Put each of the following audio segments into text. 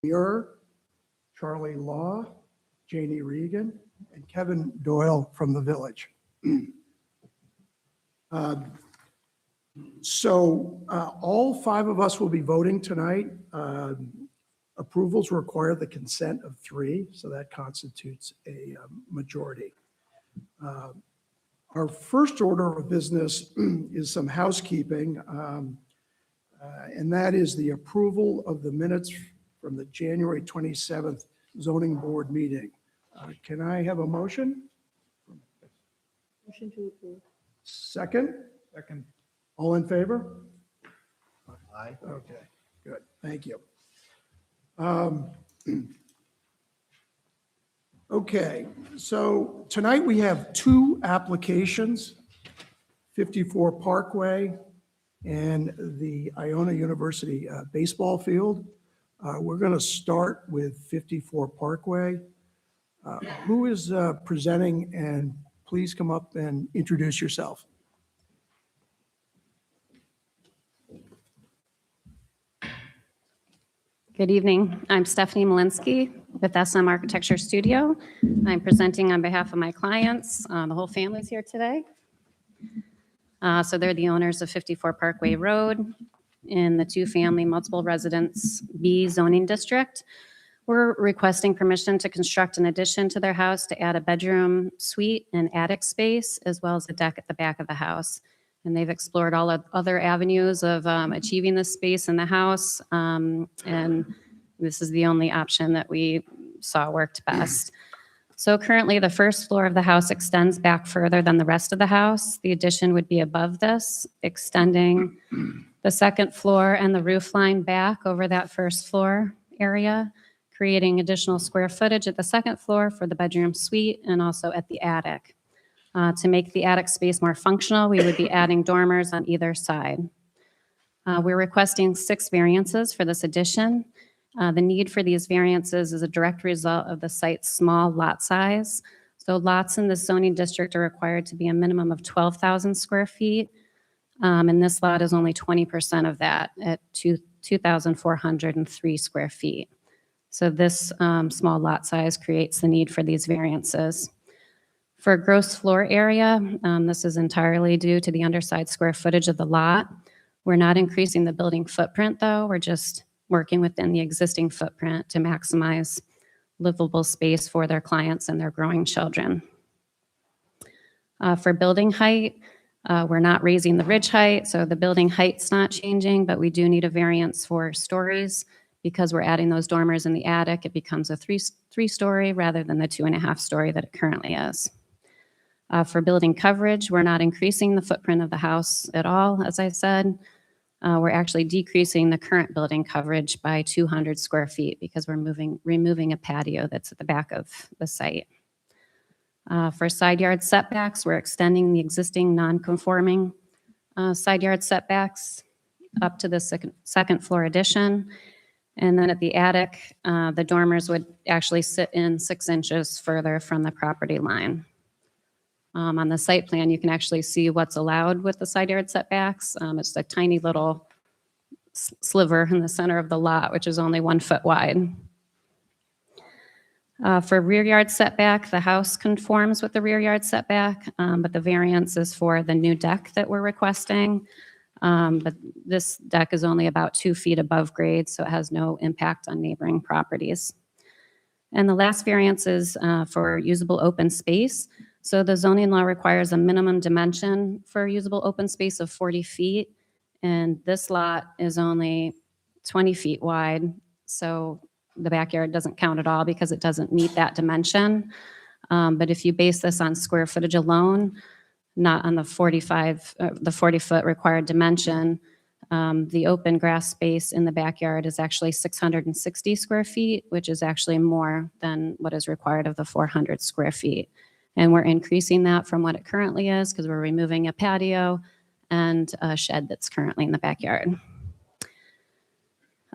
Muir, Charlie Law, Janie Regan, and Kevin Doyle from the village. All five of us will be voting tonight. Approvals require the consent of 3, so that constitutes a majority. Our first order of business is some housekeeping, and that is the approval of the minutes from the January 27th zoning board meeting. Can I have a motion? Motion to approve. Second? Second. All in favor? Aye. Okay, good, thank you. Okay, so tonight we have 2 applications, 54 Parkway and the Iona University baseball field. We're going to start with 54 Parkway. Who is presenting, and please come up and introduce yourself. Good evening. I'm Stephanie Malinsky with SM Architecture Studio. I'm presenting on behalf of my clients. The whole family's here today. So they're the owners of 54 Parkway Road in the 2-family multiple residence B zoning district. We're requesting permission to construct an addition to their house to add a bedroom, suite, and attic space, as well as a deck at the back of the house. And they've explored all other avenues of achieving this space in the house. And this is the only option that we saw worked best. So currently the first floor of the house extends back further than the rest of the house. The addition would be above this, extending the second floor and the roof line back over that first floor area, creating additional square footage at the second floor for the bedroom suite and also at the attic. To make the attic space more functional, we would be adding dormers on either side. We're requesting 6 variances for this addition. The need for these variances is a direct result of the site's small lot size. So lots in the zoning district are required to be a minimum of 12,000 square feet. And this lot is only 20% of that at 2,403 square feet. So this small lot size creates the need for these variances. For gross floor area, this is entirely due to the underside square footage of the lot. We're not increasing the building footprint though. We're just working within the existing footprint to maximize livable space for their clients and their growing children. For building height, we're not raising the ridge height, so the building height's not changing, but we do need a variance for stories. Because we're adding those dormers in the attic, it becomes a three-story rather than the 2.5-story that it currently is. For building coverage, we're not increasing the footprint of the house at all, as I said. We're actually decreasing the current building coverage by 200 square feet because we're removing a patio that's at the back of the site. For side yard setbacks, we're extending the existing non-conforming side yard setbacks up to the second floor addition. And then at the attic, the dormers would actually sit in 6 inches further from the property line. On the site plan, you can actually see what's allowed with the side yard setbacks. It's a tiny little sliver in the center of the lot, which is only 1 foot wide. For rear yard setback, the house conforms with the rear yard setback, but the variance is for the new deck that we're requesting. But this deck is only about 2 feet above grade, so it has no impact on neighboring properties. And the last variance is for usable open space. So the zoning law requires a minimum dimension for usable open space of 40 feet. And this lot is only 20 feet wide. So the backyard doesn't count at all because it doesn't meet that dimension. But if you base this on square footage alone, not on the 40-foot required dimension, the open grass space in the backyard is actually 660 square feet, which is actually more than what is required of the 400 square feet. And we're increasing that from what it currently is because we're removing a patio and a shed that's currently in the backyard.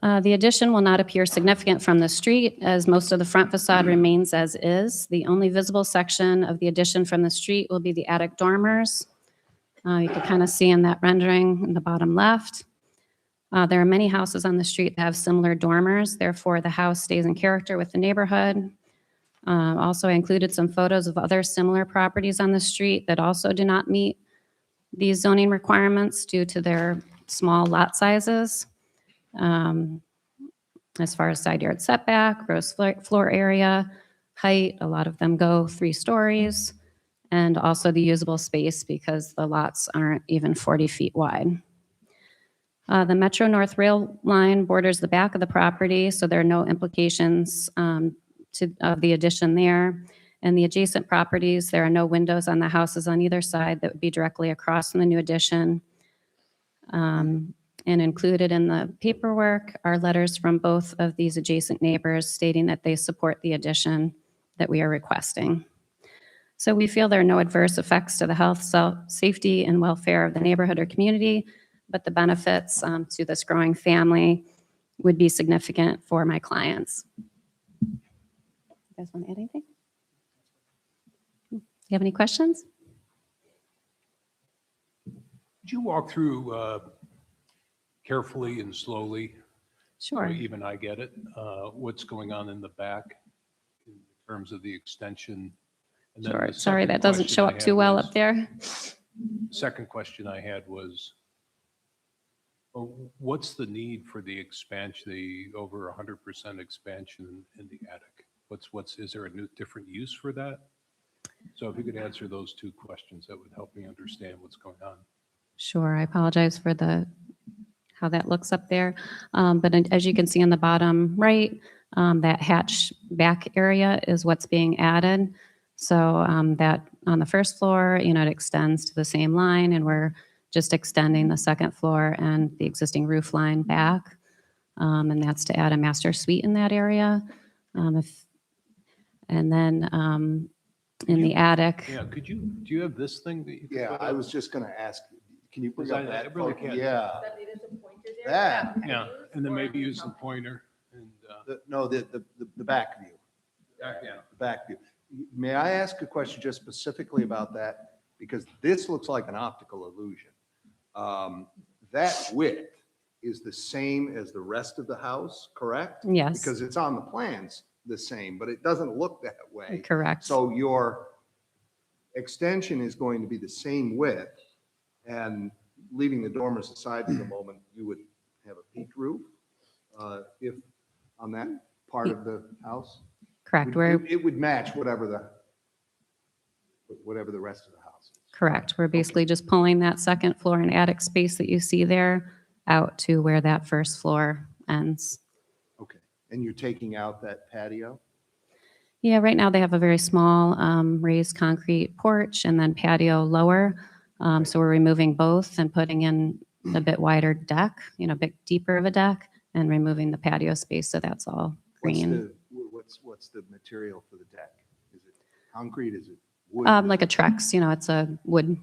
The addition will not appear significant from the street as most of the front facade remains as is. The only visible section of the addition from the street will be the attic dormers. You can kind of see in that rendering in the bottom left. There are many houses on the street that have similar dormers, therefore the house stays in character with the neighborhood. Also, I included some photos of other similar properties on the street that also do not meet these zoning requirements due to their small lot sizes. As far as side yard setback, gross floor area, height, a lot of them go 3 stories, and also the usable space because the lots aren't even 40 feet wide. The Metro North Rail line borders the back of the property, so there are no implications of the addition there. And the adjacent properties, there are no windows on the houses on either side that would be directly across from the new addition. And included in the paperwork are letters from both of these adjacent neighbors stating that they support the addition that we are requesting. So we feel there are no adverse effects to the health, safety, and welfare of the neighborhood or community, but the benefits to this growing family would be significant for my clients. You guys want to add anything? Do you have any questions? Could you walk through carefully and slowly, so Sure. even I get it, what's going on in the back in terms of the extension? And then Sure. the Sorry, second that doesn't question show I up had too well was- up there. Second question I had was, what's the need for the expansion, the over 100% expansion in the attic? Is there a different use for that? So if you could answer those 2 questions, that would help me understand what's going on. Sure. I apologize for how that looks up there. But as you can see on the bottom right, that hatch back area is what's being added. So that on the first floor, it extends to the same line, and we're just extending the second floor and the existing roof line back. And that's to add a master suite in that area. And then in the attic. Yeah, do you have this thing that you could Yeah, put I up? was just gonna ask, can you bring Because up I that? really photo? can't- Yeah, that, Yeah, and then maybe use the pointer and, no, the back view, yeah. the back view. May I ask a question just specifically about that? Because this looks like an optical illusion. That width is the same as the rest of the house, correct? Yes. Because it's on the plans the same, but it doesn't look that way. Correct. So your extension is going to be the same width, and leaving the dormers aside for the moment, you would have a peaked roof if on that part of the house? Correct. It would match whatever the rest of the house is. Correct. We're basically just pulling that second floor and attic space that you see there out to where that first floor ends. Okay, and you're taking out that patio? Yeah, right now they have a very small raised concrete porch and then patio lower. So we're removing both and putting in a bit wider deck, a bit deeper of a deck, and removing the patio space. So that's all green. What's the material for the deck? Is it concrete? Is it wood? Like a Trex, it's a wood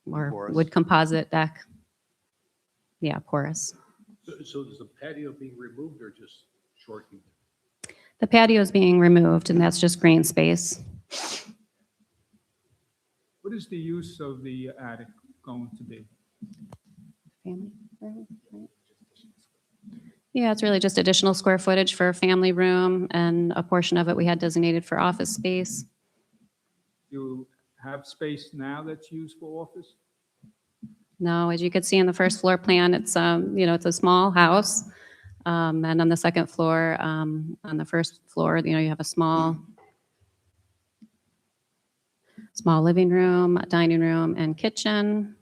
or Porous? wood composite deck. Yeah, porous. So is the patio being removed or just shortened? The patio is being removed, and that's just green space. What is the use of the attic going to be? Family room, right? Yeah, it's really just additional square footage for a family room, and a portion of it we had designated for office space. You have space now that's used for office? No, as you could see in the first floor plan, it's it's a small house. And on the second floor, on the first floor, you have a small living room, dining room, and kitchen.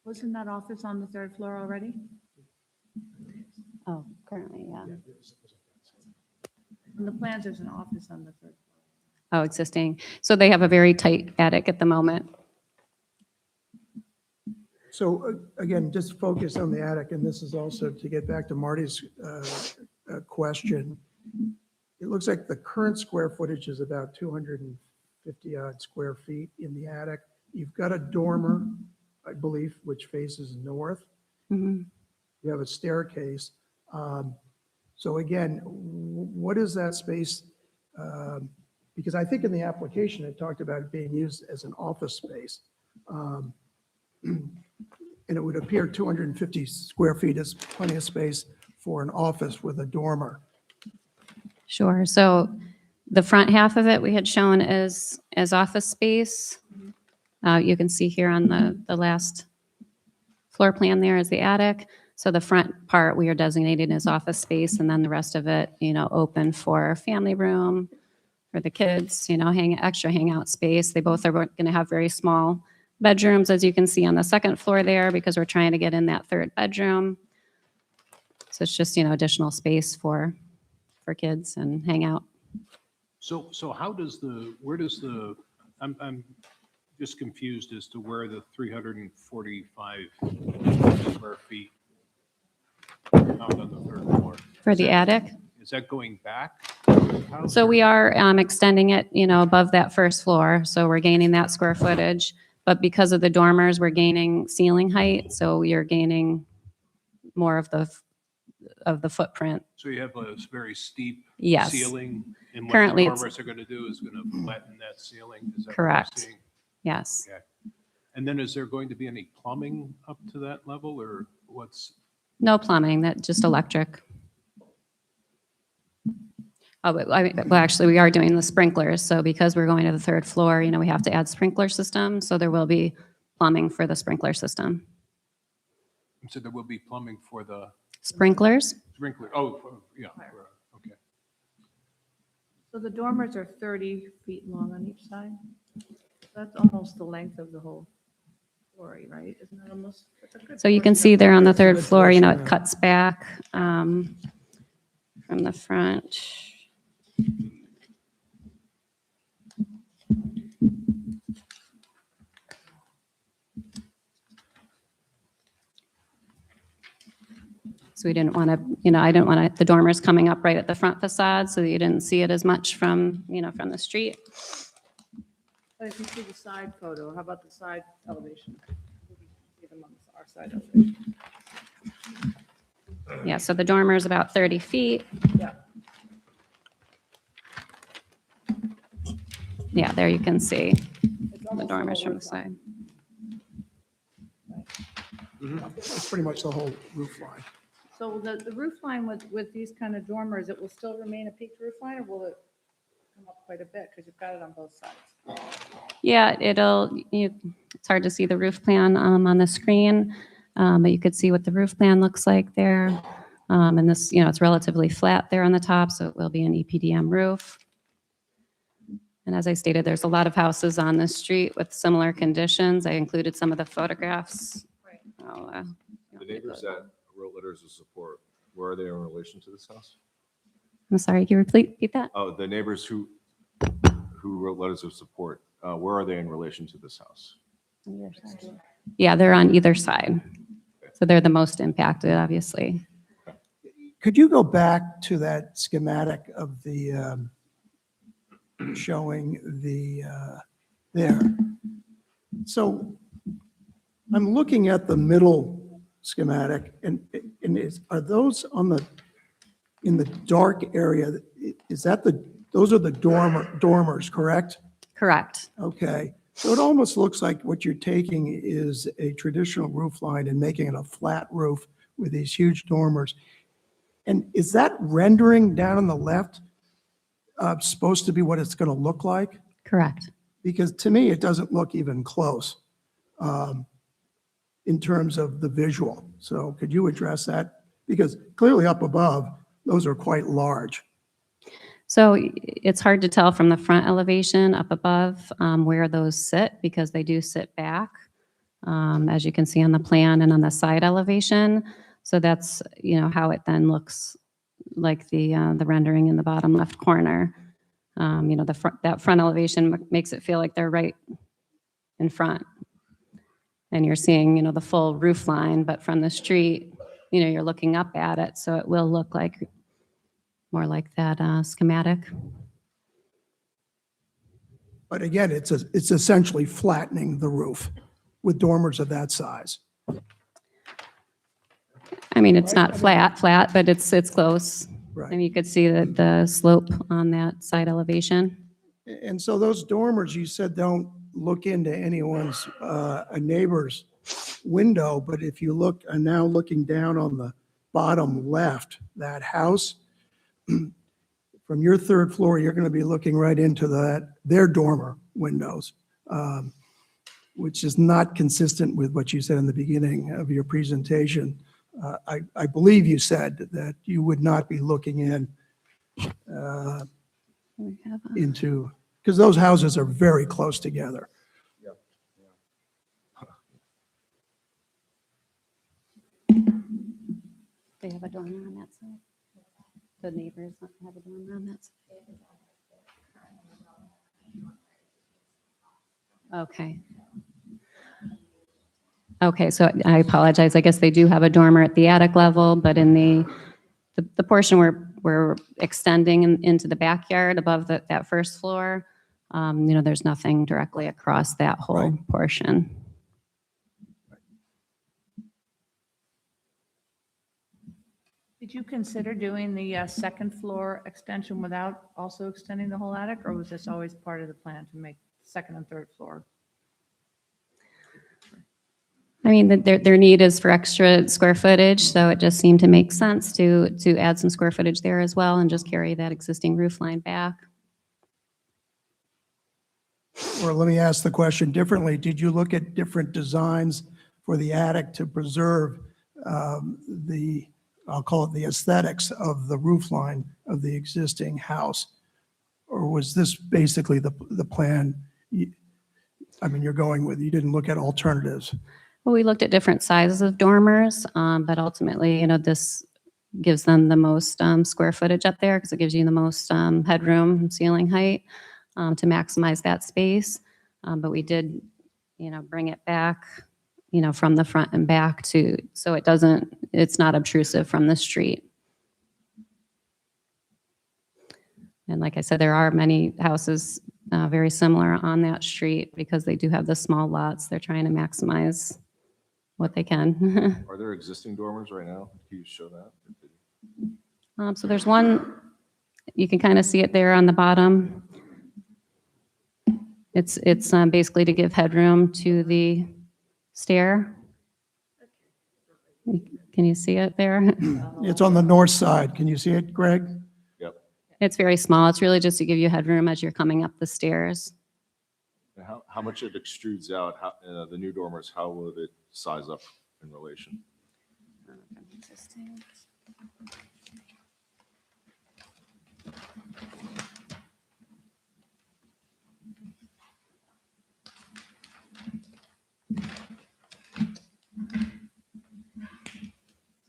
Wasn't that office on the 3rd floor already? Oh, currently, yeah. In the plans, there's an office on the 3rd floor. Oh, existing. So they have a very tight attic at the moment. So again, just focus on the attic, and this is also to get back to Marty's question. It looks like the current square footage is about 250 odd square feet in the attic. You've got a dormer, I believe, which faces north. Mhm. You have a staircase. So again, what is that space because I think in the application, it talked about it being used as an office space. And it would appear 250 square feet is plenty of space for an office with a dormer. Sure. So the front half of it we had shown as office space. You can see here on the last floor plan there is the attic. So the front part we are designating as office space, and then the rest of it, open for family room for the kids, extra hangout space. They both are going to have very small bedrooms, as you can see on the second floor there, because we're trying to get in that third bedroom. So it's just, additional space for kids and hang out. So I'm just confused as to where the 345 square feet found on the third floor. For the attic. Is that going back? to the house, So or- we are extending it, above that first floor. So we're gaining that square footage. But because of the dormers, we're gaining ceiling height. So you're gaining more of the footprint. So you have a very steep Yes. ceiling, and what the Currently, it's- dormers are going to do is going to flatten that ceiling? Is that what I'm Correct. seeing? Yes. Okay. And then is there going to be any plumbing up to that level, or what's? No plumbing, that just electric. Oh, but well, actually, we are doing the sprinklers. So because we're going to the third floor, we have to add sprinkler system. So there will be plumbing for the sprinkler system. So there will be plumbing for the Sprinklers? sprinkler? Oh, yeah, okay. So the dormers are 30 feet long on each side? That's almost the length of the whole story, right? Isn't that almost? That's a good So you can portion see of there on the That's a third good floor, portion, it yeah. cuts back from the front. So we didn't want to, I didn't want the dormers coming up right at the front facade so that you didn't see it as much from the street. But if you see the side photo, how about the side elevation? See them on our side elevation. Yeah, so the dormer is about 30 feet. Yeah. Yeah, there you can see It's the almost dormers whole from the roof side. line. That's pretty much the whole roof line. So the roof line with these kind of dormers, it will still remain a peaked roof line, or will it come up quite a bit? Because you've got it on both sides. Yeah, it's hard to see the roof plan on the screen, but you could see what the roof plan looks like there. And this, it's relatively flat there on the top, so it will be an EPDM roof. And as I stated, there's a lot of houses on this street with similar conditions. I included some of the photographs. Right. The neighbors that wrote letters of support, where are they in relation to this house? I'm sorry, can you repeat that? Oh, the neighbors who wrote letters of support, where are they in relation to this house? Yeah, they're on either side. So they're the most impacted, obviously. Could you go back to that schematic of the, showing the, there? So I'm looking at the middle schematic, and are those in the dark area, is that those are the dormers, correct? Correct. Okay, so it almost looks like what you're taking is a traditional roof line and making it a flat roof with these huge dormers. And is that rendering down on the left supposed to be what it's going to look like? Correct. Because to me, it doesn't look even close in terms of the visual. So could you address that? Because clearly up above, those are quite large. So it's hard to tell from the front elevation up above where those sit because they do sit back, as you can see on the plan and on the side elevation. So that's, how it then looks like the rendering in the bottom left corner. That front elevation makes it feel like they're right in front. And you're seeing, the full roof line, but from the street, you're looking up at it. So it will look like more like that schematic. But again, it's essentially flattening the roof with dormers of that size. I mean, it's not flat, but it's close. Right. And you could see the slope on that side elevation. And so those dormers, you said, don't look into anyone's, a neighbor's window, but if you look, are now looking down on the bottom left, that house, from your third floor, you're going to be looking right into their dormer windows, which is not consistent with what you said in the beginning of your presentation. I believe you said that you would not be looking We have a- into, because those houses are very close together. They have a dormer on that side. The neighbors have a dormer on that side. Okay. Okay, so I apologize. I guess they do have a dormer at the attic level, but in the portion we're extending into the backyard above that first floor, there's nothing directly across that whole Right. portion. Did you consider doing the second floor extension without also extending the whole attic? Or was this always part of the plan to make second and third floor? I mean, their need is for extra square footage, so it just seemed to make sense to add some square footage there as well and just carry that existing roof line back. Or let me ask the question differently. Did you look at different designs for the attic to preserve I'll call it the aesthetics of the roof line of the existing house? Or was this basically the plan you're going with? You didn't look at alternatives? Well, we looked at different sizes of dormers, but ultimately, this gives them the most square footage up there because it gives you the most headroom, ceiling height to maximize that space. But we did, bring it back, from the front and back so it's not obtrusive from the street. And like I said, there are many houses very similar on that street because they do have the small lots. They're trying to maximize what they can. Are there existing dormers right now? Can you show that? So there's one, you can kind of see it there on the bottom. It's basically to give headroom to the stair. Can you see it there? It's on the north side. Can you see it, Greg? Yep. It's very small. It's really just to give you headroom as you're coming up the stairs. And how much it extrudes out, the new dormers, how will it size up in relation?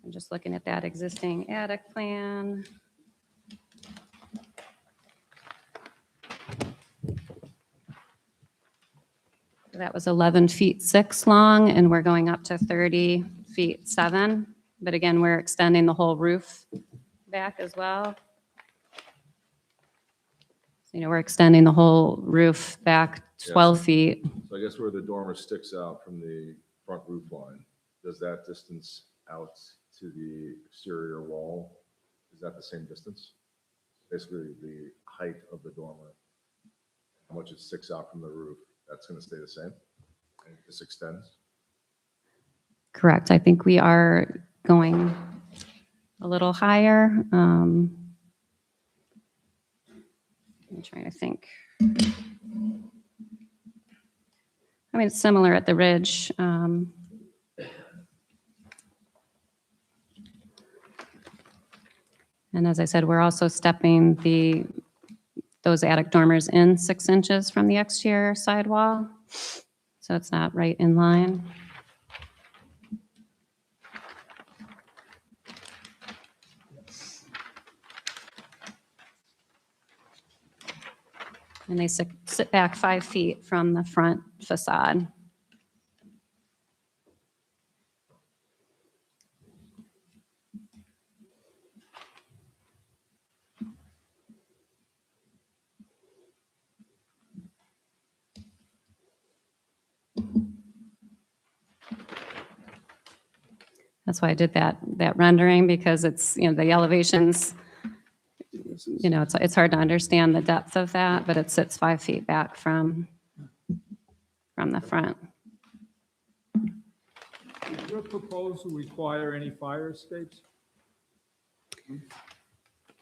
I'm just looking at that existing attic plan. That was 11 feet 6 long, and we're going up to 30 feet 7. But again, we're extending the whole roof back as well. So, we're extending the whole roof back 12 feet. So I guess where the dormer sticks out from the front roof line, does that distance out to the exterior wall, is that the same distance? Basically, the height of the dormer, how much it sticks out from the roof, that's going to stay the same? And this extends? Correct. I think we are going a little higher. I'm trying to think. I mean, it's similar at the ridge. And as I said, we're also stepping those attic dormers in 6 inches from the exterior sidewall. So it's not right in line. And they sit back 5 feet from the front facade. That's why I did that rendering, because it's, the elevations, you know, it's hard to understand the depth of that, but it sits 5 feet back from the front. Does your proposal require any fire escapes?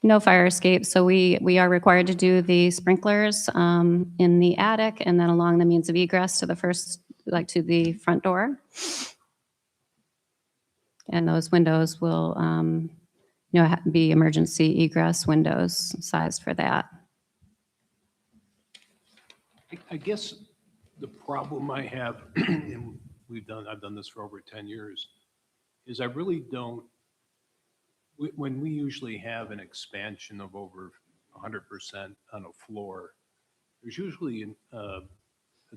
No fire escape, so we are required to do the sprinklers in the attic and then along the means of egress to the first, like to the front door. And those windows will, you know, be emergency egress windows sized for that. I guess the problem I have, and I've done this for over 10 years, is I really don't, when we usually have an expansion of over 100% on a floor, there's usually a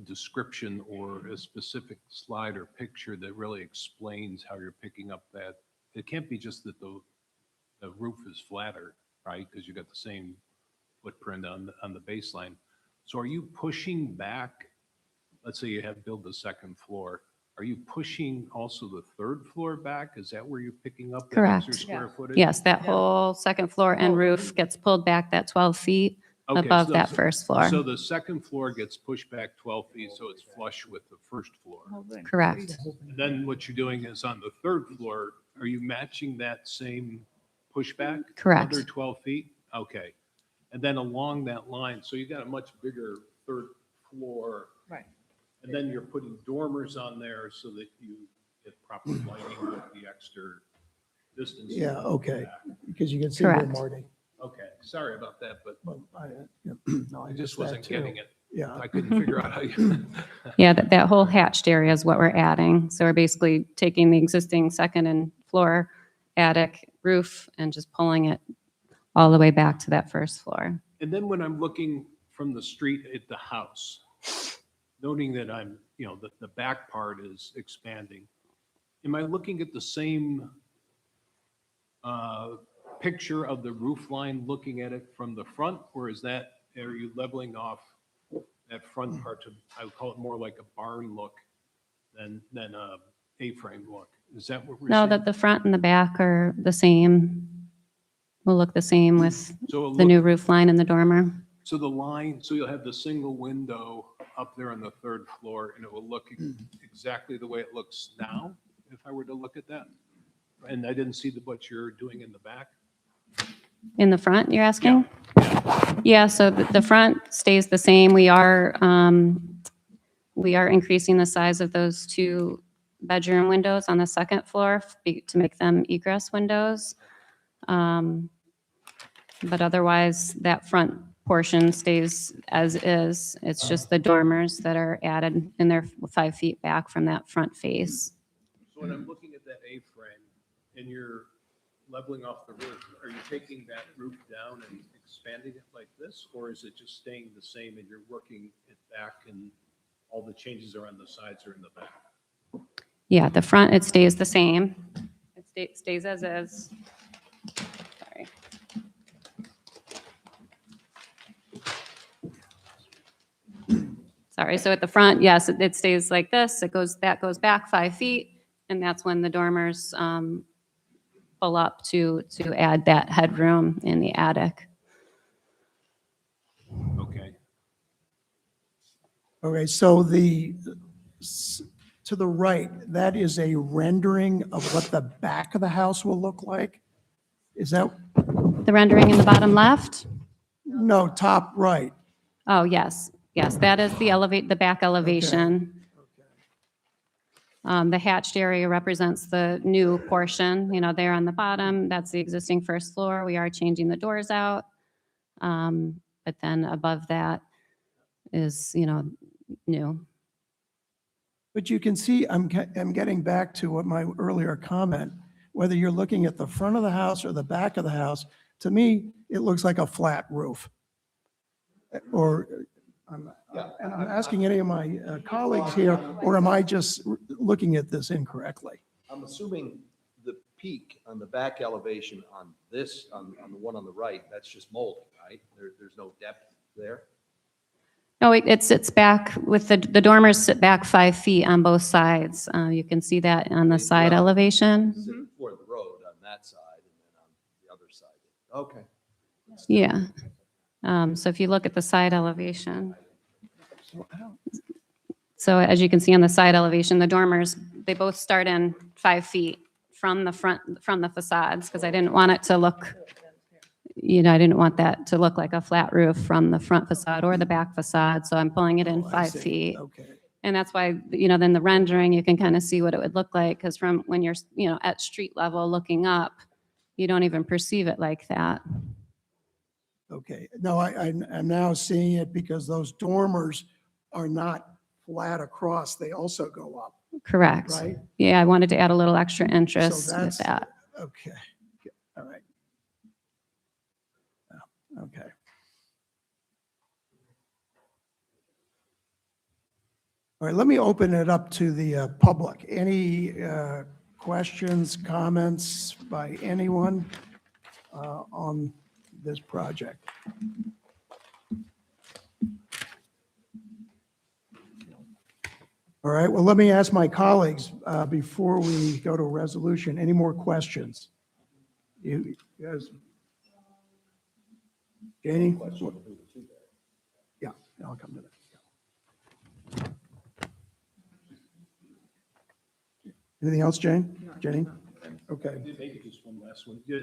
description or a specific slide or picture that really explains how you're picking up that. It can't be just that the roof is flatter, right? Because you got the same footprint on the baseline. So are you pushing back, let's say you have built the second floor, are you pushing also the third floor back? Is that where you're picking up that extra Correct. square footage? Yes, that whole second floor and roof gets pulled back that 12 feet Okay, above so- that first floor. So the second floor gets pushed back 12 feet, so it's flush with the first floor. Correct. And then what you're doing is on the third floor, are you matching that same pushback? Correct. Another 12 feet? Okay. And then along that line, so you got a much bigger third floor. Right. And then you're putting dormers on there so that you get proper lighting with the extra distance. Yeah, okay, because you can see where Correct. Marty. Okay, sorry about that, but Well, yeah, no, I just that wasn't too. getting it. Yeah. I couldn't figure out how you. Yeah, that whole hatched area is what we're adding. So we're basically taking the existing second and floor attic roof and just pulling it all the way back to that first floor. And then when I'm looking from the street at the house, noting that I'm, you know, the back part is expanding, am I looking at the same picture of the roof line, looking at it from the front, or are you leveling off that front part to, I would call it more like a barn look than a A-frame look? Is that what we're No, saying? that the front and the back are the same. Will look the same with So it the new look- roof line and the dormer. So the line, so you'll have the single window up there on the third floor, and it will look exactly the way it looks now, if I were to look at that? And I didn't see what you're doing in the back? In the front, you're asking? Yeah, so the front stays the same. We are increasing the size of those 2 bedroom windows on the second floor to make them egress windows. But otherwise, that front portion stays as is. It's just the dormers that are added, and they're 5 feet back from that front face. So when I'm looking at that A-frame and you're leveling off the roof, are you taking that roof down and expanding it like this? Or is it just staying the same and you're working it back and all the changes are on the sides or in the back? Yeah, the front, it stays the same. It stays as is. Sorry. Sorry, so at the front, yes, it stays like this. That goes back 5 feet, and that's when the dormers pull up to add that headroom in the attic. Okay. Okay, so to the right, that is a rendering of what the back of the house will look like? Is that, The rendering in the bottom left? no, top right? Oh, yes, that is the back elevation. The hatched area represents the new portion, you know, there on the bottom, that's the existing first floor. We are changing the doors out. But then above that is, you know, new. But you can see, I'm getting back to what my earlier comment, whether you're looking at the front of the house or the back of the house, to me, it looks like a flat roof. Or, and I'm asking any of my colleagues here, or am I just looking at this incorrectly? I'm assuming the peak on the back elevation on this, on the one on the right, that's just molding, right? There's no depth there? No, it sits back with the dormers sit back 5 feet on both sides. You can see that on the side Well, elevation. Sit for the road on that side and then on the other side. Okay. Yeah. So if you look at the side elevation, so as you can see on the side elevation, the dormers, they both start in 5 feet from the front, from the facades, because I didn't want it to look, I didn't want that to look like a flat roof from the front facade or the back facade, so I'm pulling it in Oh, I 5 see. feet. Okay, And that's why, then the rendering, you can kind of see what it would look like, because from when you're, at street level looking up, you don't even perceive it like that. okay. No, I'm now seeing it because those dormers are not flat across. They also go up, Correct. right? Yeah, I wanted to add a little extra So interest with that's, that. okay, all right. Oh, okay. All right, let me open it up to the public. Any questions, comments by anyone on this project? All right, well, let me ask my colleagues before we go to a resolution, any more questions? You guys? Janie? Yeah, I'll come to that. Anything else, Jane? Jenny? Okay. Maybe just one last one. We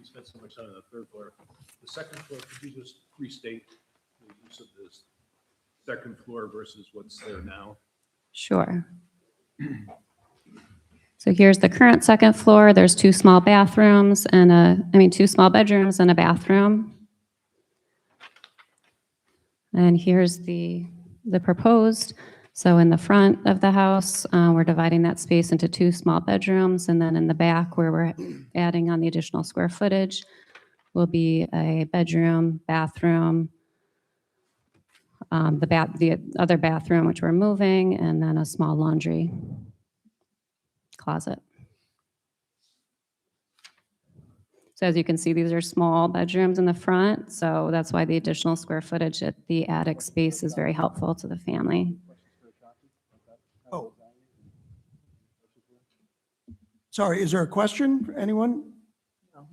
spent so much time on the third floor. The second floor, could you just restate the use of this second floor versus what's there now? Sure. So here's the current second floor. There's 2 small bathrooms and 2 small bedrooms and a bathroom. And here's the proposed. So in the front of the house, we're dividing that space into 2 small bedrooms, and then in the back, where we're adding on the additional square footage, will be a bedroom, bathroom, the other bathroom, which we're moving, and then a small laundry closet. So as you can see, these are small bedrooms in the front, so that's why the additional square footage at the attic space is very helpful to the family. Oh. Sorry, is there a question for anyone? No,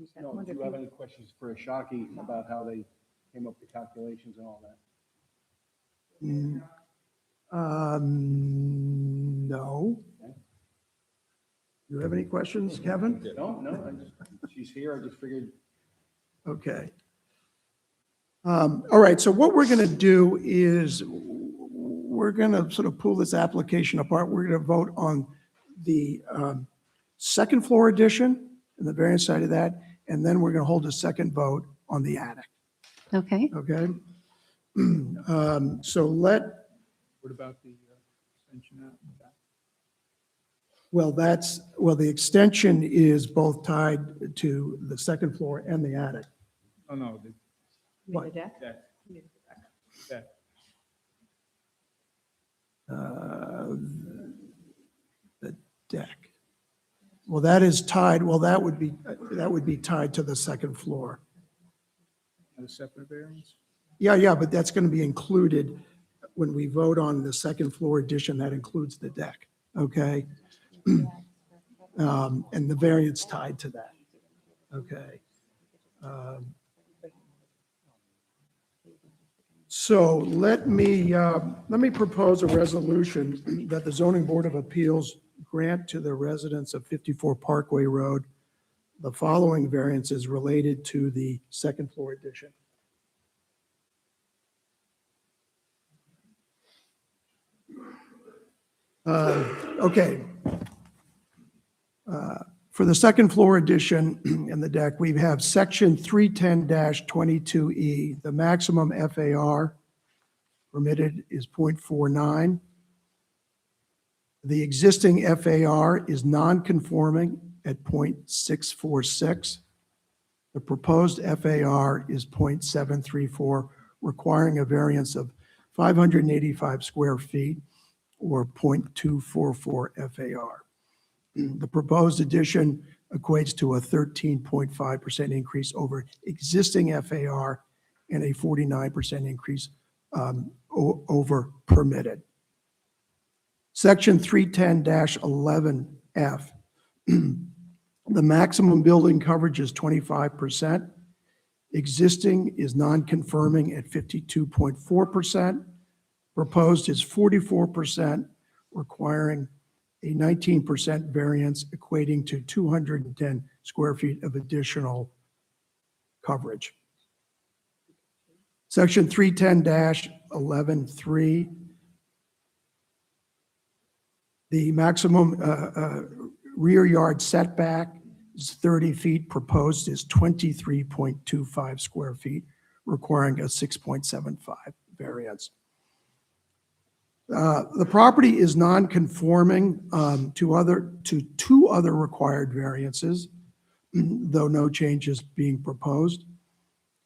do you have any questions for Ashaki about how they came up with the calculations and all that? No. You have any questions, Kevin? No, she's here, I just figured. Okay. All right, so what we're going to do is we're going to sort of pull this application apart. We're going to vote on the second floor addition and the variance side of that, and then we're going to hold a second vote on the attic, Okay, okay? So What about the extension out in the back? the extension is both tied to the second floor and the attic. Oh, no, the What? deck. Deck. The deck. Well, that is tied, that would be tied to the second floor. And a separate variance? Yeah, but that's going to be included when we vote on the second floor addition, that includes the deck, okay? And the variance tied to that, okay? So let me propose a resolution that the Zoning Board of Appeals grant to the residents of 54 Parkway Road the following variances related to the second floor addition. Okay. For the second floor addition in the deck, we have section 310-22E. The maximum FAR permitted is 0.49. The existing FAR is non-conforming at 0.646. The proposed FAR is 0.734, requiring a variance of 585 square feet or 0.244 FAR. The proposed addition equates to a 13.5% increase over existing FAR and a 49% increase over permitted. Section 310-11F, the maximum building coverage is 25%. Existing is non-conforming at 52.4%. Proposed is 44%, requiring a 19% variance equating to 210 square feet of additional coverage. Section 310-11(3), the maximum rear yard setback is 30 feet, proposed is 23.25 square feet, requiring a 6.75 variance. The property is non-conforming to two other required variances, though no change is being proposed.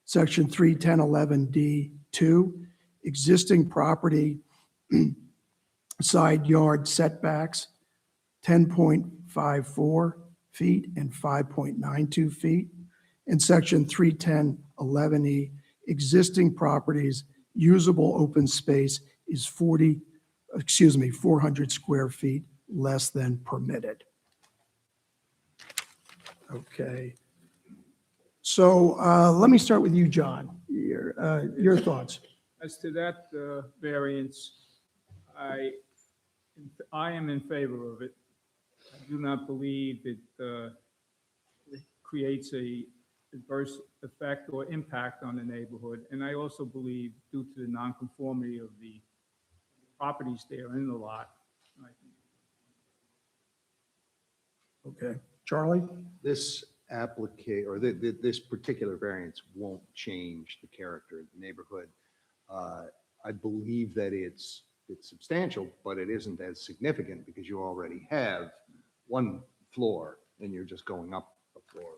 Section 310-11D2, existing property side yard setbacks, 10.54 feet and 5.92 feet. And section 310-11E, existing properties usable open space is 400 square feet less than permitted. Okay. So let me start with you, John. Your thoughts. As to that variance, I am in favor of it. I do not believe it creates a adverse effect or impact on the neighborhood. And I also believe, due to the nonconformity of the properties there in the lot, I think Okay. Charlie? This this particular variance won't change the character of the neighborhood. I believe that it's substantial, but it isn't as significant because you already have one floor and you're just going up a floor.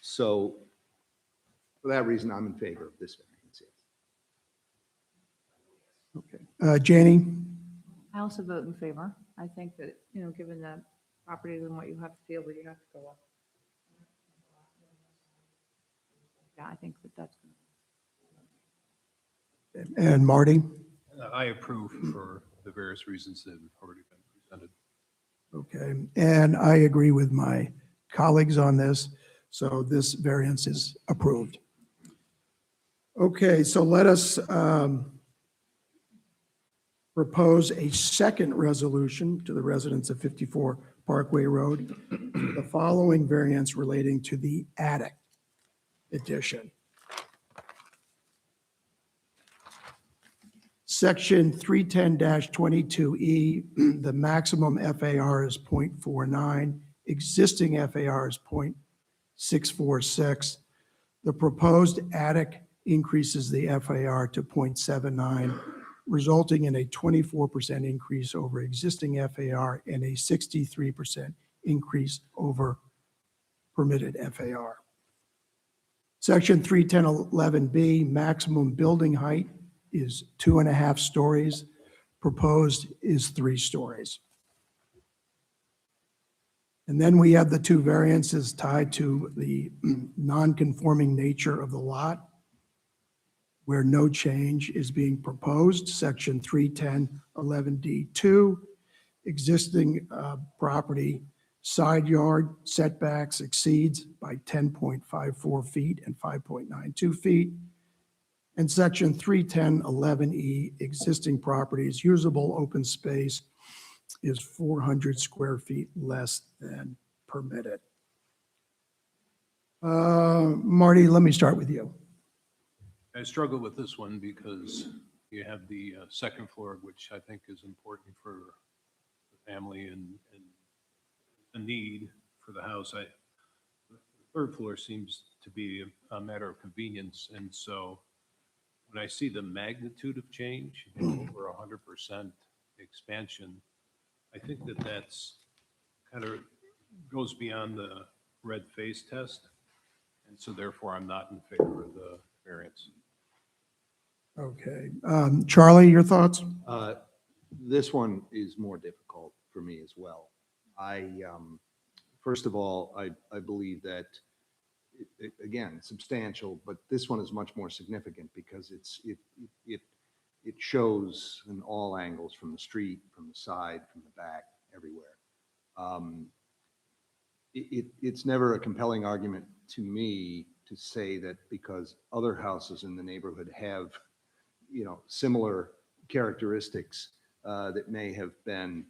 So for that reason, I'm in favor of this variance. Okay. Janie? I also vote in favor. I think that, given the properties and what you have to deal with, you have to go up. Yeah, I think that that's going to. And Marty? I approve for the various reasons that have already been presented. Okay. And I agree with my colleagues on this. So this variance is approved. Okay, so let us propose a second resolution to the residents of 54 Parkway Road. The following variance relating to the attic addition. Section 310-22E, the maximum FAR is 0.49. Existing FAR is 0.646. The proposed attic increases the FAR to 0.79, resulting in a 24% increase over existing FAR and a 63% increase over permitted FAR. Section 310-11B, maximum building height is 2.5 stories. Proposed is 3 stories. And then we have the two variances tied to the non-conforming nature of the lot, where no change is being proposed. Section 310-11D2, existing property side yard setbacks exceeds by 10.54 feet and 5.92 feet. And section 310-11E, existing properties usable open space is 400 square feet less than permitted. Marty, let me start with you. I struggle with this one because you have the second floor, which I think is important for the family and the need for the house. The third floor seems to be a matter of convenience. And so when I see the magnitude of change, over 100% expansion, I think that that's kind of goes beyond the red face test. And so therefore, I'm not in favor of the variance. Okay. Charlie, your thoughts? This one is more difficult for me as well. First of all, I believe that, again, substantial, but this one is much more significant because it shows in all angles, from the street, from the side, from the back, everywhere. It's never a compelling argument to me to say that because other houses in the neighborhood have, similar characteristics that may have been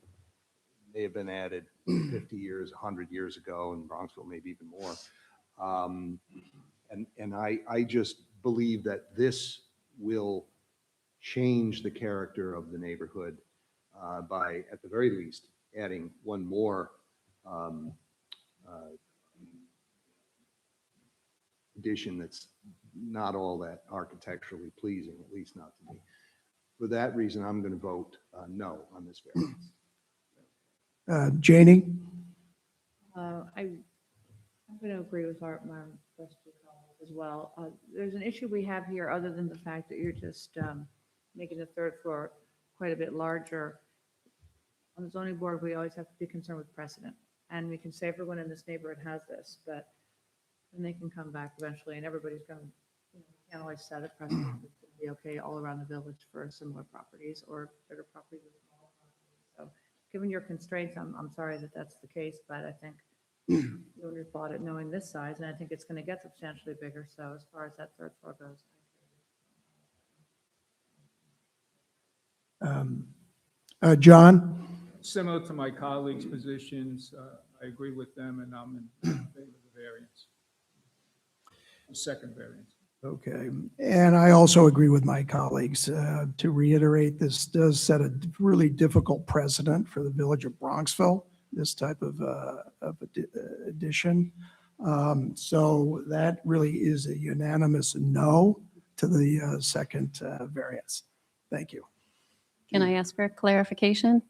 added 50 years, 100 years ago in Bronxville, maybe even more. And I just believe that this will change the character of the neighborhood by, at the very least, adding one more addition that's not all that architecturally pleasing, at least not to me. For that reason, I'm going to vote no on this variance. Janie? I'm going to agree with my first two colleagues as well. There's an issue we have here, other than the fact that you're just making the third floor quite a bit larger. On the zoning board, we always have to be concerned with precedent. And we can say everyone in this neighborhood has this, but then they can come back eventually and everybody's going to, can't always set a precedent. It's going to be okay all around the village for similar properties or bigger properties. So given your constraints, I'm sorry that that's the case, but I think the owners bought it knowing this size, and I think it's going to get substantially bigger. So as far as that third floor goes. John? Similar to my colleagues' positions, I agree with them, and I'm in favor of the variance. The second variance. Okay, and I also agree with my colleagues. To reiterate, this does set a really difficult precedent for the village of Bronxville, this type of addition. So that really is a unanimous no to the second variance. Thank you. Can I ask for a clarification?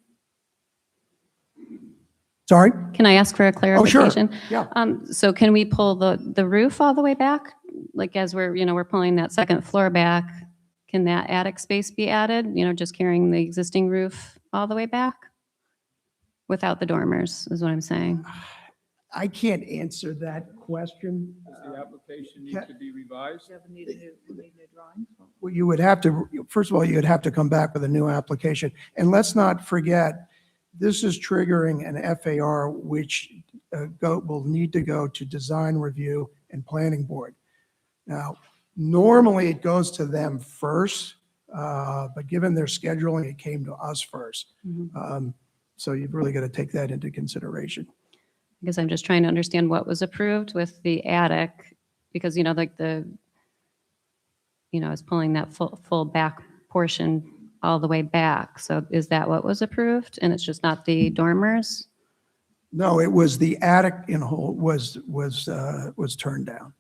Sorry? Can I ask for a Oh, sure. clarification? Yeah. So can we pull the roof all the way back? Like as we're pulling that second floor back, can that attic space be added? Just carrying the existing roof all the way back? Without the dormers, is what I'm saying. I can't answer that question. Does the application need to be revised? Do you need new drawings? Well, you would have to, first of all, you'd have to come back with a new application. And let's not forget, this is triggering an FAR, which will need to go to design review and planning board. Now, normally it goes to them first, but given their scheduling, it came to us first. So you've really got to take that into consideration. Because I'm just trying to understand what was approved with the attic, because, it's pulling that full back portion all the way back. So is that what was approved? And it's just not the dormers? No, it was the attic in whole was turned down.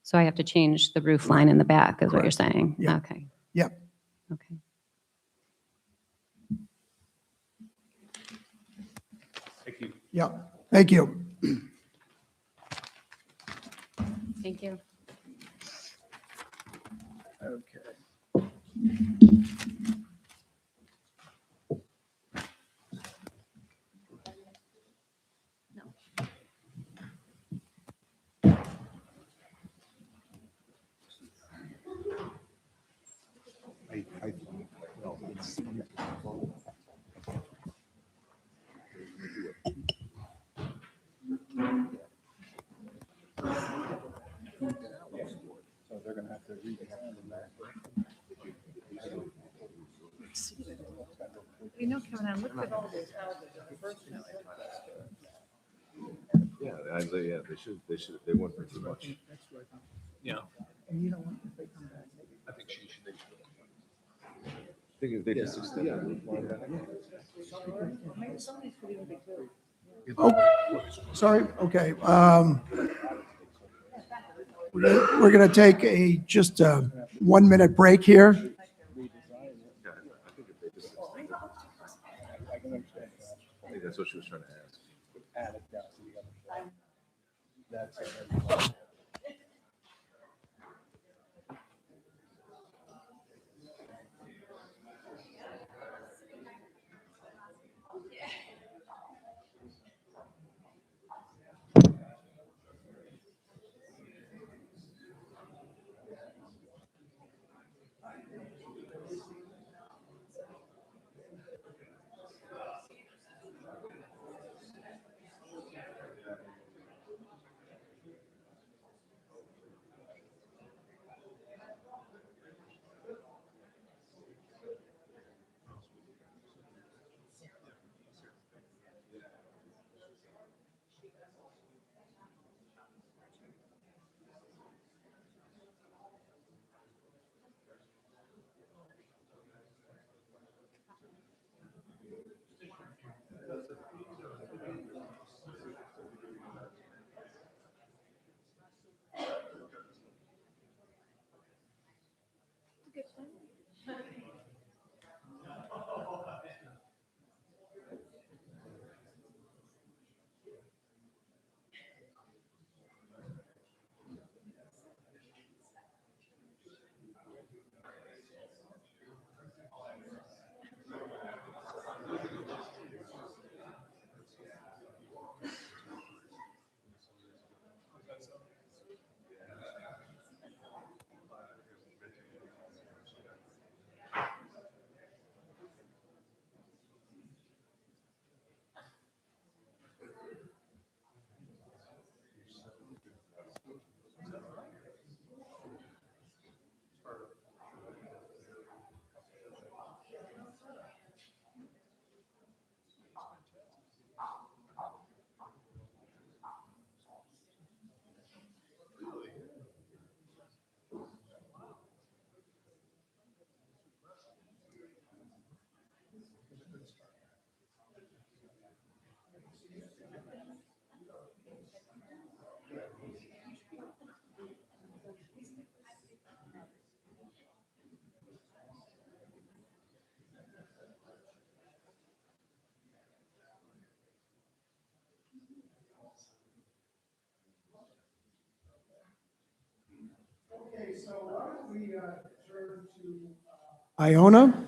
So I have to change the roof line in the back, is what you're Correct. saying? Yeah. Okay, Yep. okay. Thank you. Yep. Thank you. Thank you. Okay. Well, it's So they're gonna have to redesign that. Kevin, I looked at all those houses. Yeah, they should, they wouldn't bring too much. Yeah. And you don't want if they come back. I think she should. I think if they just extend the roof line back. Maybe some of these could even be two. Oh, sorry. Okay. We're going to take just a 1 minute break here. Yeah, I think if they just extend it, I can understand that. I think that's what she was trying to ask. Attic down to the other side. That's it. Okay, so why don't we turn to Iona,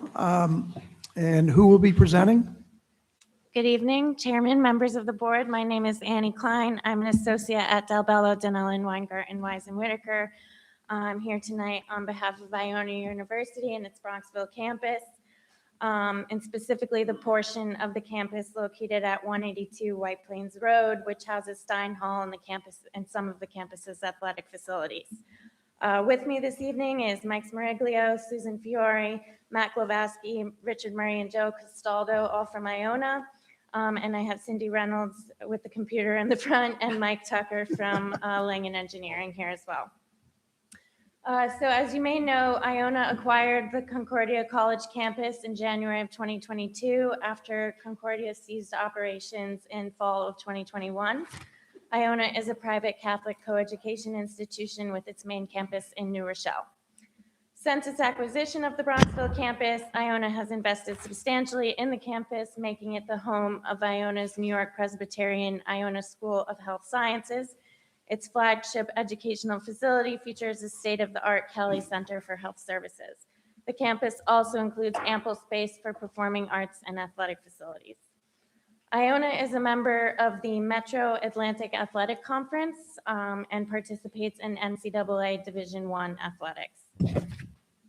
and who will be presenting? Good evening, Chairman, members of the board. My name is Annie Klein. I'm an associate at Del Bello, Denellen, Weingarten, Wise and Whitaker. I'm here tonight on behalf of Iona University and its Bronxville campus, and specifically the portion of the campus located at 182 White Plains Road, which houses Stein Hall and the campus and some of the campus's athletic facilities. With me this evening is Mike Smariglio, Susan Fiore, Matt Glavaski, Richard Murray, and Joe Castaldo, all from Iona. And I have Cindy Reynolds with the computer in the front and Mike Tucker from Langen Engineering here as well. So as you may know, Iona acquired the Concordia College campus in January of 2022 after Concordia ceased operations in fall of 2021. Iona is a private Catholic coeducation institution with its main campus in New Rochelle. Since its acquisition of the Bronxville campus, Iona has invested substantially in the campus, making it the home of Iona's New York Presbyterian Iona School of Health Sciences. Its flagship educational facility features a state-of-the-art Kelly Center for Health Services. The campus also includes ample space for performing arts and athletic facilities. Iona is a member of the Metro Atlantic Athletic Conference and participates in NCAA Division I athletics.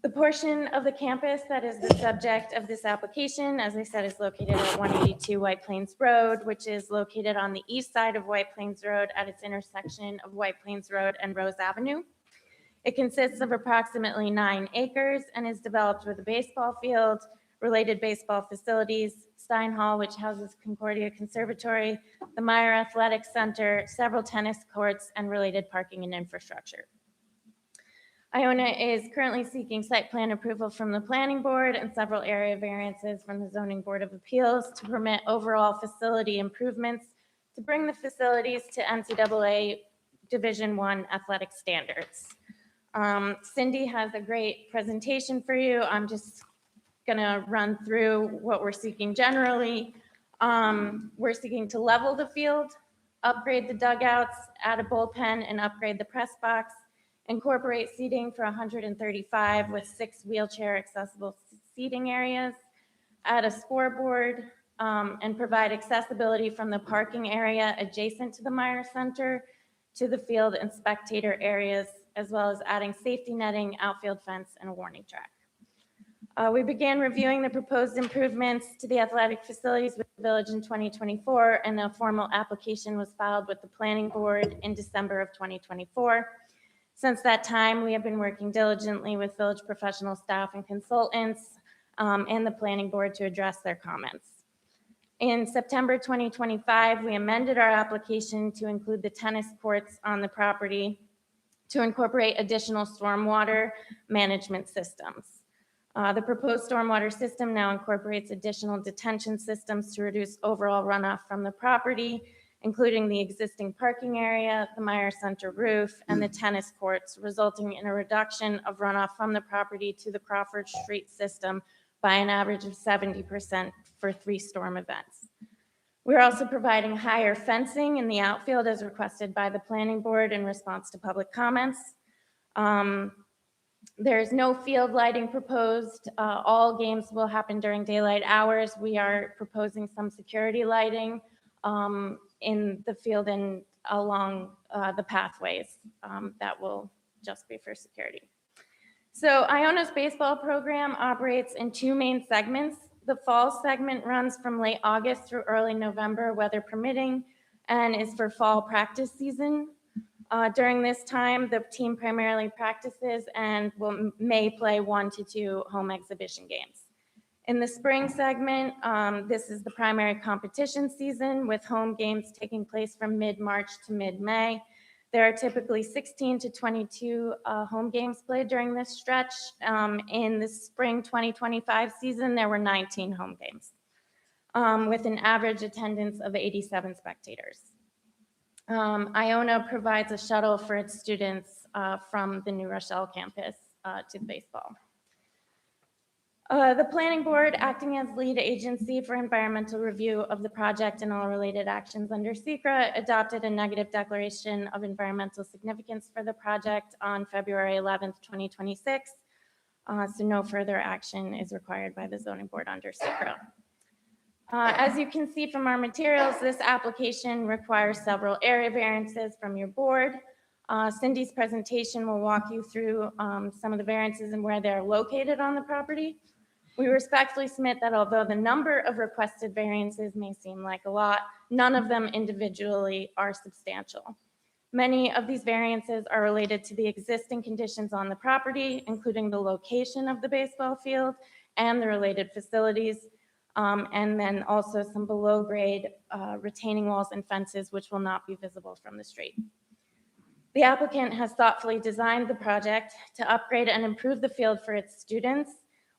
The portion of the campus that is the subject of this application, as I said, is located at 182 White Plains Road, which is located on the east side of White Plains Road at its intersection of White Plains Road and Rose Avenue. It consists of approximately 9 acres and is developed with a baseball field, related baseball facilities, Stein Hall, which houses Concordia Conservatory, the Meyer Athletic Center, several tennis courts, and related parking and infrastructure. Iona is currently seeking site plan approval from the Planning Board and several area variances from the Zoning Board of Appeals to permit overall facility improvements to bring the facilities to NCAA Division I athletic standards. Cindy has a great presentation for you. I'm just gonna run through what we're seeking generally. We're seeking to level the field, upgrade the dugouts, add a bullpen, and upgrade the press box, incorporate seating for 135 with 6 wheelchair accessible seating areas, add a scoreboard, and provide accessibility from the parking area adjacent to the Meyer Center to the field and spectator areas, as well as adding safety netting, outfield fence, and a warning track. We began reviewing the proposed improvements to the athletic facilities with the village in 2024, and a formal application was filed with the planning board in December of 2024. Since that time, we have been working diligently with village professional staff and consultants and the planning board to address their comments. In September 2025, we amended our application to include the tennis courts on the property to incorporate additional stormwater management systems. The proposed stormwater system now incorporates additional detention systems to reduce overall runoff from the property, including the existing parking area, the Meyer Center roof, and the tennis courts, resulting in a reduction of runoff from the property to the Crawford Street system by an average of 70% for 3 storm events. We're also providing higher fencing in the outfield as requested by the planning board in response to public comments. There's no field lighting proposed. All games will happen during daylight hours. We are proposing some security lighting in the field and along the pathways that will just be for security. So Iona's baseball program operates in 2 main segments. The fall segment runs from late August through early November, weather permitting, and is for fall practice season. During this time, the team primarily practices and may play 1 to 2 home exhibition games. In the spring segment, this is the primary competition season with home games taking place from mid-March to mid-May. There are typically 16 to 22 home games played during this stretch. In the spring 2025 season, there were 19 home games with an average attendance of 87 spectators. Iona provides a shuttle for its students from the New Rochelle campus to baseball. The planning board, acting as lead agency for environmental review of the project and all related actions under SECRA, adopted a negative declaration of environmental significance for the project on February 11th, 2026. So no further action is required by the zoning board under SECRA. As you can see from our materials, this application requires several area variances from your board. Cindy's presentation will walk you through some of the variances and where they're located on the property. We respectfully submit that although the number of requested variances may seem like a lot, none of them individually are substantial. Many of these variances are related to the existing conditions on the property, including the location of the baseball field and the related facilities, and then also some below-grade retaining walls and fences which will not be visible from the street. The applicant has thoughtfully designed the project to upgrade and improve the field for its students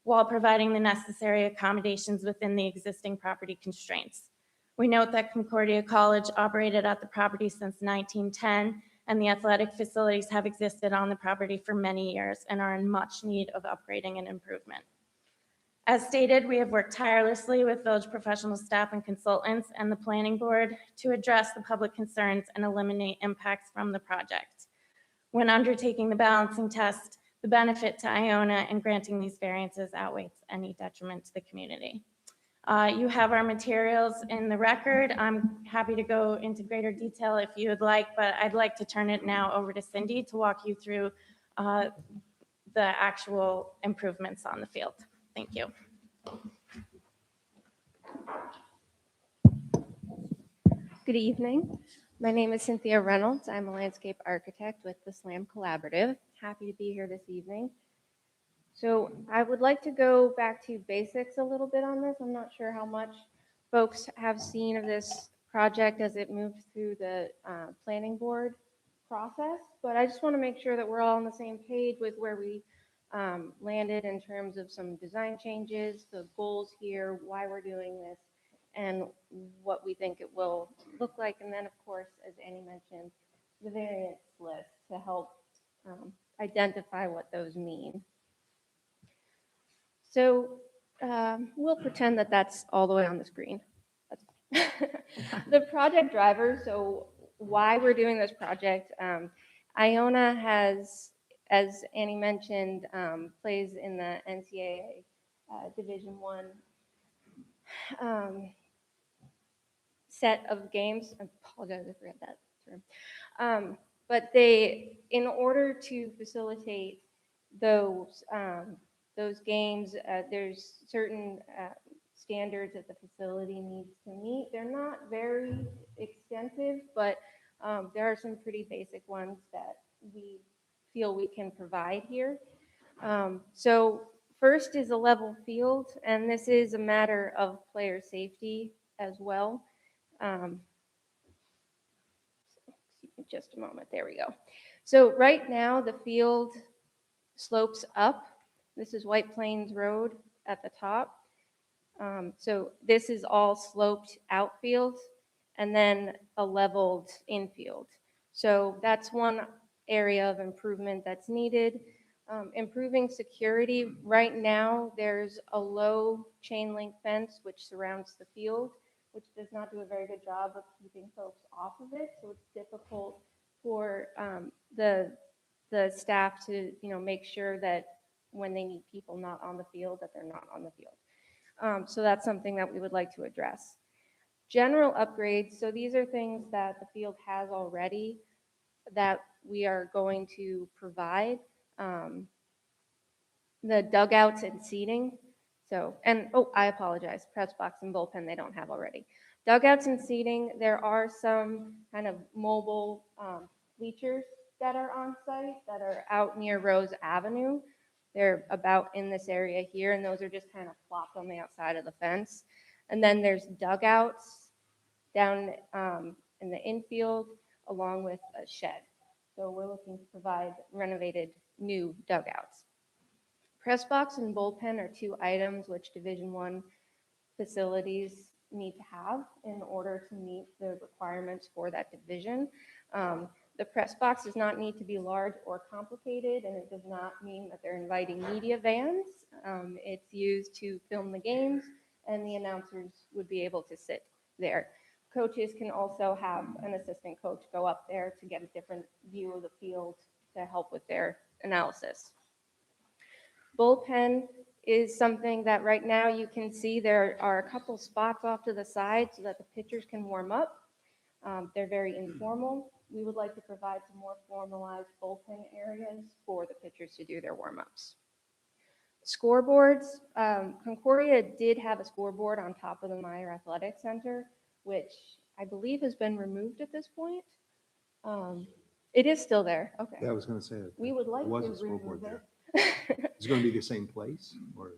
while providing the necessary accommodations within the existing property constraints. We note that Concordia College operated at the property since 1910, and the athletic facilities have existed on the property for many years and are in much need of upgrading and improvement. As stated, we have worked tirelessly with village professional staff and consultants and the planning board to address the public concerns and eliminate impacts from the project. When undertaking the balancing test, the benefit to Iona in granting these variances outweighs any detriment to the community. You have our materials in the record. I'm happy to go into greater detail if you would like, but I'd like to turn it now over to Cindy to walk you through the actual improvements on the field. Thank you. Good evening. My name is Cynthia Reynolds. I'm a landscape architect with the SLAM Collaborative. Happy to be here this evening. So I would like to go back to basics a little bit on this. I'm not sure how much folks have seen of this project as it moved through the planning board process, but I just want to make sure that we're all on the same page with where we landed in terms of some design changes, the goals here, why we're doing this, and what we think it will look like. And then, of course, as Annie mentioned, the variance list to help identify what those mean. So we'll pretend that that's all the way on the screen. The project driver, so why we're doing this project. Iona has, as Annie mentioned, plays in the NCAA Division I set of games. I apologize, I forgot that term. But they, in order to facilitate those games, there's certain standards that the facility needs to meet. They're not very extensive, but there are some pretty basic ones that we feel we can provide here. So first is a level field, and this is a matter of player safety as well. Just a moment, there we go. So right now the field slopes up. This is White Plains Road at the top. So this is all sloped outfield and then a leveled infield. So that's one area of improvement that's needed. Improving security. Right now there's a low chain link fence which surrounds the field, which does not do a very good job of keeping folks off of it. So it's difficult for the staff to make sure that when they need people not on the field, that they're not on the field. So that's something that we would like to address. General upgrades. So these are things that the field has already that we are going to provide. The dugouts and seating. So, and I apologize, press box and bullpen they don't have already. Dugouts and seating, there are some kind of mobile bleachers that are on site that are out near Rose Avenue. They're about in this area here, and those are just kind of plopped on the outside of the fence. And then there's dugouts down in the infield along with a shed. So we're looking to provide renovated new dugouts. Press box and bullpen are two items which Division I facilities need to have in order to meet the requirements for that division. The press box does not need to be large or complicated, and it does not mean that they're inviting media vans. It's used to film the games, and the announcers would be able to sit there. Coaches can also have an assistant coach go up there to get a different view of the field to help with their analysis. Bullpen is something that right now you can see there are a couple spots off to the side so that the pitchers can warm up. They're very informal. We would like to provide some more formalized bullpen areas for the pitchers to do their warm-ups. Scoreboards, Concordia did have a scoreboard on top of the Meyer Athletic Center, which I believe has been removed at this point. It is still there, okay. Yeah, I was going to say that. We would like There was to a scoreboard remove there. it. Is it going to be the same place or?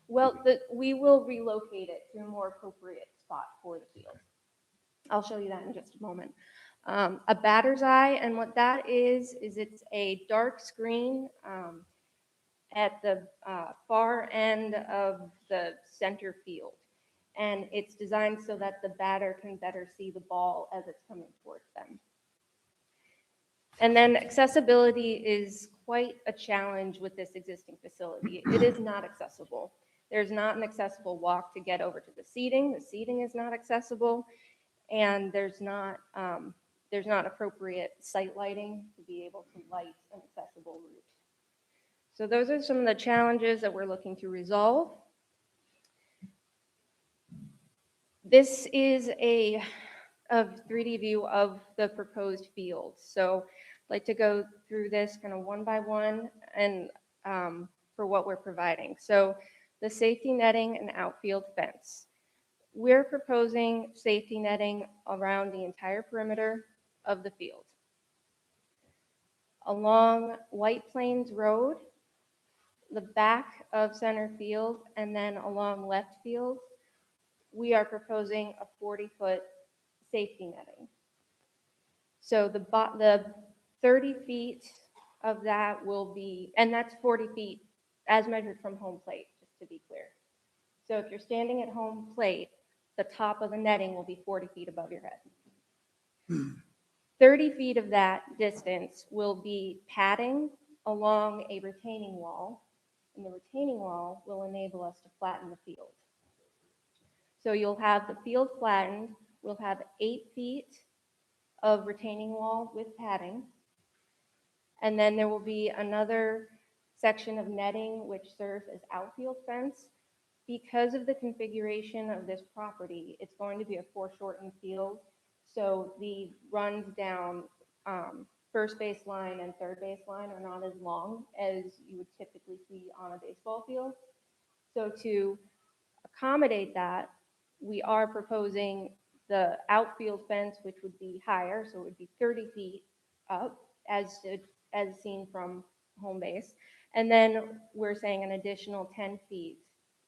Well, we will relocate it to a more appropriate spot for the field. I'll show you that in just a moment. A batter's eye, and what that is it's a dark screen at the far end of the center field. And it's designed so that the batter can better see the ball as it's coming towards them. And then accessibility is quite a challenge with this existing facility. It is not accessible. There's not an accessible walk to get over to the seating. The seating is not accessible, and there's not appropriate site lighting to be able to light an accessible route. So those are some of the challenges that we're looking to resolve. This is a 3D view of the proposed field. So I'd like to go through this kind of one by one and for what we're providing. So the safety netting and outfield fence. We're proposing safety netting around the entire perimeter of the field. Along White Plains Road, the back of center field, and then along left field, we are proposing a 40-foot safety netting. So the 30 feet of that will be, and that's 40 feet as measured from home plate, just to be clear. So if you're standing at home plate, the top of the netting will be 40 feet above your head. 30 feet of that distance will be padding along a retaining wall, and the retaining wall will enable us to flatten the field. So you'll have the field flattened. We'll have 8 feet of retaining wall with padding. And then there will be another section of netting which serves as outfield fence. Because of the configuration of this property, it's going to be a foreshortened field. So the runs down first base line and third base line are not as long as you would typically see on a baseball field. So to accommodate that, we are proposing the outfield fence, which would be higher, so it would be 30 feet up as seen from home base. And then we're saying an additional 10 feet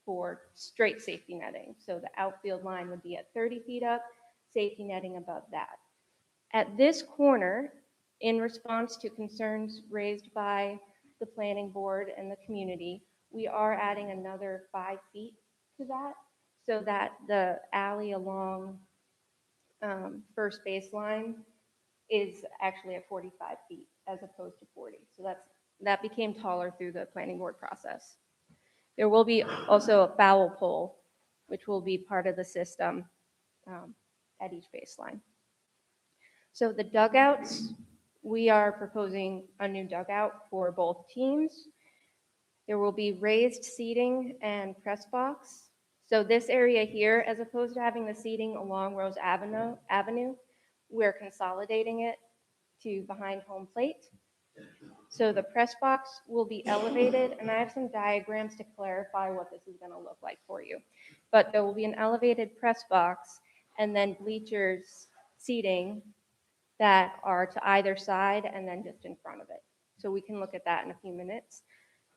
for straight safety netting. So the outfield line would be at 30 feet up, safety netting above that. At this corner, in response to concerns raised by the planning board and the community, we are adding another 5 feet to that so that the alley along first baseline is actually at 45 feet as opposed to 40. So that became taller through the planning board process. There will be also a foul pole, which will be part of the system at each baseline. So the dugouts, we are proposing a new dugout for both teams. There will be raised seating and press box. So this area here, as opposed to having the seating along Rose Avenue, we're consolidating it to behind home plate. So the press box will be elevated, and I have some diagrams to clarify what this is going to look like for you. But there will be an elevated press box and then bleachers seating that are to either side and then just in front of it. So we can look at that in a few minutes.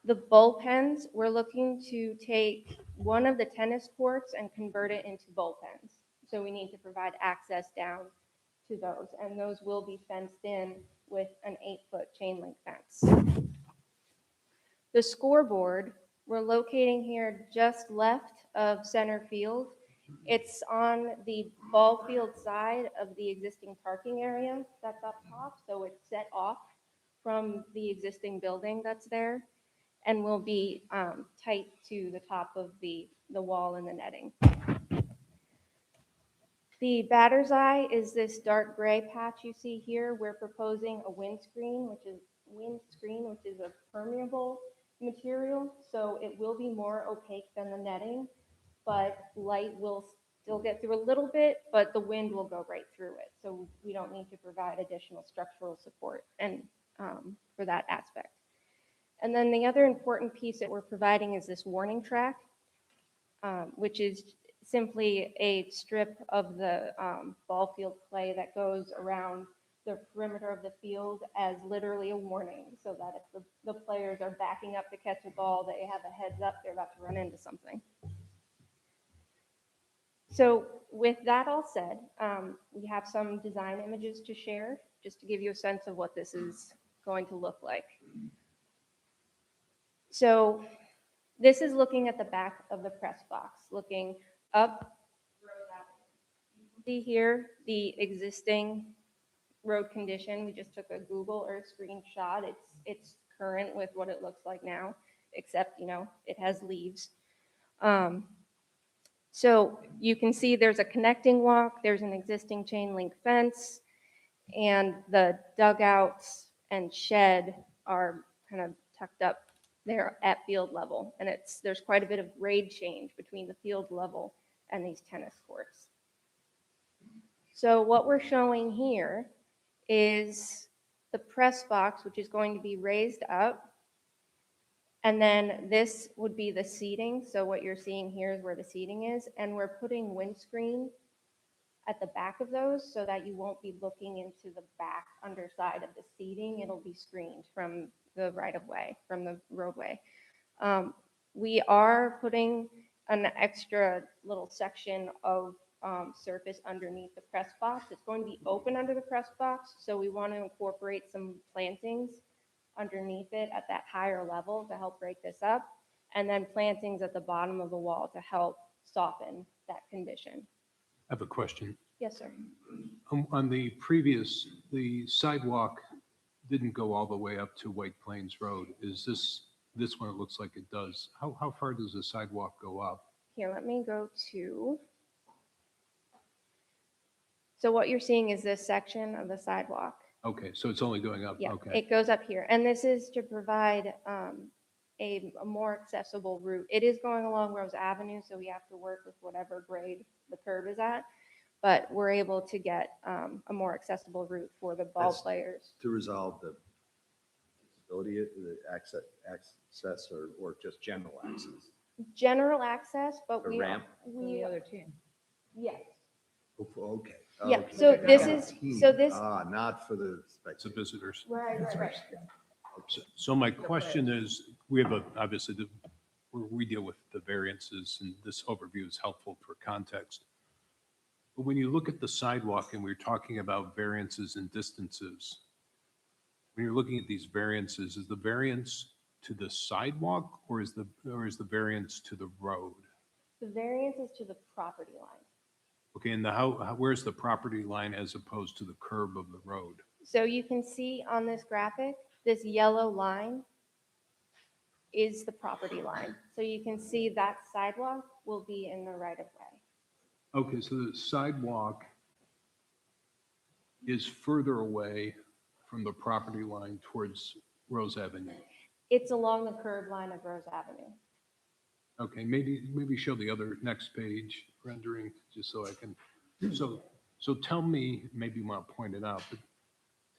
The bullpens, we're looking to take one of the tennis courts and convert it into bullpens. So we need to provide access down to those, and those will be fenced in with an 8-foot chain link fence. The scoreboard, we're locating here just left of center field. It's on the ball field side of the existing parking area that's up top, so it's set off from the existing building that's there and will be tight to the top of the wall and the netting. The batter's eye is this dark gray patch you see here. We're proposing a windscreen, which is a permeable material, so it will be more opaque than the netting, but light will still get through a little bit, but the wind will go right through it. So we don't need to provide additional structural support and for that aspect. And then the other important piece that we're providing is this warning track, which is simply a strip of the ball field clay that goes around the perimeter of the field as literally a warning, so that if the players are backing up to catch a ball, they have a heads up they're about to run into something. So with that all said, we have some design images to share just to give you a sense of what this is going to look like. So this is looking at the back of the press box, looking up. You can see here the existing road condition. We just took a Google Earth screenshot. It's current with what it looks like now, except, it has leaves. So you can see there's a connecting walk, there's an existing chain link fence, and the dugouts and shed are kind of tucked up there at field level. And there's quite a bit of grade change between the field level and these tennis courts. So what we're showing here is the press box, which is going to be raised up. And then this would be the seating. So what you're seeing here is where the seating is. And we're putting windscreen at the back of those so that you won't be looking into the back underside of the seating. It'll be screened from the right of way, from the roadway. We are putting an extra little section of surface underneath the press box. It's going to be open under the press box, so we want to incorporate some plantings underneath it at that higher level to help break this up, and then plantings at the bottom of the wall to help soften that condition. I have a question. Yes, sir. On the sidewalk didn't go all the way up to White Plains Road. Is this one, it looks like it does. How far does the sidewalk go up? Here, let me go to. So what you're seeing is this section of the sidewalk. Okay, so it's only going up, Yeah, okay. it goes up here. And this is to provide a more accessible route. It is going along Rose Avenue, so we have to work with whatever grade the curb is at. But we're able to get a more accessible route for the ball That's players. To resolve the disability, the access or just general access. General access, but A we. ramp? The other team. Yes. Okay. Yeah, Okay. so this Not is, team. so this. Not for the It's the spectators. visitors. Right. So my question is, we have obviously, we deal with the variances, and this overview is helpful for context. But when you look at the sidewalk and we're talking about variances and distances, when you're looking at these variances, is the variance to the sidewalk or is the variance to the road? The variance is to the property line. Okay, and where's the property line as opposed to the curb of the road? So you can see on this graphic, this yellow line is the property line. So you can see that sidewalk will be in the right of way. Okay, so the sidewalk is further away from the property line towards Rose Avenue. It's along the curb line of Rose Avenue. Okay, maybe show the other next page rendering, just so I can, so tell me, maybe you want to point it out, but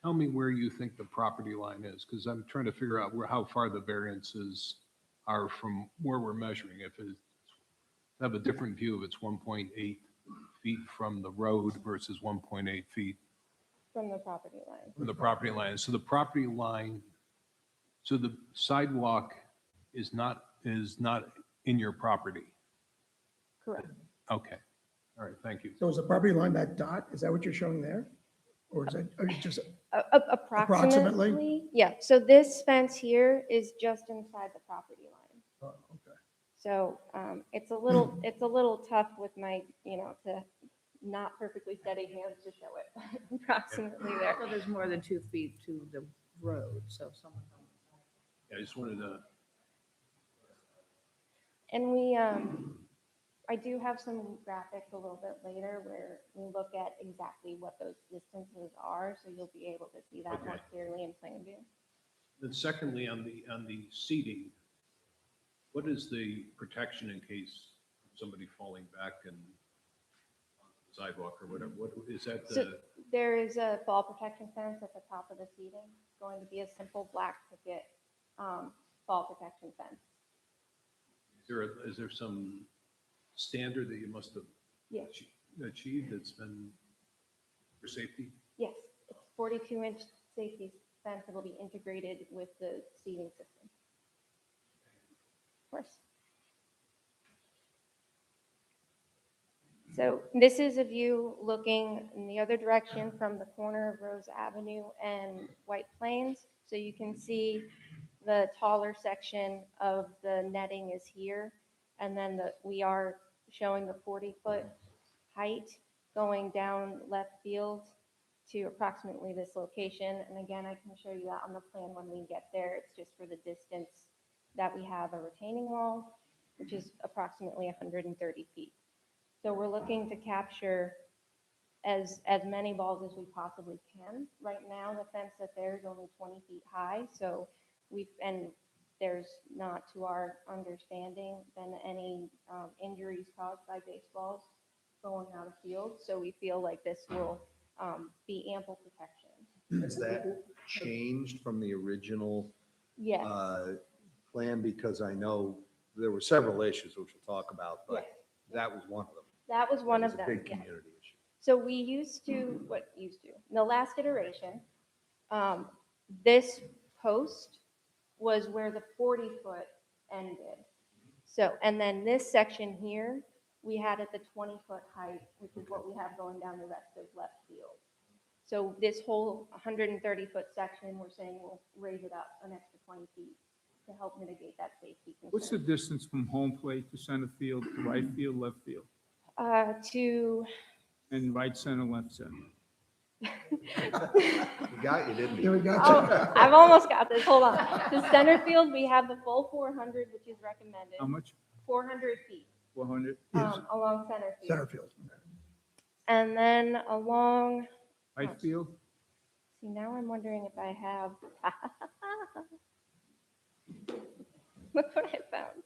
tell me where you think the property line is, because I'm trying to figure out how far the variances are from where we're measuring. If it's, have a different view if it's 1.8 feet from the road versus 1.8 feet From the property line. from the property line. So the property line, so the sidewalk is not in your property. Correct. Okay. All right. Thank you. So is the property line that dot? Is that what you're showing there? Or is it just, Approximately. Approximately? Yeah, so this fence here is just inside the property line. oh, okay. So it's a little tough with my, to not perfectly steady hands to show it approximately there. So there's more than 2 feet to the road, so someone. Yeah, I just wanted to, And I do have some graphics a little bit later where we look at exactly what those distances are, so you'll be able to see that more Okay. clearly in plan view. then secondly, on the seating, what is the protection in case somebody falling back and on the sidewalk or whatever? What is that? So there is a fall protection fence at the top of the seating. It's going to be a simple black picket fall protection fence. Is there some standard that you must have Yes, achieved that's been for safety? yes, it's 42-inch safety fence that will be integrated with the seating system. Of course. So this is a view looking in the other direction from the corner of Rose Avenue and White Plains. So you can see the taller section of the netting is here. And then we are showing the 40-foot height going down left field to approximately this location. And again, I can show you that on the plan when we get there. It's just for the distance that we have a retaining wall, which is approximately 130 feet. So we're looking to capture as many balls as we possibly can. Right now, the fence that's there is only 20 feet high, so there's not, to our understanding, been any injuries caused by baseballs going out of field. So we feel like this will be ample protection. Has that changed from the original Yes, plan? Because I know there were several issues which we'll talk about, yes, but that was one of them. that was one It was of a them. big yes. community issue. So we in the last iteration, this post was where the 40-foot ended. So, and then this section here, we had at the 20-foot height, which is what we have going down the rest of left field. So this whole 130-foot section, we're saying we'll raise it up an extra 20 feet to help mitigate that safety concern. What's the distance from home plate to center field, to right field, left field, To and right center, left center? We got you, didn't we? Yeah, we got Oh, I've almost got this. Hold on. To center field, we have the full 400, which is recommended. How much? 400 feet 400? Yes. along center field. Center field. And then along, Right field? see, now I'm wondering if I have, look what I found.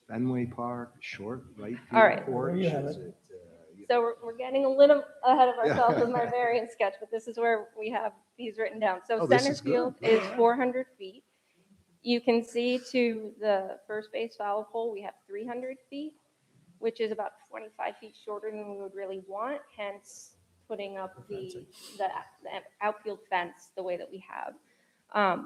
Fenway Park, short right All right. field porch. There you have is it. it, So we're getting a little ahead of Yeah. ourselves with my variant sketch, but this is where we have these written down. So Oh, this center is good. field is 400 feet. You can see to the first base foul pole, we have 300 feet, which is about 25 feet shorter than we would really want, hence putting up the outfield fence the way that we have.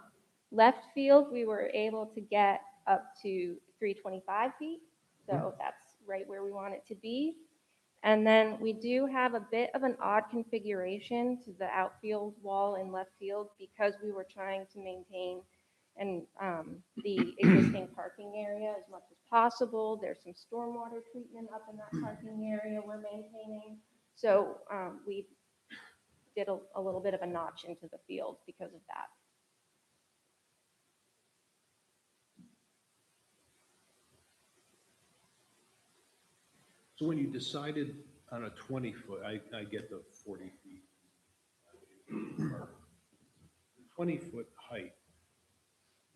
Left field, we were able to get up to 325 feet, so that's right where we want it to be. And then we do have a bit of an odd configuration to the outfield wall in left field because we were trying to maintain the existing parking area as much as possible. There's some stormwater treatment up in that parking area we're maintaining. So we did a little bit of a notch into the field because of that. So when you decided on a 20-foot, I get the 40 feet. 20-foot height,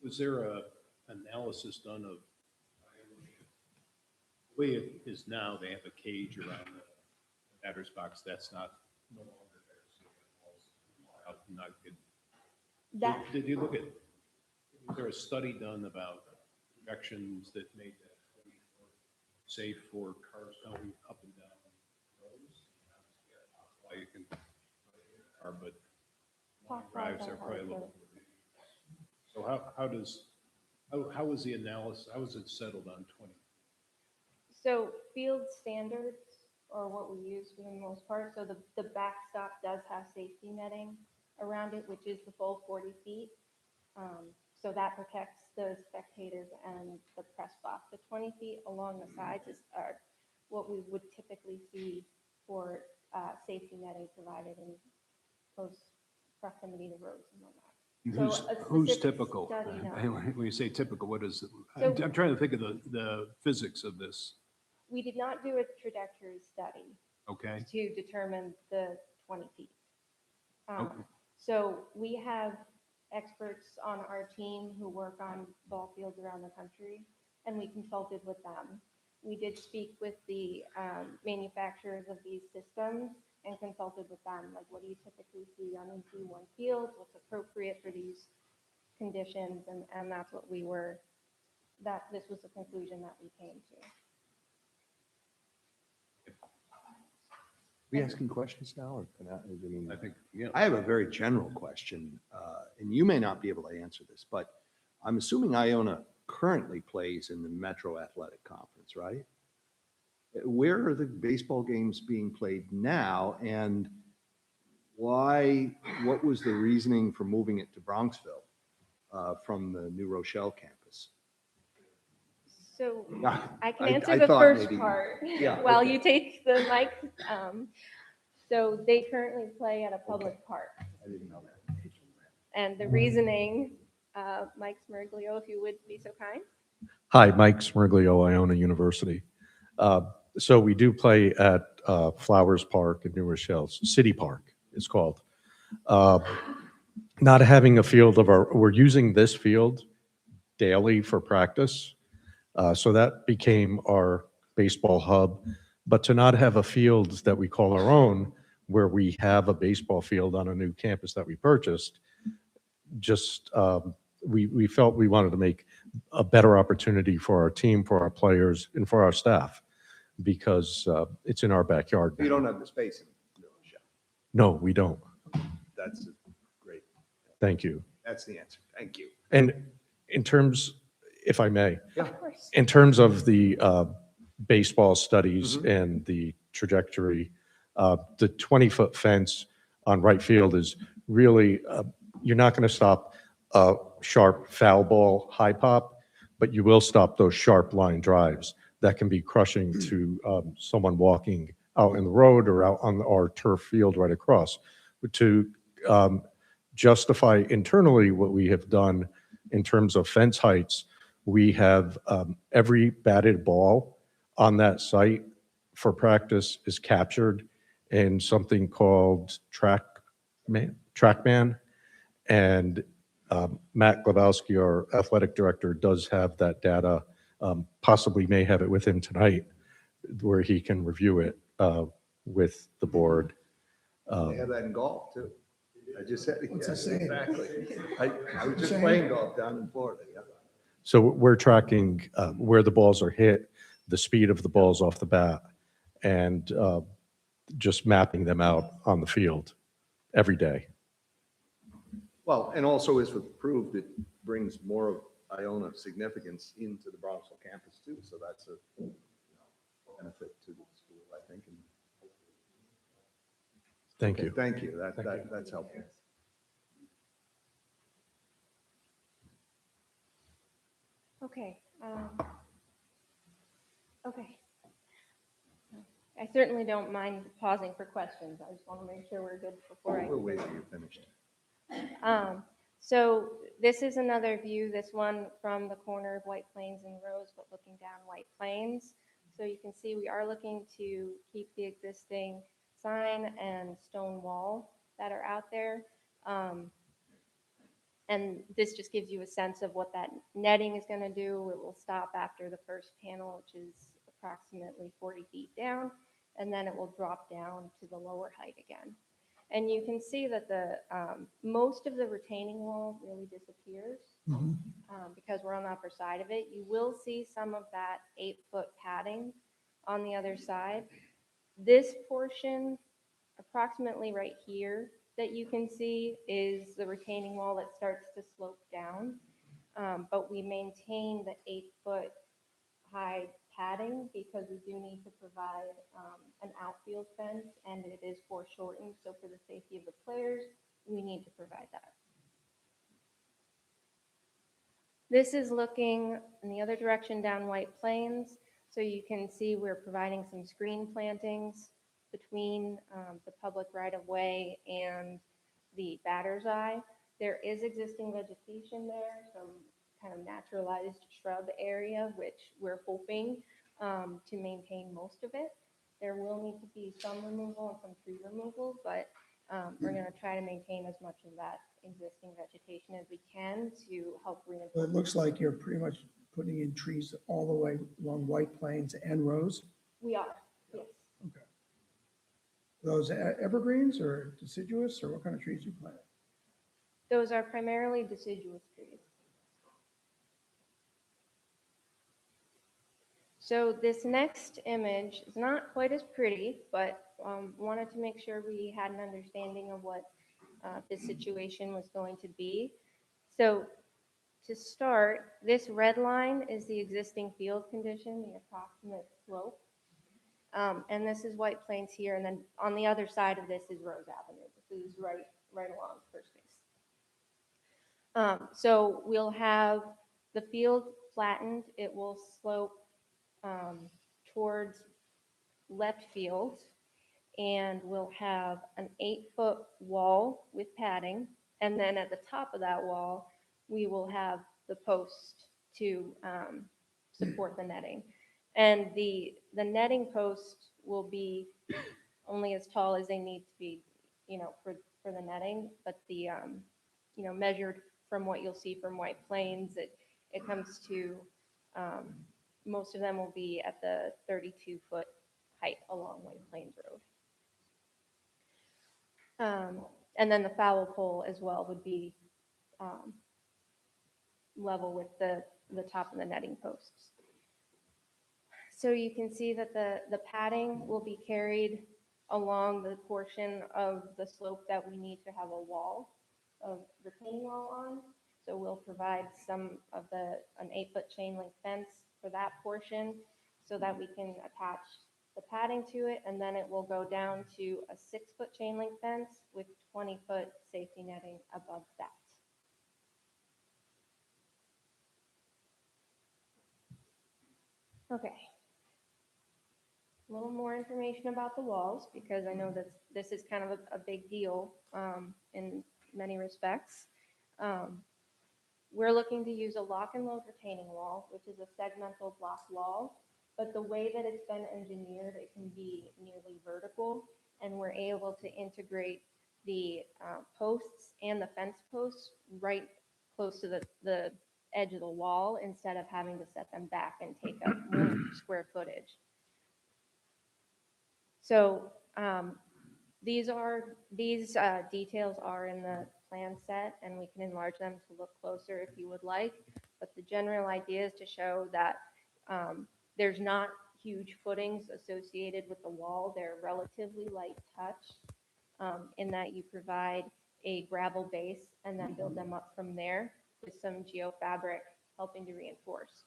was there a analysis done of, the way it is now, they have a cage around the batter's box, that's no longer there. So you can not get- That Did you look at, was there a study done about projections that made that 20-foot safe for cars going up and down roads? Why you can, but long drives are probably a little. So how was the analysis, how was it settled on 20? So field standards or what we use for the most part. So the backstop does have safety netting around it, which is the full 40 feet. So that protects the spectators and the press box. The 20 feet along the sides are what we would typically see for safety netting provided in close proximity to roads and whatnot. Who's, So a who's specific typical? study, no. When you say typical, what is it? So- I'm trying to think of the physics of this, We did not do a trajectory study okay? to determine the 20 feet. Okay. So we have experts on our team who work on ball fields around the country, and we consulted with them. We did speak with the manufacturers of these systems and consulted with them, like, what do you typically see on NC1 fields? What's appropriate for these conditions? And that's what we were, this was the conclusion that we came to. We asking questions now, or can I mean? I think, yeah. I have a very general question, and you may not be able to answer this, but I'm assuming Iona currently plays in the Metro Athletic Conference, right? Where are the baseball games being played now, and why, what was the reasoning for moving it to Bronxville from the New Rochelle campus? So Yeah, I can I answer the thought first maybe- part Yeah, while okay. you take the mic. So they currently play at a public park. I didn't know that. And the reasoning, Mike Smirglio, if you would be so kind. Hi, Mike Smirglio, Iona University. So we do play at Flowers Park in New Rochelle, City Park it's called. Not having a field of our, we're using this field daily for practice. So that became our baseball hub. But to not have a field that we call our own, where we have a baseball field on a new campus that we purchased, just we felt we wanted to make a better opportunity for our team, for our players, and for our staff, because it's in our backyard. You don't have the space in New Rochelle. No, we don't. That's great. Thank you. That's the answer. Thank you. And in terms, if I may, Of course. in terms of the baseball studies Mm-hmm. and the trajectory, the 20-foot fence on right field is really, you're not going to stop a sharp foul ball high pop, but you will stop those sharp line drives that can be crushing to someone walking out in the road or out on our turf field right across. To justify internally what we have done in terms of fence heights, we have every batted ball on that site for practice is captured in something called TrackMan. And Matt Glabowski, our athletic director, does have that data, possibly may have it with him tonight, where he can review it with the board. They have that in golf too. I just said. What's it yes, saying? Exactly. I was just Saying? playing golf down in Florida, yeah. So we're tracking where the balls are hit, the speed of the balls off the bat, and just mapping them out on the field every day. Well, and also as was proved, it brings more of Iona significance into the Bronxville campus too. So that's a benefit to the school, I think. And Thank okay, you. thank you. That's helpful. Okay. Okay. I certainly don't mind pausing for questions. I just want to make sure we're good before I. We'll wait till you're finished. So this is another view, this one from the corner of White Plains and Rose, but looking down White Plains. So you can see we are looking to keep the existing sign and stone wall that are out there. And this just gives you a sense of what that netting is going to do. It will stop after the first panel, which is approximately 40 feet down, and then it will drop down to the lower height again. And you can see that the most of the retaining wall really disappears because we're on the upper side of it. You will see some of that 8-foot padding on the other side. This portion, approximately right here, that you can see is the retaining wall that starts to slope down. But we maintain the 8-foot high padding because we do need to provide an outfield fence and it is foreshortened. So for the safety of the players, we need to provide that. This is looking in the other direction down White Plains. So you can see we're providing some screen plantings between the public right-of-way and the batter's eye. There is existing vegetation there, some kind of naturalized shrub area, which we're hoping to maintain most of it. There will need to be some removal and some tree removal, but we're going to try to maintain as much of that existing vegetation as we can to help Well, reinforce. it looks like you're pretty much putting in trees all the way along White Plains and Rose. We are, yes. Okay. Those evergreens or deciduous, or what kind of trees you plant? Those are primarily deciduous trees. So this next image is not quite as pretty, but wanted to make sure we had an understanding of what this situation was going to be. So to start, this red line is the existing field condition, the approximate slope. And this is White Plains here, and then on the other side of this is Rose Avenue. This is right along First Base. So we'll have the field flattened. It will slope towards left field, and we'll have an 8-foot wall with padding, and then at the top of that wall, we will have the post to support the netting. And the netting post will be only as tall as they need to be, for the netting, but the, measured from what you'll see from White Plains, it comes to, most of them will be at the 32-foot height along White Plains Road. And then the foul pole as well would be level with the top of the netting posts. So you can see that the padding will be carried along the portion of the slope that we need to have a wall of retaining wall on. So we'll provide some of an 8-foot chain link fence for that portion so that we can attach the padding to it, and then it will go down to a 6-foot chain link fence with 20-foot safety netting above that. Okay. A little more information about the walls, because I know that this is kind of a big deal in many respects. We're looking to use a lock and load retaining wall, which is a segmental block wall, but the way that it's been engineered, it can be nearly vertical, and we're able to integrate the posts and the fence posts right close to the edge of the wall instead of having to set them back and take up more square footage. So these details are in the plan set, and we can enlarge them to look closer if you would like. But the general idea is to show that there's not huge footings associated with the wall. They're relatively light touch in that you provide a gravel base and then build them up from there with some geofabric helping to reinforce.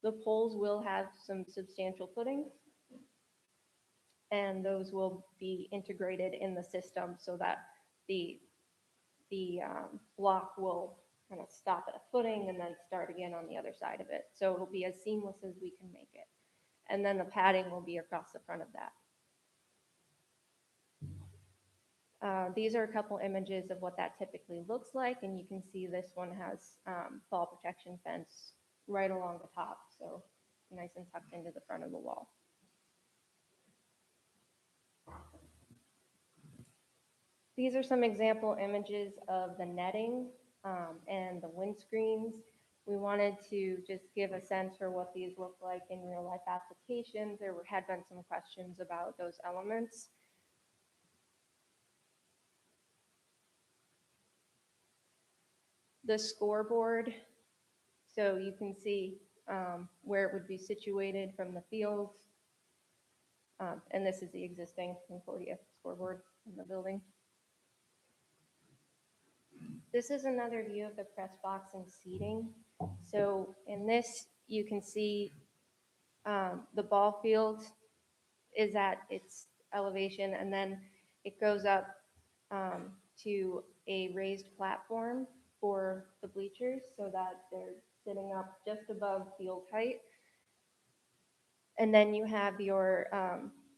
The poles will have some substantial footings, and those will be integrated in the system so that the block will kind of stop at a footing and then start again on the other side of it. So it'll be as seamless as we can make it. And then the padding will be across the front of that. These are a couple images of what that typically looks like, and you can see this one has fall protection fence right along the top, so nice and tucked into the front of the wall. These are some example images of the netting and the windscreens. We wanted to just give a sense for what these look like in real life applications. There had been some questions about those elements. The scoreboard, so you can see where it would be situated from the field. And this is the existing Concordia scoreboard in the building. This is another view of the press box and seating. So in this, you can see The ball field is at its elevation, and then it goes up to a raised platform for the bleachers so that they're sitting up just above field height. And then you have your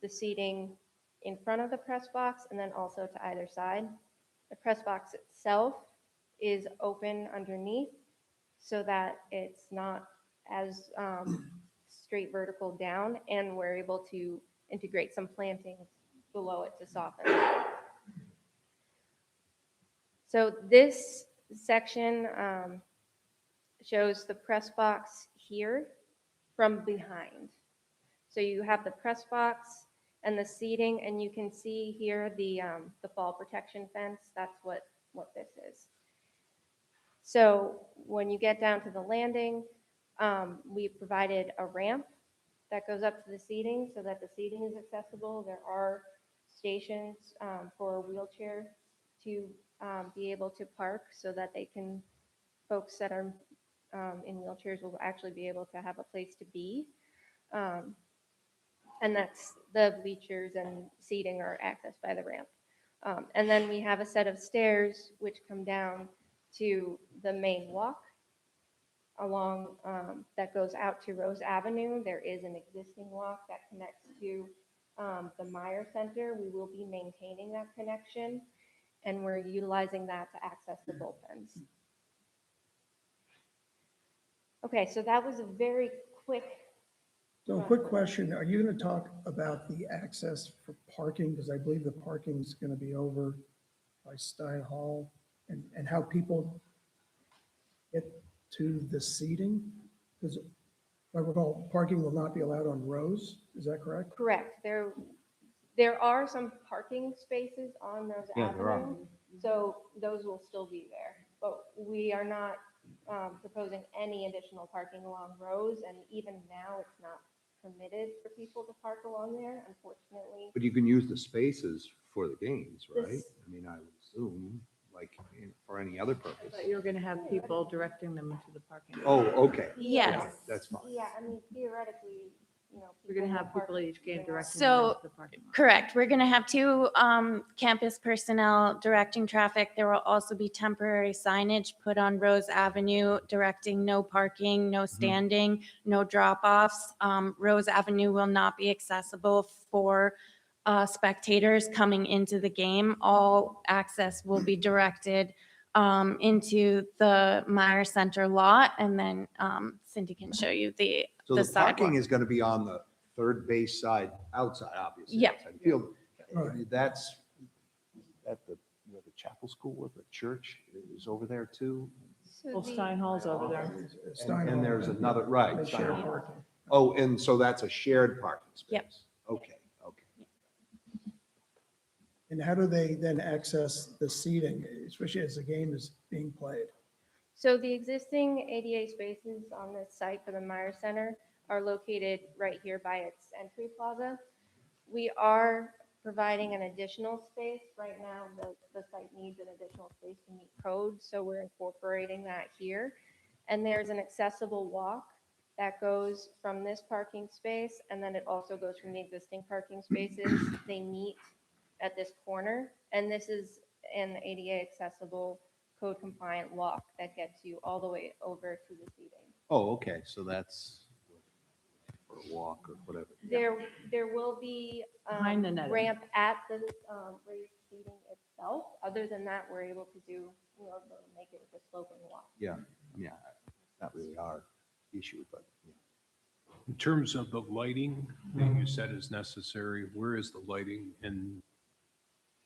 the seating in front of the press box and then also to either side. The press box itself is open underneath so that it's not as straight vertical down, and we're able to integrate some plantings below it to soften it. So this section shows the press box here from behind. So you have the press box and the seating, and you can see here the fall protection fence. That's what this is. So when you get down to the landing, we provided a ramp that goes up to the seating so that the seating is accessible. There are stations for a wheelchair to be able to park so that they can, folks that are in wheelchairs will actually be able to have a place to be. And that's the bleachers and seating are accessed by the ramp. And then we have a set of stairs which come down to the main walk along that goes out to Rose Avenue. There is an existing walk that connects to the Meyer Center. We will be maintaining that connection, and we're utilizing that to access the bullpens. Okay, so that was a very quick. So a quick question, are you going to talk about the access for parking? Because I believe the parking is going to be over by Stein Hall, and how people get to the seating? Because if I recall, parking will not be allowed on Rose, is that correct? Correct. There are some parking spaces on Rose Avenue, so those will still be there. But we are not proposing any additional parking along Rose, and even now it's not permitted for people to park along there, unfortunately. But you can use the spaces for the games, right? This- I mean, I would assume, like, for any other purpose. But you're going to have people directing them into the parking lot. Oh, okay. Yes. That's fine. Yeah, I mean, theoretically, you know. You're going to will have people park at each game even directing So- them into the parking lot. Correct. We're going to have two campus personnel directing traffic. There will also be temporary signage put on Rose Avenue directing no parking, no standing, no drop-offs. Rose Avenue will not be accessible for spectators coming into the game. All access will be directed into the Meyer Center lot, and then Cindy can show you the So the parking sidewalk. is going to be on the third base side, outside, obviously. Yeah. outside field. Right. That's at the, where the chapel school or the church is over there too. So Well, the- Stein Hall's over there. Stein And Hall, there's another, right. they Stein share Hall. parking. Oh, and so that's a shared parking space? Yep. Okay, okay. And how do they then access the seating, especially as the game is being played? So the existing ADA spaces on this site for the Meyer Center are located right here by its entry plaza. We are providing an additional space. Right now, the site needs an additional space to meet code, so we're incorporating that here. And there's an accessible walk that goes from this parking space, and then it also goes from the existing parking spaces. They meet at this corner, and this is an ADA accessible code compliant walk that gets you all the way over to the seating. Oh, okay, so that's for a walk or whatever. There will be Behind the netting. ramp at the raised seating itself. Other than that, we're able to do, make it a sloping walk. Yeah, yeah, not really our issue, but. yeah. In terms of the lighting that you said is necessary, where is the lighting and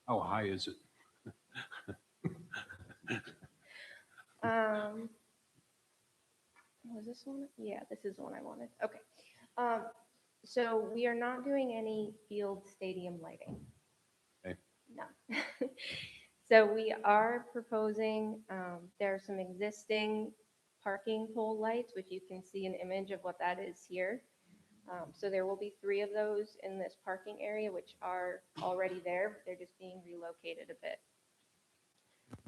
how high is it? Was this one? Yeah, this is the one I wanted. Okay. So we are not doing any field stadium lighting. Okay. No. So we are proposing, there are some existing parking pole lights, which you can see an image of what that is here. So there will be 3 of those in this parking area, which are already there, but they're just being relocated a bit.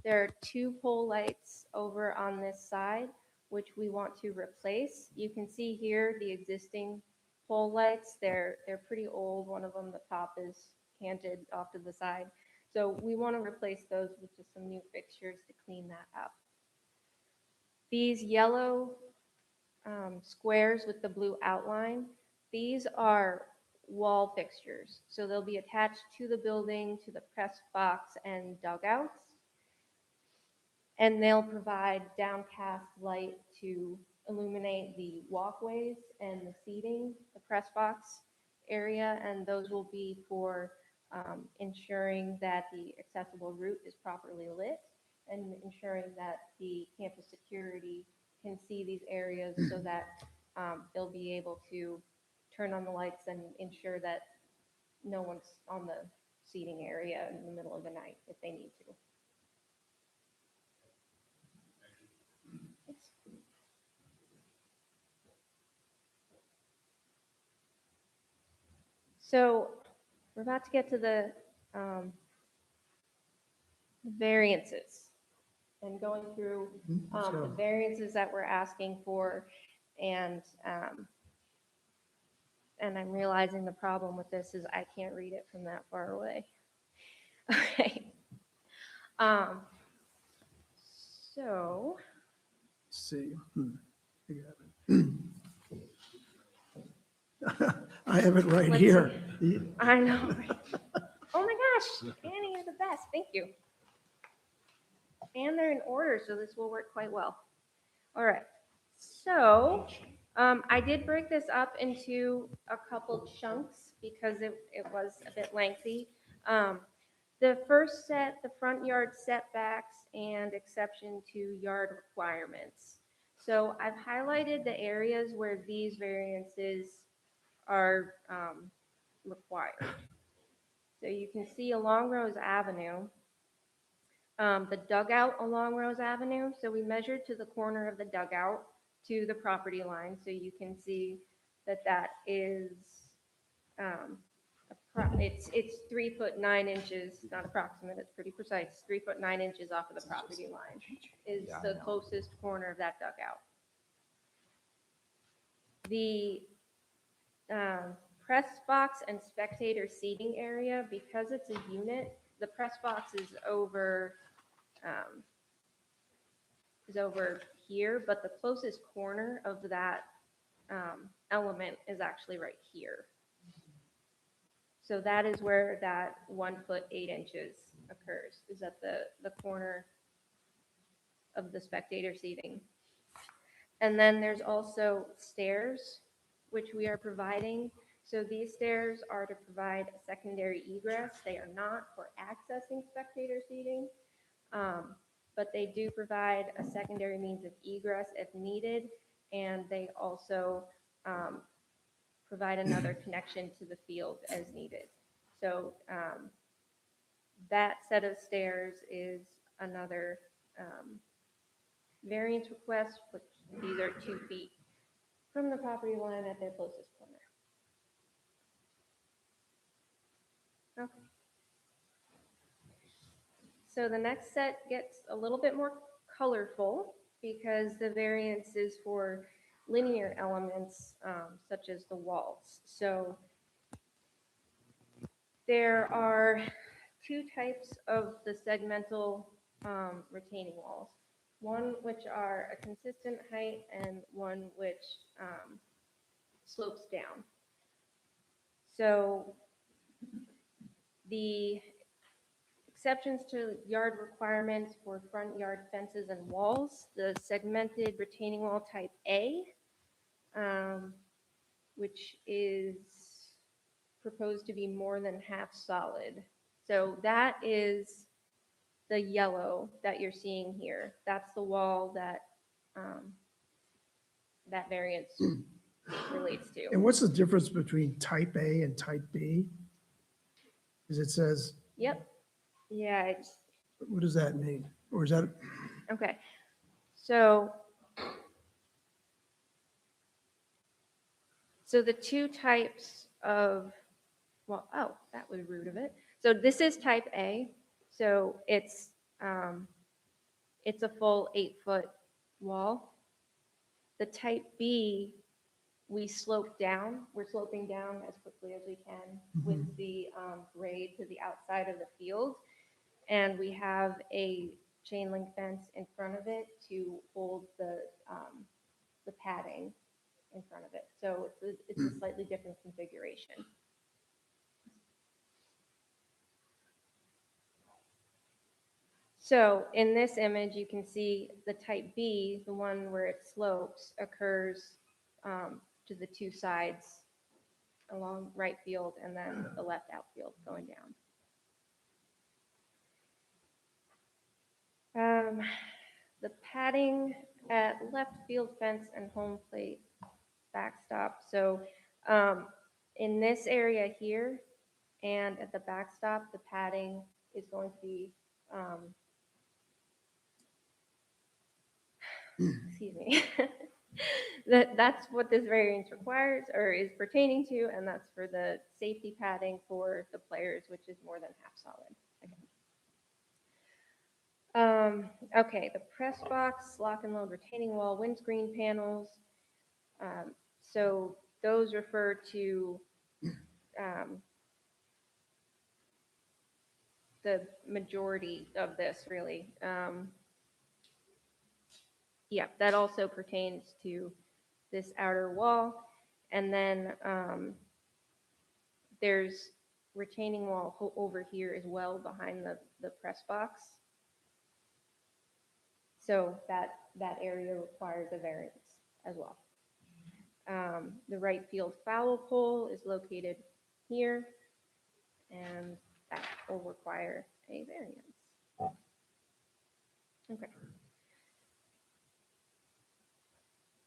There are 2 pole lights over on this side, which we want to replace. You can see here the existing pole lights. They're pretty old. One of them, the top is canted off to the side. So we want to replace those with just some new fixtures to clean that up. These yellow squares with the blue outline, these are wall fixtures. So they'll be attached to the building, to the press box and dugouts. And they'll provide downcast light to illuminate the walkways and the seating, the press box area, and those will be for ensuring that the accessible route is properly lit and ensuring that the campus security can see these areas so that they'll be able to turn on the lights and ensure that no one's on the seating area in the middle of the night if they need to. So we're about to get to the variances and going through the variances that we're asking for, and I'm realizing the problem with this is I can't read it from that far away. Okay. So Let's see. I got it. I have it right Let's here. I know. Right? Oh my gosh, Annie, you're the best. Thank you. And they're in order, so this will work quite well. All right. So I did break this up into a couple chunks because it was a bit lengthy. The first set, the front yard setbacks and exception to yard requirements. So I've highlighted the areas where these variances are required. So you can see along Rose Avenue, the dugout along Rose Avenue. So we measured to the corner of the dugout to the property line. So you can see that that is, it's 3 foot 9 inches, not approximate, it's pretty precise, 3 foot 9 inches off of the property line is the closest corner of that dugout. The press box and spectator seating area, because it's a unit, the press box is over here, but the closest corner of that element is actually right here. So that is where that 1 foot 8 inches occurs, is at the corner of the spectator seating. And then there's also stairs, which we are providing. So these stairs are to provide a secondary egress. They are not for accessing spectator seating, but they do provide a secondary means of egress if needed, and they also provide another connection to the field as needed. So that set of stairs is another variance request, which these are 2 feet from the property line at their closest corner. Okay. So the next set gets a little bit more colorful because the variance is for linear elements such as the walls. So there are 2 types of the segmental retaining walls. One which are a consistent height and one which slopes down. So the exceptions to yard requirements for front yard fences and walls, the segmented retaining wall type A, which is proposed to be more than half solid. So that is the yellow that you're seeing here. That's the wall that that variance relates to. And what's the difference between type A and type B? Because it says, Yep. Yeah, it's what does that mean? Or is that, okay. So the 2 types of, well, oh, that was rude of it. So this is type A. So it's a full 8-foot wall. The type B we slope down. We're sloping down as quickly as we can with the grade to the outside of the field. And we have a chain link fence in front of it to hold the padding in front of it. So it's a slightly different configuration. So in this image, you can see the type B, the one where it slopes, occurs to the two sides along right field and then the left outfield going down. The padding at left field fence and home plate backstop. So in this area here and at the backstop, the padding is going to be, excuse me, that's what this variance requires or is pertaining to, and that's for the safety padding for the players, which is more than half solid. Okay, the press box, lock and load retaining wall, windscreen panels. So those refer to the majority of this, really. Yeah, that also pertains to this outer wall. And then there's retaining wall over here as well behind the press box. So that area requires a variance as well. The right field foul pole is located here, and that will require a variance. Okay.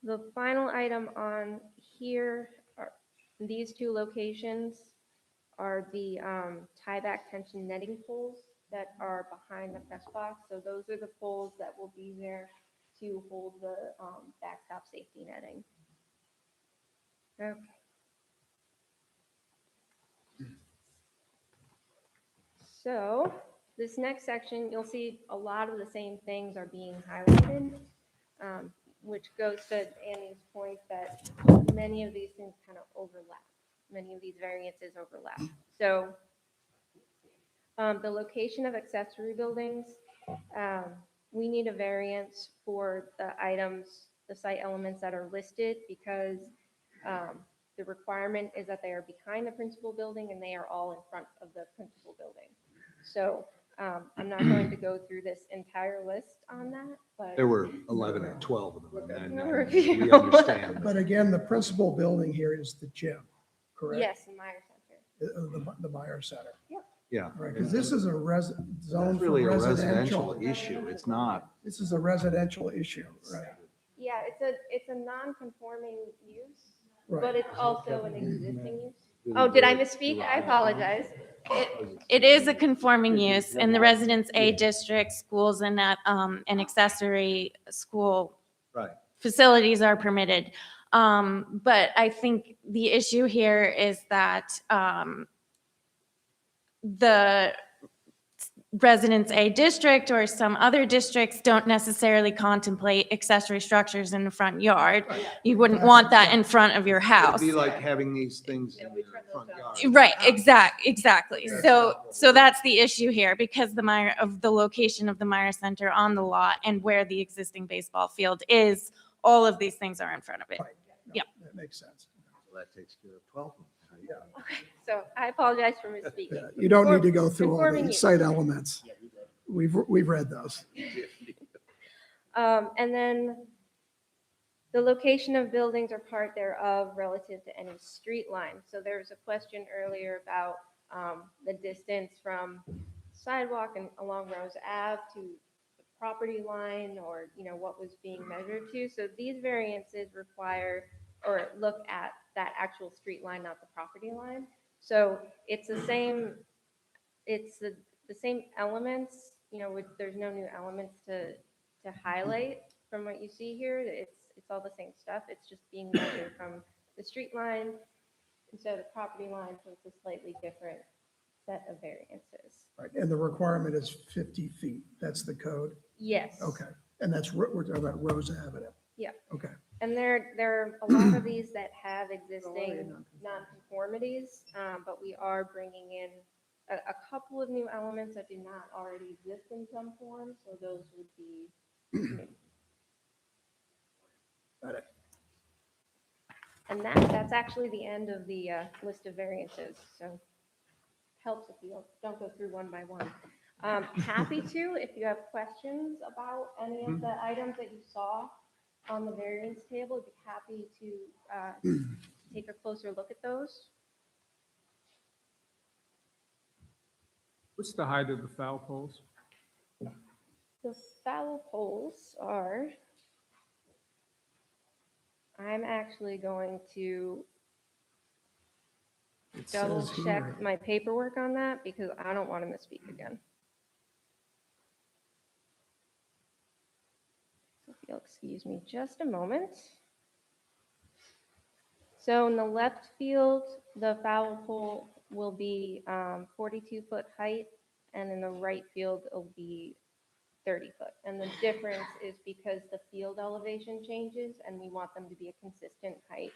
The final item on here are these two locations are the tie-back tension netting poles that are behind the press box. So those are the poles that will be there to hold the backstop safety netting. Okay. So this next section, you'll see a lot of the same things are being highlighted, which goes to Annie's point that many of these things kind of overlap. Many of these variances overlap. So the location of accessory buildings, we need a variance for the items, the site elements that are listed because the requirement is that they are behind the principal building and they are all in front of the principal building. So I'm not going to go through this entire list on that, but There were 11 or 12 of them. And There were a we few. understand. But again, the principal building here is the gym, correct? yes, the Meyer Center. The Meyer Center. Yeah. Right, because this is a zone It's for really a residential. residential issue. It's not. This is a residential issue, right? Yeah, it's a non-conforming use, but Right. it's also an existing use. Oh, did I misspeak? I apologize. It is a conforming use in the Residence A district. Schools and and accessory school Right. facilities are permitted. But I think the issue here is that the Residence A district or some other districts don't necessarily contemplate accessory structures in the front yard. You wouldn't want that in front of your house. It'd be like having these things in your front yard. Right, exactly. So that's the issue here because the location of the Meyer Center on the lot and where the existing baseball field is, all of these things are in front of it. Right. No, Yep. That makes sense. Well, that takes care of 12 of them. So I apologize for misspeaking. Yeah, you don't need to go through all Conforming the use. site elements. We've read those. And then the location of buildings or part thereof relative to any street line. So there was a question earlier about the distance from sidewalk and along Rose Ave to the property line or, what was being measured to. So these variances require or look at that actual street line, not the property line. So it's the same, it's the same elements, there's no new elements to highlight from what you see here. It's all the same stuff. It's just being measured from the street line instead of the property line, so it's a slightly different set of variances. Right, and the requirement is 50 feet. That's the code? Yes. Okay, and we're talking about Rose Avenue? Yeah. Okay. And there are a lot of these that have already existing non-conforming. nonconformities, but we are bringing in a couple of new elements that do not already exist in some form, so those would be new. Got it. And that's actually the end of the list of variances, so helps if you don't go through one by one. Happy to, if you have questions about any of the items that you saw on the variance table, I'd be happy to take a closer look at those. What's the height of the foul poles? The foul poles are, I'm actually going to It double says here, check my paperwork on that because I don't want to misspeak again. So if you'll excuse me just a moment. So in the left field, the foul pole will be 42-foot height, and in the right field, it'll be 30 foot. And the difference is because the field elevation changes, and we want them to be a consistent height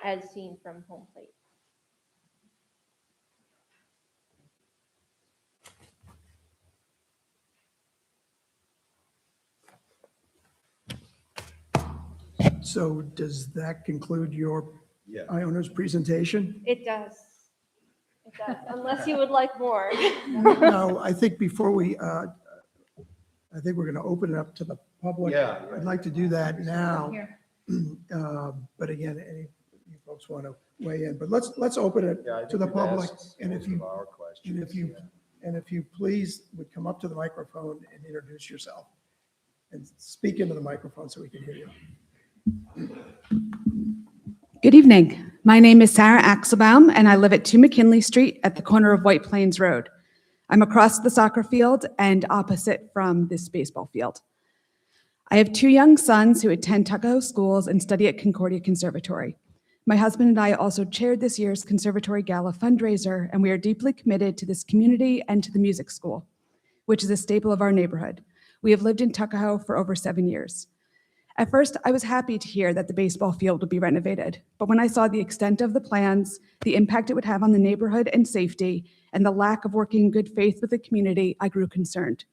as seen from home plate. so does that conclude your Yeah. Iona's presentation? It does. It does, unless you would like more. No, I think before we, I think we're going to open it up to the public. Yeah. I'd like to do that now. Here. But again, any you folks want to weigh in, but let's open it to the public. And if you, and if you please would come up to the microphone and introduce yourself and speak into the microphone so we can hear you. Good evening. My name is Sarah Axelbaum, and I live at 2 McKinley Street at the corner of White Plains Road. I'm across the soccer field and opposite from this baseball field. I have 2 young sons who attend Tuckahoe schools and study at Concordia Conservatory. My husband and I also chaired this year's Conservatory Gala fundraiser, and we are deeply committed to this community and to the music school, which is a staple of our neighborhood. We have lived in Tuckahoe for over 7 years. At first, I was happy to hear that the baseball field would be renovated, but when I saw the extent of the plans, the impact it would have on the neighborhood and safety, and the lack of working in good faith with the community, I grew concerned.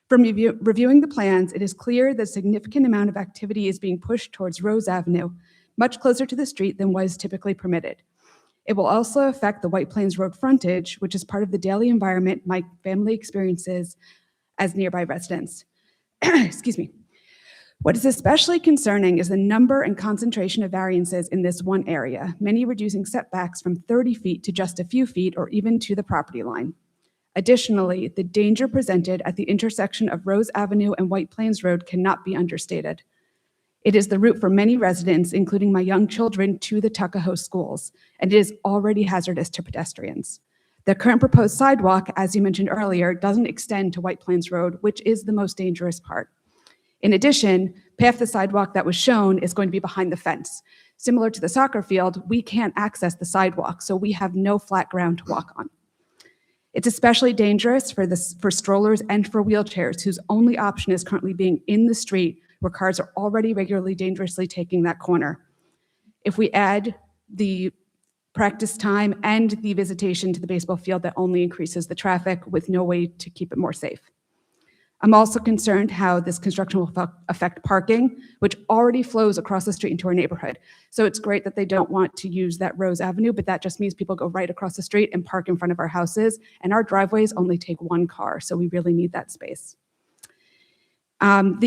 From reviewing the plans, it is clear that a significant amount of activity is being pushed towards Rose Avenue, much closer to the street than was typically permitted. It will also affect the White Plains Road frontage, which is part of the daily environment my family experiences as nearby residents. Excuse me. What is especially concerning is the number and concentration of variances in this one area, many reducing setbacks from 30 feet to just a few feet or even to the property line. Additionally, the danger presented at the intersection of Rose Avenue and White Plains Road cannot be understated. It is the route for many residents, including my young children, to the Tuckahoe schools, and it is already hazardous to pedestrians. The current proposed sidewalk, as you mentioned earlier, doesn't extend to White Plains Road, which is the most dangerous part. In addition, half the sidewalk that was shown is going to be behind the fence. Similar to the soccer field, we can't access the sidewalk, so we have no flat ground to walk on. It's especially dangerous for strollers and for wheelchairs, whose only option is currently being in the street, where cars are already regularly dangerously taking that corner. If we add the practice time and the visitation to the baseball field, that only increases the traffic with no way to keep it more safe. I'm also concerned how this construction will affect parking, which already flows across the street into our neighborhood. So it's great that they don't want to use that Rose Avenue, but that just means people go right across the street and park in front of our houses, and our driveways only take 1 car, so we really need that space. In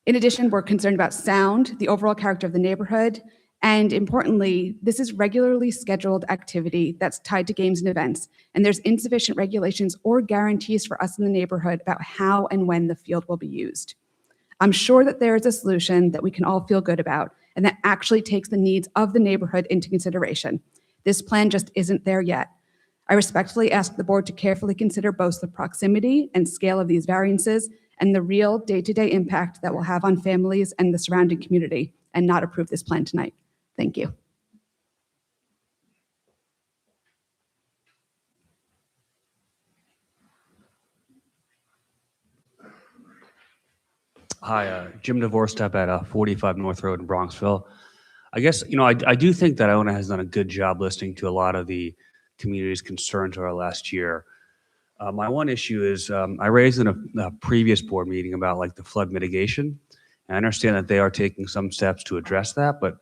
addition, we're concerned about sound, the overall character of the neighborhood, and importantly, this is regularly scheduled activity that's tied to games and events, and there's insufficient regulations or guarantees for us in the neighborhood about how and when the field will be used. I'm sure that there is a solution that we can all feel good about and that actually takes the needs of the neighborhood into consideration. This plan just isn't there yet. I respectfully ask the board to carefully consider both the proximity and scale of these variances and the real day-to-day impact that will have on families and the surrounding community, and not approve this plan tonight. Thank you. Hi, Jim DeVorstep at 45 North Road in Bronxville. I guess, I do think that Iona has done a good job listening to a lot of the community's concerns over last year. My one issue is I raised in a previous board meeting about like the flood mitigation. And I understand that they are taking some steps to address that, but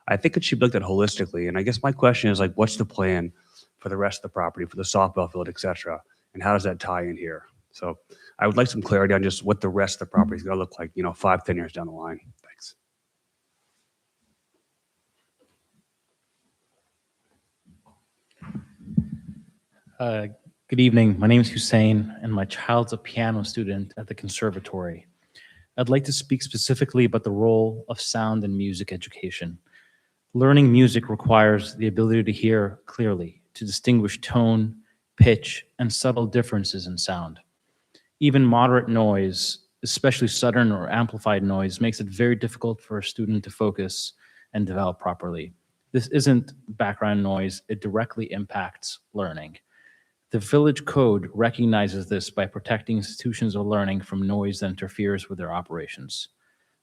I think it should be looked at holistically. And I guess my question is like, what's the plan for the rest of the property, for the softball field, et cetera? And how does that tie in here? So I would like some clarity on just what the rest of the property is going to look like, 5, 10 years down the line. Thanks. Good evening. My name is Hussein, and my child's a piano student at the conservatory. I'd like to speak specifically about the role of sound in music education. Learning music requires the ability to hear clearly, to distinguish tone, pitch, and subtle differences in sound. Even moderate noise, especially sudden or amplified noise, makes it very difficult for a student to focus and develop properly. This isn't background noise, it directly impacts learning. The Village Code recognizes this by protecting institutions of learning from noise that interferes with their operations.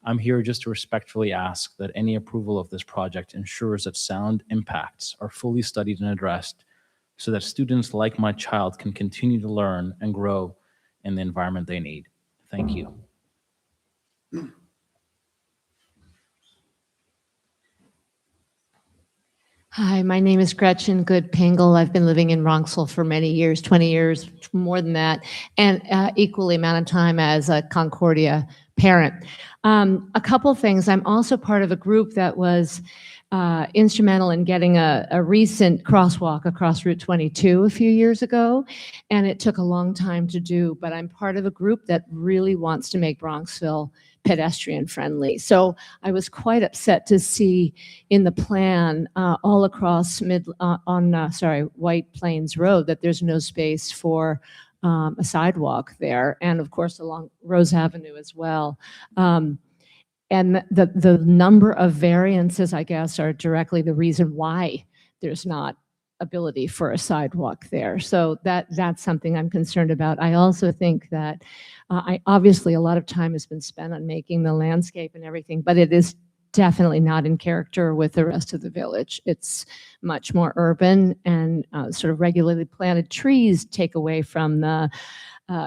I'm here just to respectfully ask that any approval of this project ensures that sound impacts are fully studied and addressed so that students like my child can continue to learn and grow in the environment they need. Thank you. Hi, my name is Gretchen Good-Pingle. I've been living in Bronxville for many years, 20 years, more than that, and equally amount of time as a Concordia parent. A couple things. I'm also part of a group that was instrumental in getting a recent crosswalk across Route 22 a few years ago, and it took a long time to do, but I'm part of a group that really wants to make Bronxville pedestrian friendly. So I was quite upset to see in the plan all across White Plains Road that there's no space for a sidewalk there, and of course along Rose Avenue as well. And the number of variances, I guess, are directly the reason why there's not ability for a sidewalk there. So that's something I'm concerned about. I also think that obviously a lot of time has been spent on making the landscape and everything, but it is definitely not in character with the rest of the village. It's much more urban, and sort of regularly planted trees take away from the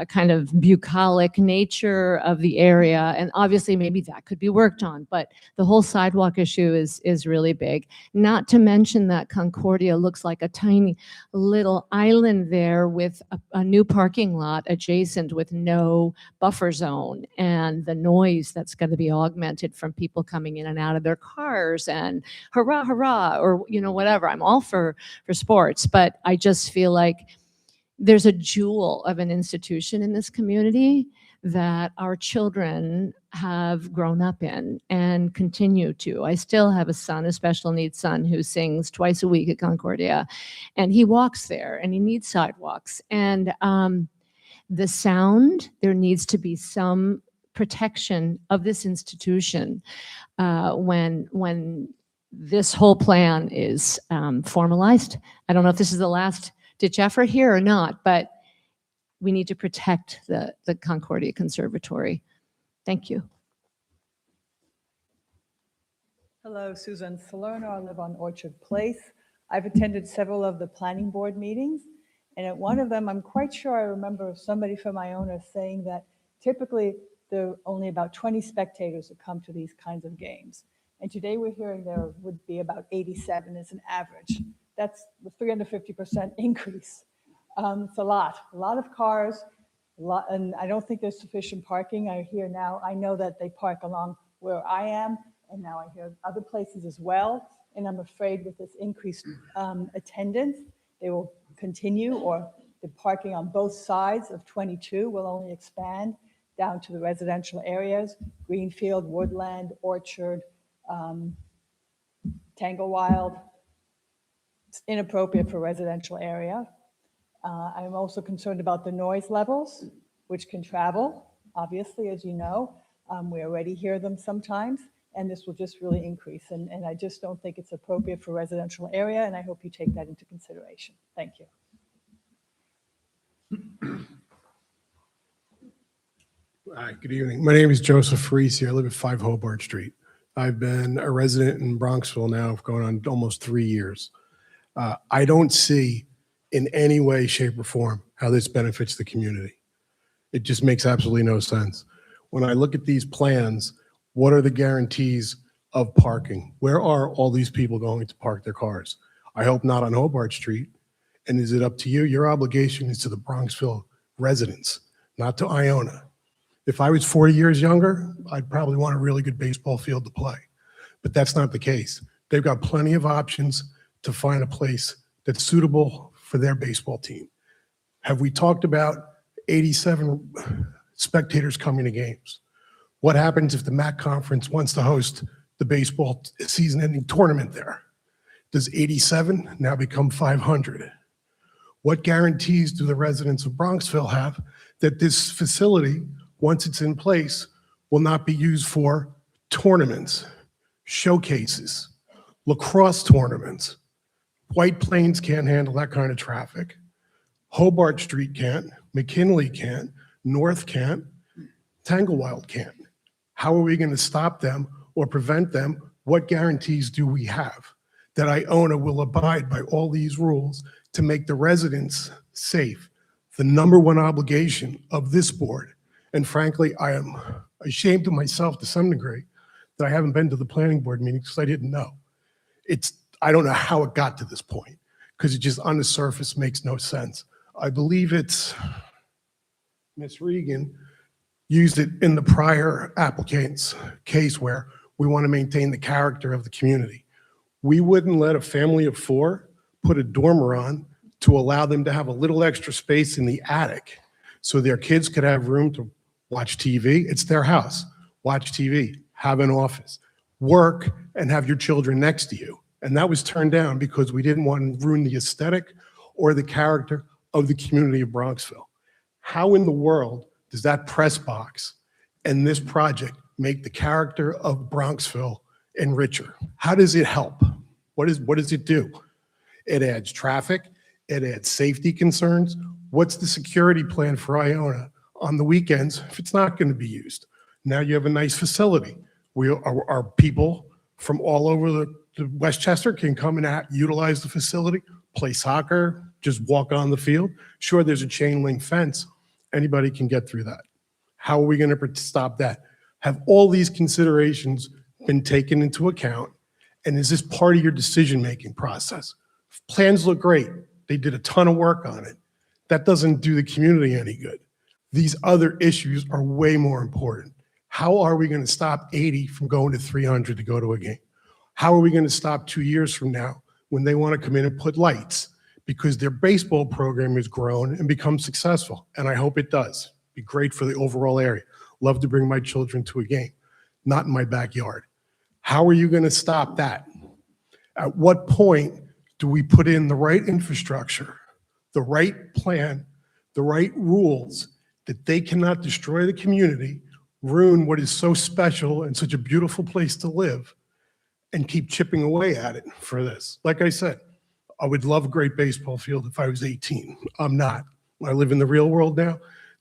kind of bucolic nature of the area. And obviously maybe that could be worked on, but the whole sidewalk issue is really big. Not to mention that Concordia looks like a tiny little island there with a new parking lot adjacent with no buffer zone, and the noise that's going to be augmented from people coming in and out of their cars and hurrah, hurrah, or whatever. I'm all for sports, but I just feel like there's a jewel of an institution in this community that our children have grown up in and continue to. I still have a son, a special needs son, who sings twice a week at Concordia, and he walks there, and he needs sidewalks. And the sound, there needs to be some protection of this institution when this whole plan is formalized. I don't know if this is the last ditch effort here or not, but we need to protect the Concordia Conservatory. Thank you. Hello, Susan Salerno. I live on Orchard Place. I've attended several of the planning board meetings, and at one of them, I'm quite sure I remember somebody from Iona saying that typically there are only about 20 spectators who come to these kinds of games. And today we're hearing there would be about 87 as an average. That's the 350% increase. It's a lot of cars, and I don't think there's sufficient parking. I know that they park along where I am, and now I hear other places as well. And I'm afraid with this increased attendance, they will continue, or the parking on both sides of 22 will only expand down to the residential areas, Greenfield, Woodland, Orchard, Tanglewild. It's inappropriate for residential area. I'm also concerned about the noise levels, which can travel, obviously, as you know. We already hear them sometimes, and this will just really increase. And I just don't think it's appropriate for residential area, and I hope you take that into consideration. Thank you. Hi, good evening. My name is Joseph Farisi. I live at 5 Hobart Street. I've been a resident in Bronxville now going on almost 3 years. I don't see in any way, shape, or form how this benefits the community. It just makes absolutely no sense. When I look at these plans, what are the guarantees of parking? Where are all these people going to park their cars? I hope not on Hobart Street. And is it up to you? Your obligation is to the Bronxville residents, not to Iona. If I was 40 years younger, I'd probably want a really good baseball field to play. But that's not the case. They've got plenty of options to find a place that's suitable for their baseball team. Have we talked about 87 spectators coming to games? What happens if the MAC conference wants to host the baseball season-ending tournament there? Does 87 now become 500? What guarantees do the residents of Bronxville have that this facility, once it's in place, will not be used for tournaments, showcases, lacrosse tournaments? White Plains can't handle that kind of traffic. Hobart Street can't, McKinley can't, North can't, Tanglewild can't. How are we going to stop them or prevent them? What guarantees do we have that Iona will abide by all these rules to make the residents safe? The number one obligation of this board. And frankly, I am ashamed of myself to some degree that I haven't been to the planning board meeting because I didn't know. I don't know how it got to this point because it just on the surface makes no sense. I believe it's Ms. Regan used it in the prior applicant's case where we want to maintain the character of the community. We wouldn't let a family of 4 put a dormer on to allow them to have a little extra space in the attic so their kids could have room to watch TV. It's their house. Watch TV, have an office, work, and have your children next to you. And that was turned down because we didn't want to ruin the aesthetic or the character of the community of Bronxville. How in the world does that press box and this project make the character of Bronxville enricher? How does it help? What does it do? It adds traffic. It adds safety concerns. What's the security plan for Iona on the weekends if it's not going to be used? Now you have a nice facility. Our people from all over the Westchester can come and utilize the facility, play soccer, just walk on the field. Sure, there's a chain link fence. Anybody can get through that. How are we going to stop that? Have all these considerations been taken into account? And is this part of your decision-making process? Plans look great. They did a ton of work on it. That doesn't do the community any good. These other issues are way more important. How are we going to stop 80 from going to 300 to go to a game? How are we going to stop 2 years from now when they want to come in and put lights because their baseball program has grown and become successful? And I hope it does. Be great for the overall area. Love to bring my children to a game, not in my backyard. How are you going to stop that? At what point do we put in the right infrastructure, the right plan, the right rules that they cannot destroy the community, ruin what is so special and such a beautiful place to live, and keep chipping away at it for this? Like I said, I would love a great baseball field if I was 18. I'm not. I live in the real world now.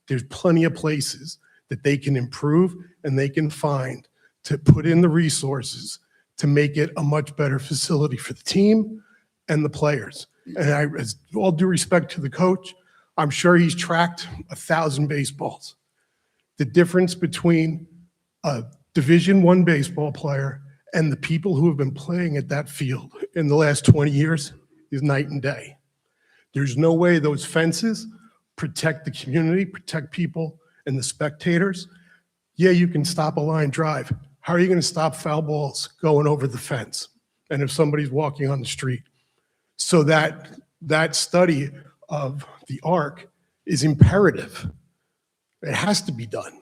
There's plenty of places that they can improve and they can find to put in the resources to make it a much better facility for the team and the players. And as all due respect to the coach, I'm sure he's tracked 1,000 baseballs. The difference between a Division I baseball player and the people who have been playing at that field in the last 20 years is night and day. There's no way those fences protect the community, protect people and the spectators. Yeah, you can stop a line drive. How are you going to stop foul balls going over the fence? And if somebody's walking on the street? So that study of the arc is imperative. It has to be done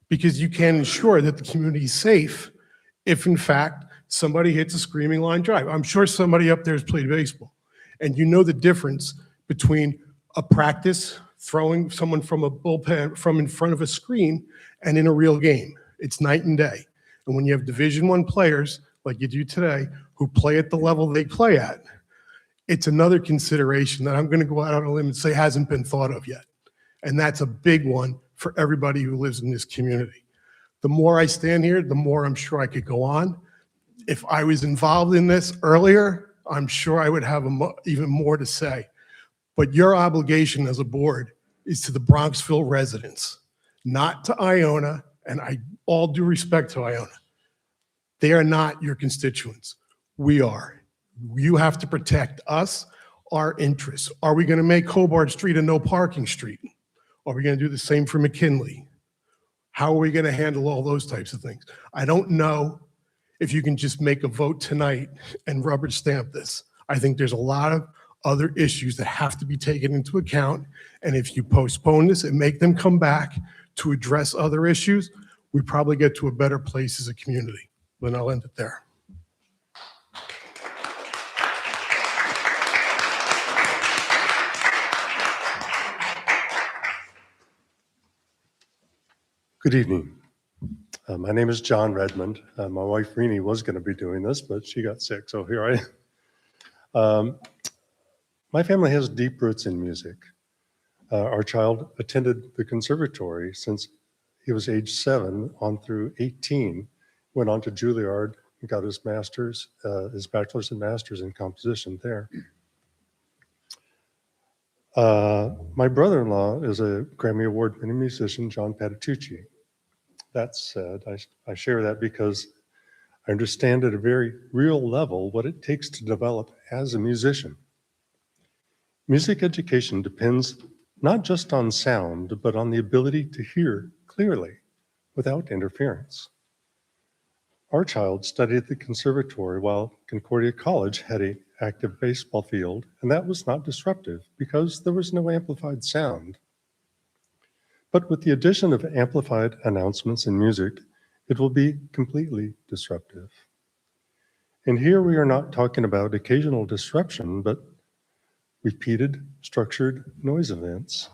because you can't ensure that the community is safe if in fact somebody hits a screaming line drive. I'm sure somebody up there has played baseball and you know the difference between a practice throwing someone from a bullpen from in front of a screen and in a real game. It's night and day. And when you have Division I players like you do today who play at the level they play at, it's another consideration that I'm going to go out on a limb and say hasn't been thought of yet. And that's a big one for everybody who lives in this community. The more I stand here, the more I'm sure I could go on. If I was involved in this earlier, I'm sure I would have even more to say. But your obligation as a board is to the Bronxville residents, not to Iona, and I all due respect to Iona. They are not your constituents. We are. You have to protect us, our interests. Are we going to make Hobart Street a no parking street? Are we going to do the same for McKinley? How are we going to handle all those types of things? I don't know if you can just make a vote tonight and rubber stamp this. I think there's a lot of other issues that have to be taken into account. And if you postpone this and make them come back to address other issues, we probably get to a better place as a community. But I'll end it there. Good evening. My name is John Redmond. My wife Renee was going to be doing this, but she got sick, so here I am. My family has deep roots in music. Our child attended the conservatory since he was age 7 on through 18, went on to Juilliard and got his master's, his bachelor's and master's in composition there. My brother-in-law is a Grammy Award-winning musician, John Patitucci. That said, I share that because I understand at a very real level what it takes to develop as a musician. Music education depends not just on sound, but on the ability to hear clearly without interference. Our child studied at the conservatory while Concordia College had an active baseball field, and that was not disruptive because there was no amplified sound. But with the addition of amplified announcements in music, it will be completely disruptive. And here we are not talking about occasional disruption, but repeated structured noise events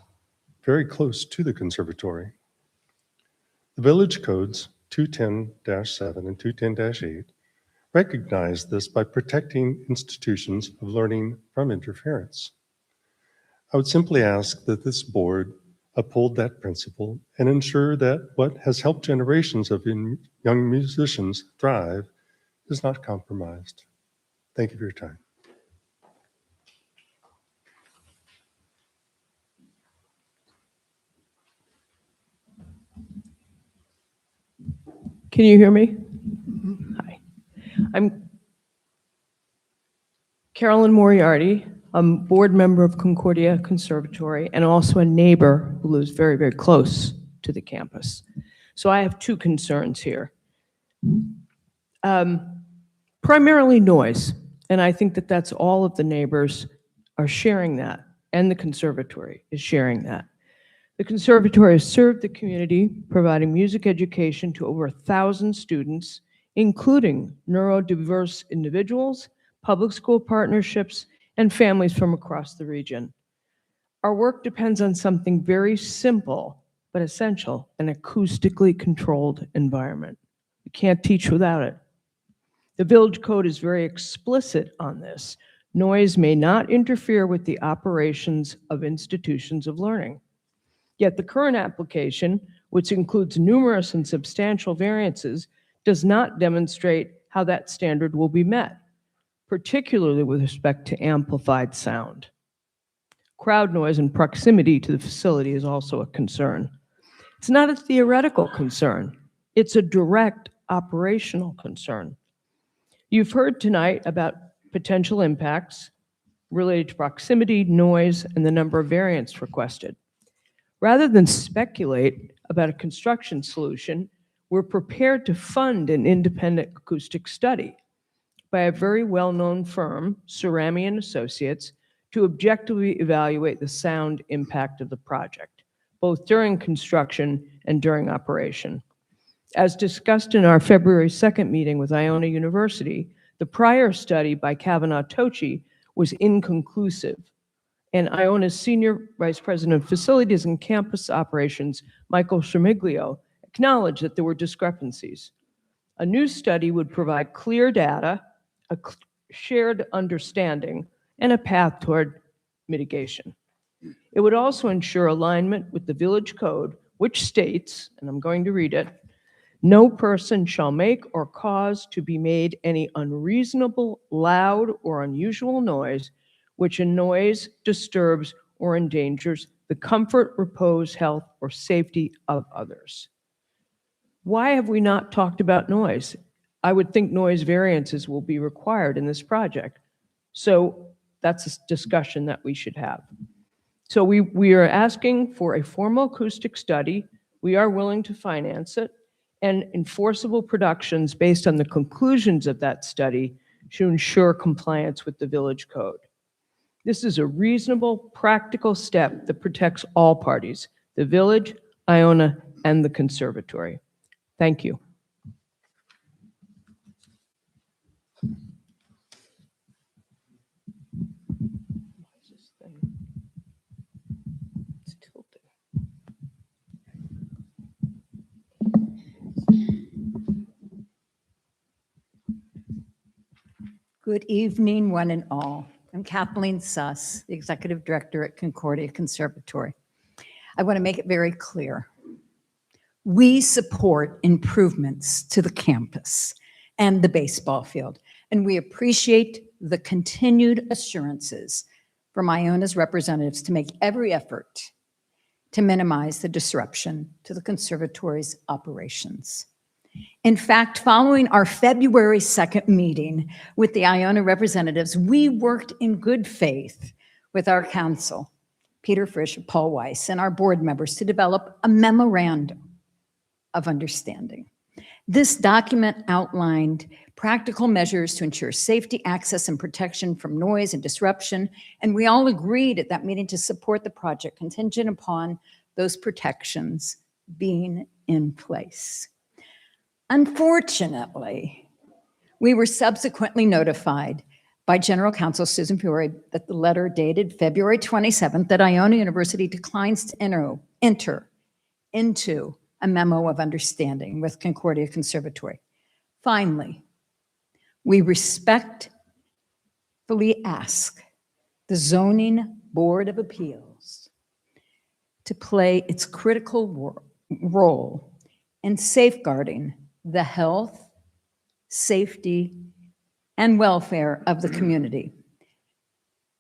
very close to the conservatory. The village codes 210-7 and 210-8 recognize this by protecting institutions of learning from interference. I would simply ask that this board uphold that principle and ensure that what has helped generations of young musicians thrive is not compromised. Thank you for your time. Can you hear me? Hi. I'm Carolyn Moriarty. I'm a board member of Concordia Conservatory and also a neighbor who lives very, very close to the campus. So I have 2 concerns here. Primarily noise, and I think that that's all of the neighbors are sharing that, and the conservatory is sharing that. The conservatory has served the community, providing music education to over 1,000 students, including neurodiverse individuals, public school partnerships, and families from across the region. Our work depends on something very simple but essential, an acoustically controlled environment. You can't teach without it. The village code is very explicit on this. Noise may not interfere with the operations of institutions of learning. Yet the current application, which includes numerous and substantial variances, does not demonstrate how that standard will be met, particularly with respect to amplified sound. Crowd noise and proximity to the facility is also a concern. It's not a theoretical concern. It's a direct operational concern. You've heard tonight about potential impacts related to proximity, noise, and the number of variants requested. Rather than speculate about a construction solution, we're prepared to fund an independent acoustic study by a very well-known firm, Cerami & Associates, to objectively evaluate the sound impact of the project, both during construction and during operation. As discussed in our February 2nd meeting with Iona University, the prior study by Kavanaugh Tochi was inconclusive, and Iona's Senior Vice President of Facilities and Campus Operations, Michael Schermiglio, acknowledged that there were discrepancies. A new study would provide clear data, a shared understanding, and a path toward mitigation. It would also ensure alignment with the village code, which states, and I'm going to read it, no person shall make or cause to be made any unreasonable, loud, or unusual noise which annoys, disturbs, or endangers the comfort, repose, health, or safety of others. Why have we not talked about noise? I would think noise variances will be required in this project. So that's a discussion that we should have. So we are asking for a formal acoustic study. We are willing to finance it, and enforceable productions based on the conclusions of that study should ensure compliance with the village code. This is a reasonable, practical step that protects all parties, the village, Iona, and the conservatory. Thank you. Good evening, one and all. I'm Kathleen Suss, the Executive Director at Concordia Conservatory. I want to make it very clear. We support improvements to the campus and the baseball field, and we appreciate the continued assurances from Iona's representatives to make every effort to minimize the disruption to the conservatory's operations. In fact, following our February 2nd meeting with the Iona representatives, we worked in good faith with our council, Peter Frisch, Paul Weiss, and our board members to develop a memorandum of understanding. This document outlined practical measures to ensure safety, access, and protection from noise and disruption, and we all agreed at that meeting to support the project contingent upon those protections being in place. Unfortunately, we were subsequently notified by General Counsel Susan Fiore that the letter dated February 27th that Iona University declines to enter into a memo of understanding with Concordia Conservatory. Finally, we respectfully ask the Zoning Board of Appeals to play its critical role in safeguarding the health, safety, and welfare of the community.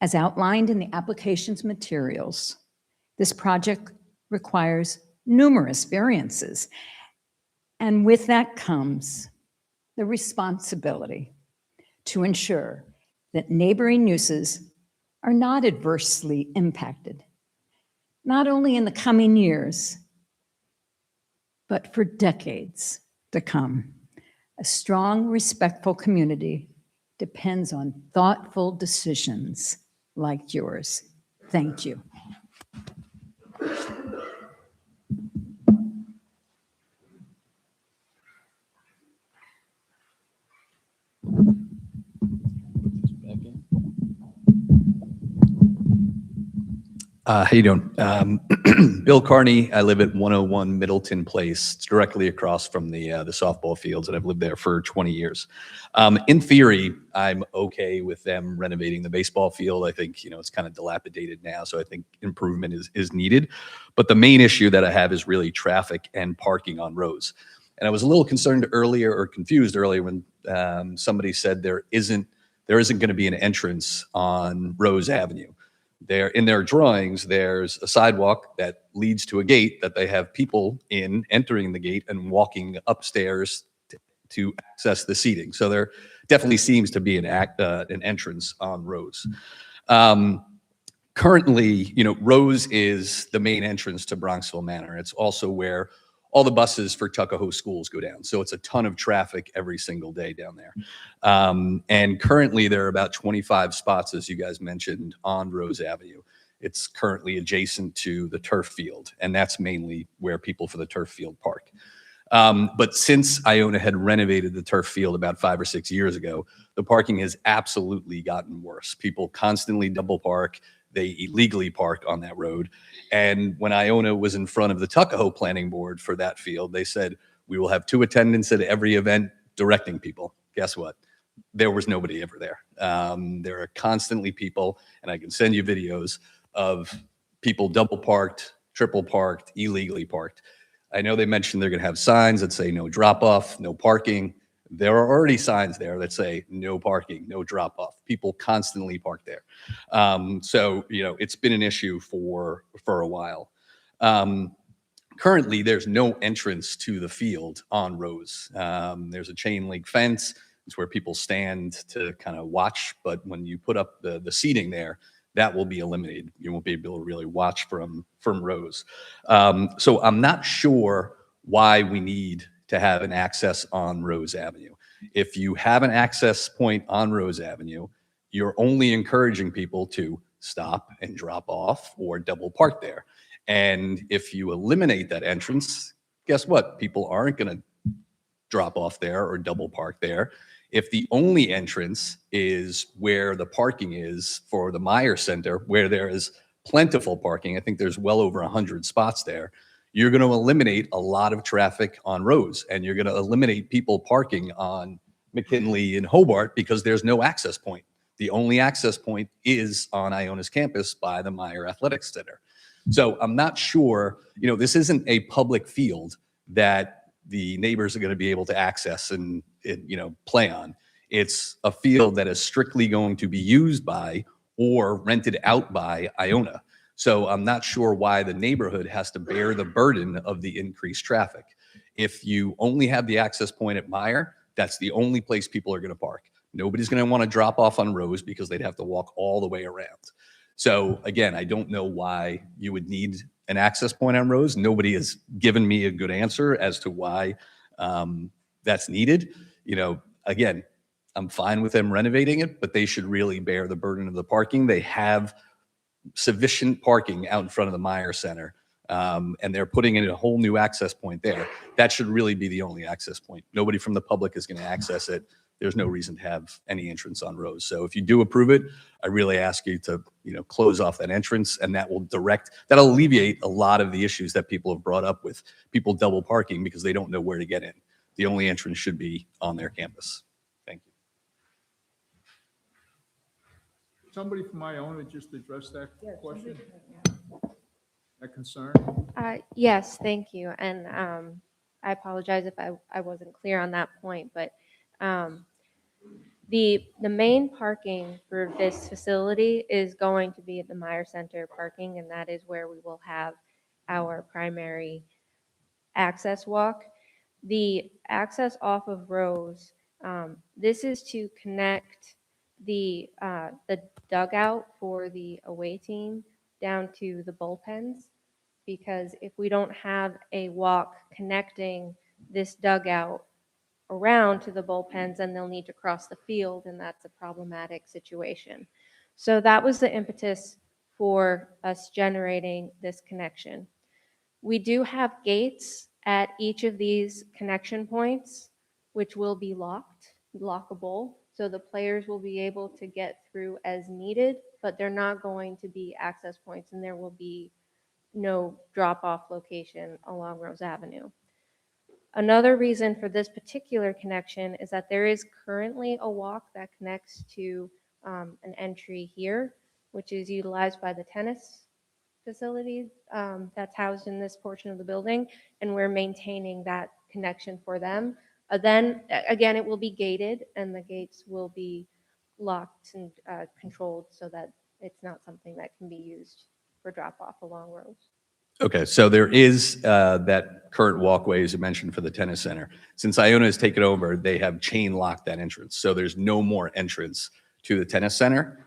As outlined in the application's materials, this project requires numerous variances, and with that comes the responsibility to ensure that neighboring uses are not adversely impacted, not only in the coming years, but for decades to come. A strong, respectful community depends on thoughtful decisions like yours. Thank you. How you doing? Bill Carney. I live at 101 Middleton Place. It's directly across from the softball fields, and I've lived there for 20 years. In theory, I'm okay with them renovating the baseball field. I think, it's kind of dilapidated now, so I think improvement is needed. But the main issue that I have is really traffic and parking on Rose. And I was a little concerned earlier, or confused earlier, when somebody said there isn't going to be an entrance on Rose Avenue. There, in their drawings, there's a sidewalk that leads to a gate that they have people entering the gate and walking upstairs to access the seating. So there definitely seems to be an entrance on Rose. Currently, Rose is the main entrance to Bronxville Manor. It's also where all the buses for Tuckahoe schools go down. So it's a ton of traffic every single day down there. And currently there are about 25 spots, as you guys mentioned, on Rose Avenue. It's currently adjacent to the turf field, and that's mainly where people for the turf field park. But since Iona had renovated the turf field about 5 or 6 years ago, the parking has absolutely gotten worse. People constantly double park. They illegally park on that road. And when Iona was in front of the Tuckahoe Planning Board for that field, they said, we will have 2 attendants at every event directing people. Guess what? There was nobody ever there. There are constantly people, and I can send you videos of people double parked, triple parked, illegally parked. I know they mentioned they're going to have signs that say no drop off, no parking. There are already signs there that say no parking, no drop off. People constantly park there. So, it's been an issue for a while. Currently, there's no entrance to the field on Rose. There's a chain link fence. It's where people stand to kind of watch. But when you put up the seating there, that will be eliminated. You won't be able to really watch from Rose. So I'm not sure why we need to have an access on Rose Avenue. If you have an access point on Rose Avenue, you're only encouraging people to stop and drop off or double park there. And if you eliminate that entrance, guess what? People aren't going to drop off there or double park there. If the only entrance is where the parking is for the Meyer Center, where there is plentiful parking, I think there's well over 100 spots there, you're going to eliminate a lot of traffic on Rose, and you're going to eliminate people parking on McKinley and Hobart because there's no access point. The only access point is on Iona's campus by the Meyer Athletics Center. So I'm not sure, this isn't a public field that the neighbors are going to be able to access and play on. It's a field that is strictly going to be used by or rented out by Iona. So I'm not sure why the neighborhood has to bear the burden of the increased traffic. If you only have the access point at Meyer, that's the only place people are going to park. Nobody's going to want to drop off on Rose because they'd have to walk all the way around. So again, I don't know why you would need an access point on Rose. Nobody has given me a good answer as to why that's needed. Again, I'm fine with them renovating it, but they should really bear the burden of the parking. They have sufficient parking out in front of the Meyer Center, and they're putting in a whole new access point there. That should really be the only access point. Nobody from the public is going to access it. There's no reason to have any entrance on Rose. So if you do approve it, I really ask you to, close off that entrance, and that'll alleviate a lot of the issues that people have brought up with people double parking because they don't know where to get in. The only entrance should be on their campus. Thank you. Somebody from Iona just addressed that question, that concern. Yes, thank you. And I apologize if I wasn't clear on that point, but the main parking for this facility is going to be at the Meyer Center parking, and that is where we will have our primary access walk. The access off of Rose, this is to connect the dugout for the away team down to the bullpens, because if we don't have a walk connecting this dugout around to the bullpens, then they'll need to cross the field, and that's a problematic situation. So that was the impetus for us generating this connection. We do have gates at each of these connection points, which will be lockable, so the players will be able to get through as needed, but they're not going to be access points, and there will be no drop-off location along Rose Avenue. Another reason for this particular connection is that there is currently a walk that connects to an entry here, which is utilized by the tennis facility that's housed in this portion of the building, and we're maintaining that connection for them. Then again, it will be gated, and the gates will be locked and controlled so that it's not something that can be used for drop-off along roads. Okay, so there is that current walkway, as you mentioned, for the tennis center. Since Iona has taken over, they have chain locked that entrance. So there's no more entrance to the tennis center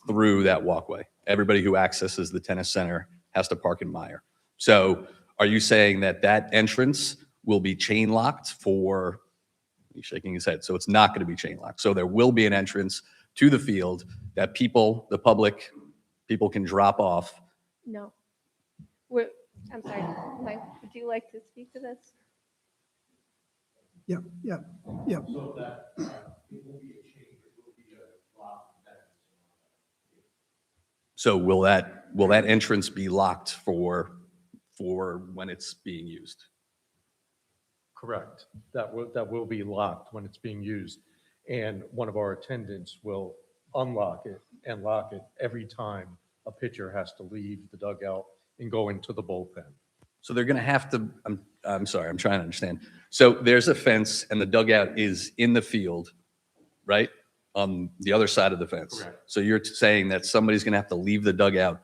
through that walkway. Everybody who accesses the tennis center has to park in Meyer. So are you saying that that entrance will be chain locked for, he's shaking his head, so it's not going to be chain locked. So there will be an entrance to the field that people, the public, people can drop off. No. I'm sorry, Mike, would you like to speak to this? Yeah. So will that entrance be locked for when it's being used? Correct. That will be locked when it's being used. And one of our attendants will unlock it and lock it every time a pitcher has to leave the dugout and go into the bullpen. So they're going to have to, I'm sorry, I'm trying to understand. So there's a fence and the dugout is in the field, right? On the other side of the fence. Correct. So you're saying that somebody's going to have to leave the dugout,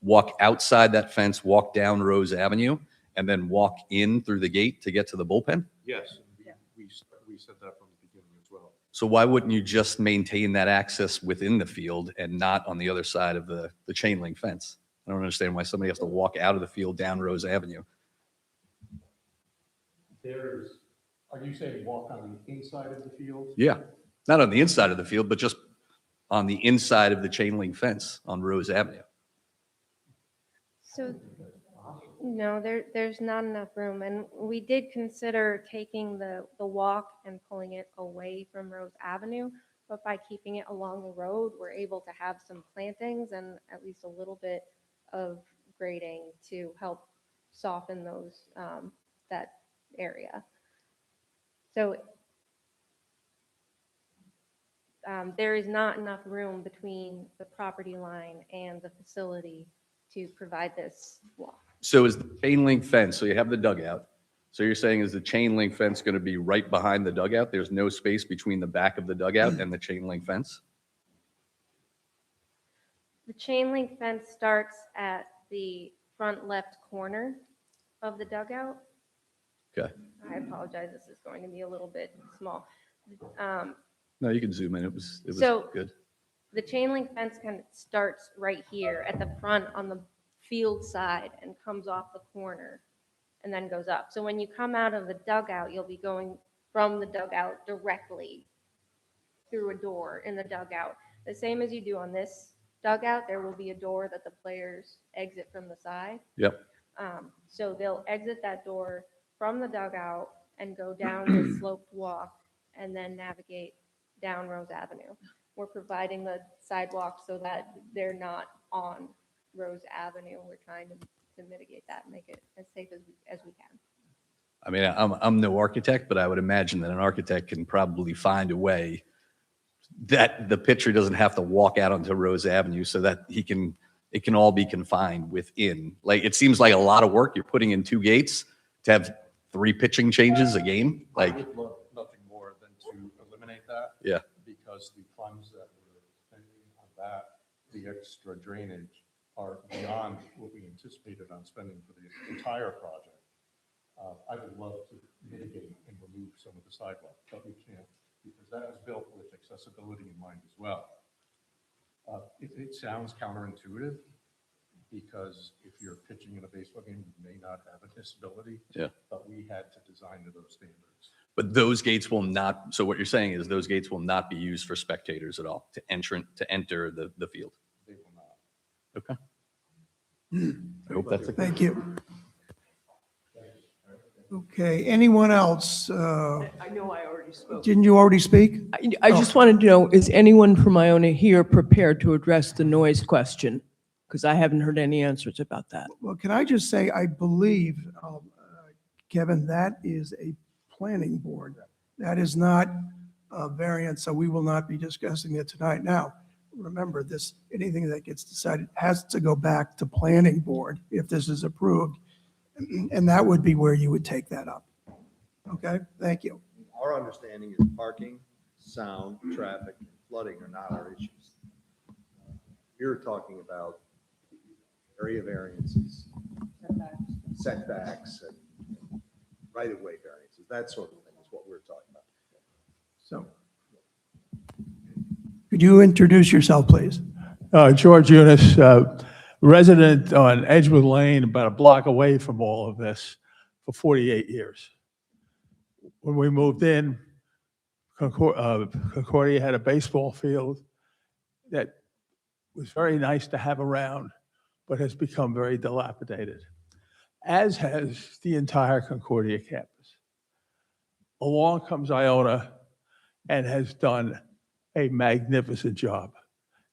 walk outside that fence, walk down Rose Avenue, and then walk in through the gate to get to the bullpen? Yes, we said that from the beginning as well. So why wouldn't you just maintain that access within the field and not on the other side of the chain link fence? I don't understand why somebody has to walk out of the field down Rose Avenue. Are you saying walk on the inside of the field? Yeah, not on the inside of the field, but just on the inside of the chain link fence on Rose Avenue. So, no, there's not enough room. And we did consider taking the walk and pulling it away from Rose Avenue. But by keeping it along the road, we're able to have some plantings and at least a little bit of grading to help soften those, that area. So there is not enough room between the property line and the facility to provide this walk. So is the chain link fence, so you have the dugout. So you're saying is the chain link fence going to be right behind the dugout? There's no space between the back of the dugout and the chain link fence? The chain link fence starts at the front left corner of the dugout. Okay. I apologize, this is going to be a little bit small. No, you can zoom in. It was So- good. The chain link fence kind of starts right here at the front on the field side and comes off the corner and then goes up. So when you come out of the dugout, you'll be going from the dugout directly through a door in the dugout. The same as you do on this dugout, there will be a door that the players exit from the side. Yep. So they'll exit that door from the dugout and go down the sloped walk and then navigate down Rose Avenue. We're providing the sidewalk so that they're not on Rose Avenue. We're trying to mitigate that and make it as safe as we can. I mean, I'm no architect, but I would imagine that an architect can probably find a way that the pitcher doesn't have to walk out onto Rose Avenue so that it can all be confined within. Like, it seems like a lot of work. You're putting in 2 gates to have 3 pitching changes a game. Like, I would love nothing more than to eliminate that. Yeah. Because the funds that we're spending on that, the extra drainage are beyond what we anticipated on spending for the entire project. I would love to mitigate and remove some of the sidewalk, but we can't because that was built with accessibility in mind as well. It sounds counterintuitive because if you're pitching in a baseball game, you may not have a disability. Yeah. But we had to design to those standards. but those gates will not, so what you're saying is those gates will not be used for spectators at all to enter the field. They will not. Okay. I hope that's a. Thank you. Okay, anyone else? I know I already spoke. Didn't you already speak? I just wanted to know, is anyone from Iona here prepared to address the noise question? Because I haven't heard any answers about that. Well, can I just say, I believe, Kevin, that is a planning board. That is not a variance, so we will not be discussing it tonight. Now, remember this, anything that gets decided has to go back to planning board if this is approved. And that would be where you would take that up. Okay, thank you. Our understanding is parking, sound, traffic, and flooding are not our issues. You're talking about area variances, setbacks, and right-of-way variances, that sort of thing is what we're talking about. So, could you introduce yourself, please? George Eunice, resident on Edgewood Lane, about a block away from all of this for 48 years. When we moved in, Concordia had a baseball field that was very nice to have around, but has become very dilapidated, as has the entire Concordia campus. Along comes Iona and has done a magnificent job.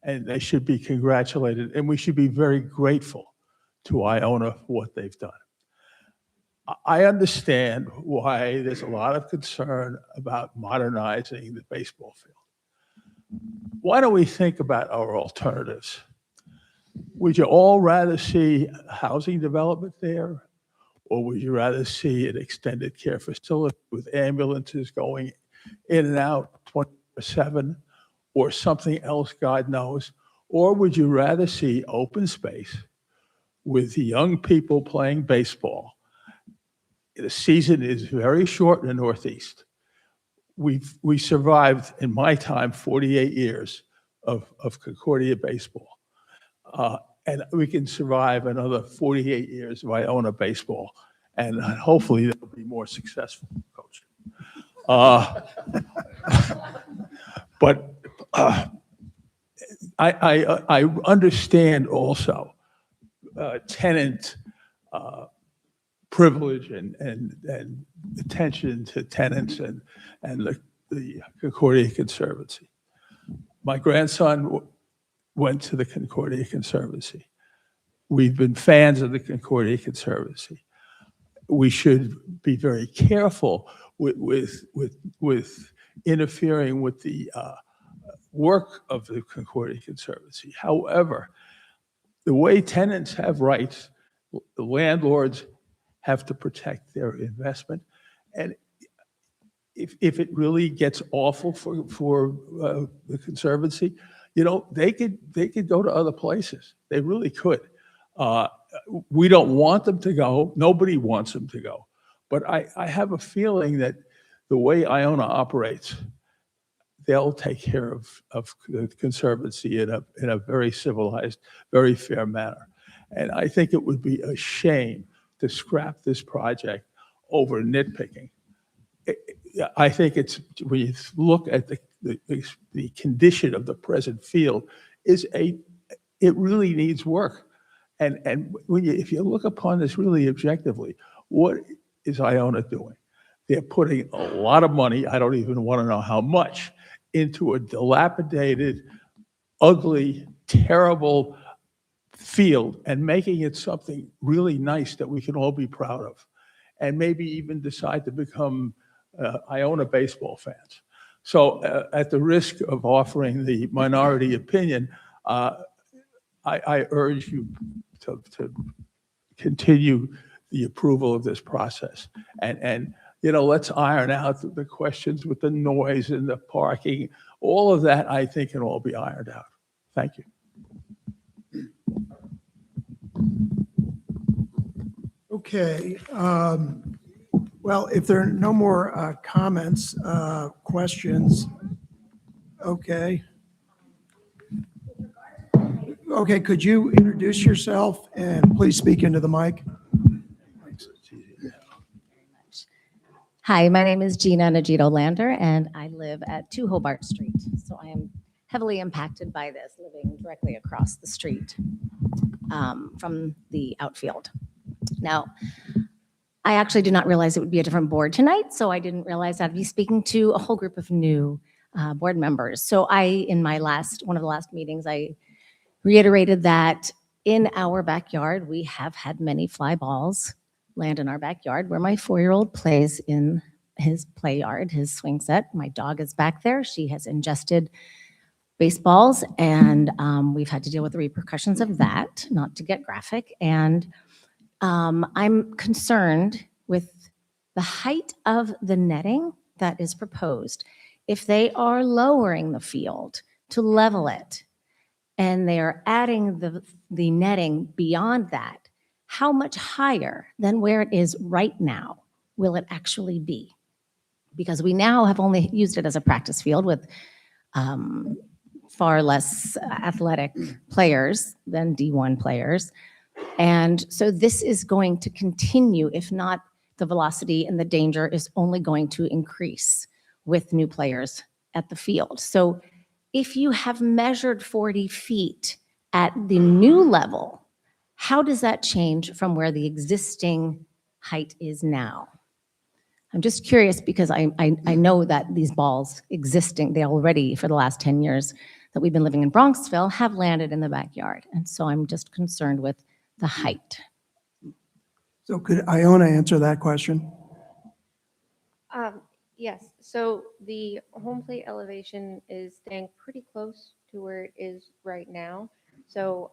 And they should be congratulated, and we should be very grateful to Iona for what they've done. I understand why there's a lot of concern about modernizing the baseball field. Why don't we think about our alternatives? would you all rather see housing development there? Or would you rather see an extended care facility with ambulances going in and out 24/7 or something else, God knows? Or would you rather see open space with young people playing baseball? The season is very short in the Northeast. We survived, in my time, 48 years of Concordia baseball. And we can survive another 48 years of Iona baseball. And hopefully they'll be more successful, Coach. But I understand also tenant privilege and attention to tenants and the Concordia Conservancy. My grandson went to the Concordia Conservancy. We've been fans of the Concordia Conservancy. We should be very careful with interfering with the work of the Concordia Conservancy. However, the way tenants have rights, the landlords have to protect their investment. And if it really gets awful for the Conservancy, you know, they could go to other places. They really could. We don't want them to go. Nobody wants them to go. But I have a feeling that the way Iona operates, they'll take care of the Conservancy in a very civilized, very fair manner. And I think it would be a shame to scrap this project over nitpicking. I think it's, when you look at the condition of the present field, it really needs work. And if you look upon this really objectively, what is Iona doing? They're putting a lot of money, I don't even want to know how much, into a dilapidated, ugly, terrible field and making it something really nice that we can all be proud of. And maybe even decide to become Iona baseball fans. So at the risk of offering the minority opinion, I urge you to continue the approval of this process. And you know, let's iron out the questions with the noise and the parking. All of that, I think, can all be ironed out. Thank you. Okay. Well, if there are no more comments, questions, okay. Okay, could you introduce yourself and please speak into the mic? Hi, my name is Gina Najito Lander, and I live at 2 Hobart Street. So I am heavily impacted by this, living directly across the street from the outfield. Now, I actually did not realize it would be a different board tonight, so I didn't realize I'd be speaking to a whole group of new board members. So in one of the last meetings, I reiterated that in our backyard, we have had many fly balls land in our backyard where my 4-year-old plays in his play yard, his swing set. My dog is back there. She has ingested baseballs, and we've had to deal with the repercussions of that, not to get graphic. And I'm concerned with the height of the netting that is proposed. If they are lowering the field to level it, and they are adding the netting beyond that, how much higher than where it is right now will it actually be? Because we now have only used it as a practice field with far less athletic players than D1 players. And so this is going to continue, if not the velocity and the danger is only going to increase with new players at the field. So if you have measured 40 feet at the new level, how does that change from where the existing height is now? I'm just curious because I know that these balls existing, they already, for the last 10 years that we've been living in Bronxville, have landed in the backyard. And so I'm just concerned with the height. So could Iona answer that question? Yes, so the home plate elevation is staying pretty close to where it is right now. So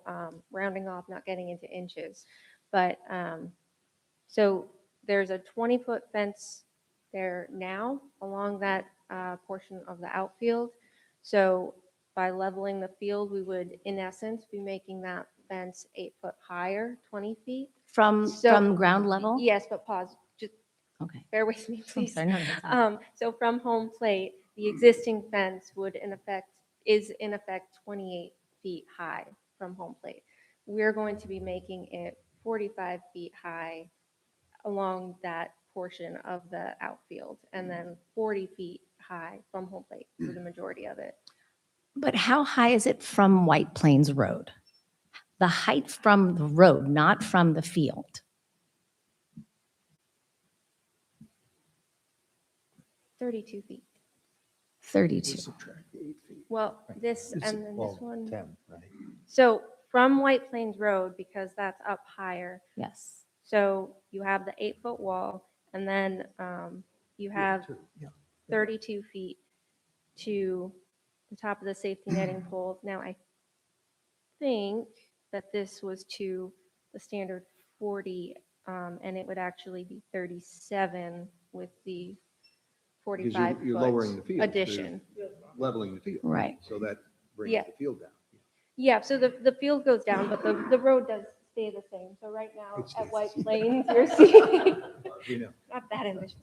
rounding off, not getting into inches. But so there's a 20-foot fence there now along that portion of the outfield. So by leveling the field, we would, in essence, be making that fence 8 foot higher, 20 feet. From ground level? Yes, but pause. Just Okay. bear with me, please. sorry, no, that's fine. So from home plate, the existing fence would is in effect 28 feet high from home plate. We're going to be making it 45 feet high along that portion of the outfield, and then 40 feet high from home plate for the majority of it. But how high is it from White Plains Road? The height from the road, not from the field. 32 feet. 32. Subtract the 8 feet. Well, this It's- and then this one. 10, right? So from White Plains Road, because that's up higher, Yes. so you have the 8-foot wall, and then you have Yeah. 32 feet to the top of the safety netting pole. Now, I think that this was to the standard 40, and it would actually be 37 with the Because 45 you're lowering the foot field. addition. You're leveling the field. Right. So that brings Yeah. the field down. Yeah, so the field goes down, but the road does stay the same. So right now It stays at White the same. Plains, you're seeing, We know. not that ambitious.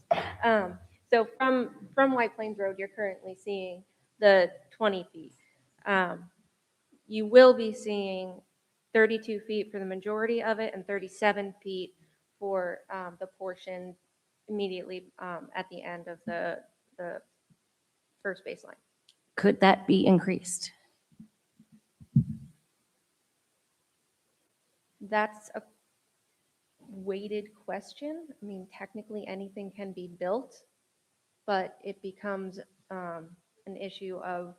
So from White Plains Road, you're currently seeing the 20 feet. You will be seeing 32 feet for the majority of it and 37 feet for the portion immediately at the end of the first baseline. Could that be increased? That's a weighted question. I mean, technically anything can be built, but it becomes an issue of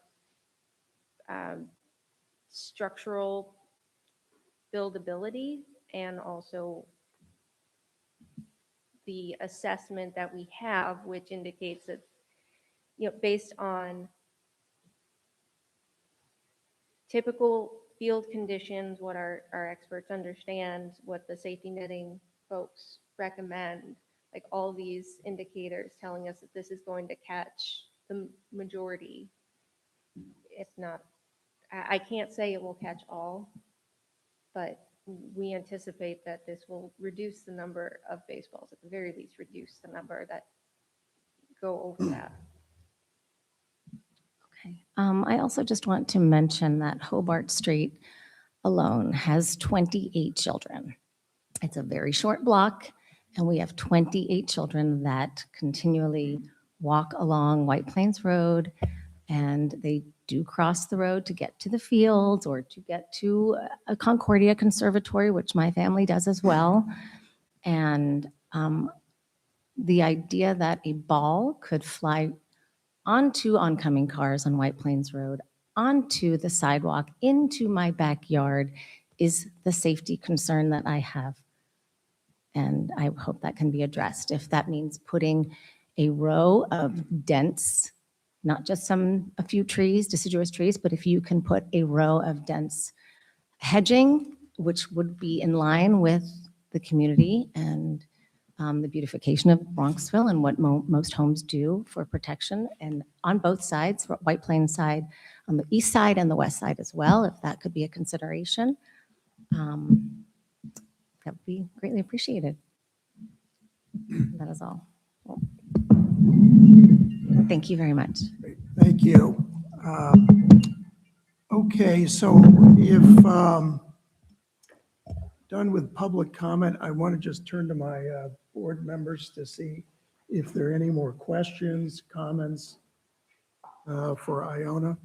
structural buildability and also the assessment that we have, which indicates that, you know, based on typical field conditions, what our experts understand, what the safety netting folks recommend, like all these indicators telling us that this is going to catch the majority, if not, I can't say it will catch all, but we anticipate that this will reduce the number of baseballs, at the very least reduce the number that go over that. Okay. I also just want to mention that Hobart Street alone has 28 children. It's a very short block, and we have 28 children that continually walk along White Plains Road, and they do cross the road to get to the fields or to get to a Concordia Conservatory, which my family does as well. And the idea that a ball could fly onto oncoming cars on White Plains Road, onto the sidewalk, into my backyard is the safety concern that I have. And I hope that can be addressed. If that means putting a row of dense, not just a few trees, deciduous trees, but if you can put a row of dense hedging, which would be in line with the community and the beautification of Bronxville and what most homes do for protection, and on both sides, White Plains side, on the east side and the west side as well, if that could be a consideration, that would be greatly appreciated. That is all. Well, thank you very much. Thank you. Okay, so if done with public comment, I want to just turn to my board members to see if there are any more questions, comments for Iona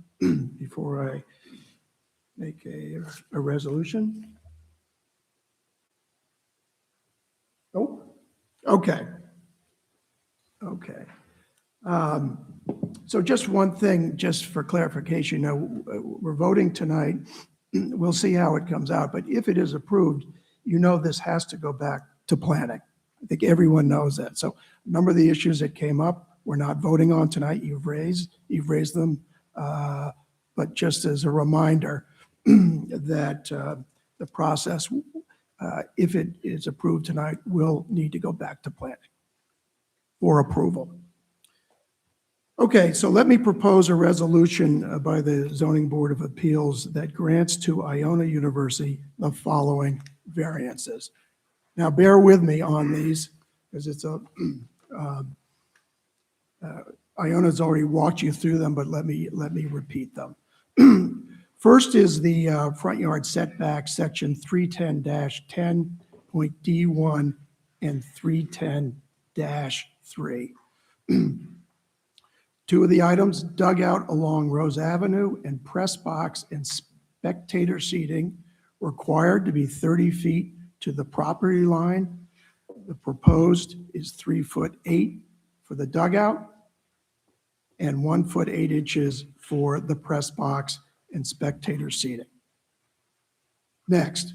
before I make a resolution. Oh, okay. Okay. So just one thing, just for clarification, we're voting tonight. We'll see how it comes out, but if it is approved, this has to go back to planning. I think everyone knows that. So a number of the issues that came up, we're not voting on tonight. You've raised them. But just as a reminder, that the process, if it is approved tonight, will need to go back to planning for approval. Okay, so let me propose a resolution by the Zoning Board of Appeals that grants to Iona University the following variances. Now, bear with me on these, because it's a, Iona's already walked you through them, but let me repeat them. First is the front yard setback, section 310-10.D1 and 310-3. Two of the items, dugout along Rose Avenue and press box and spectator seating required to be 30 feet to the property line. The proposed is 3'8" for the dugout and 1'8" for the press box and spectator seating. Next,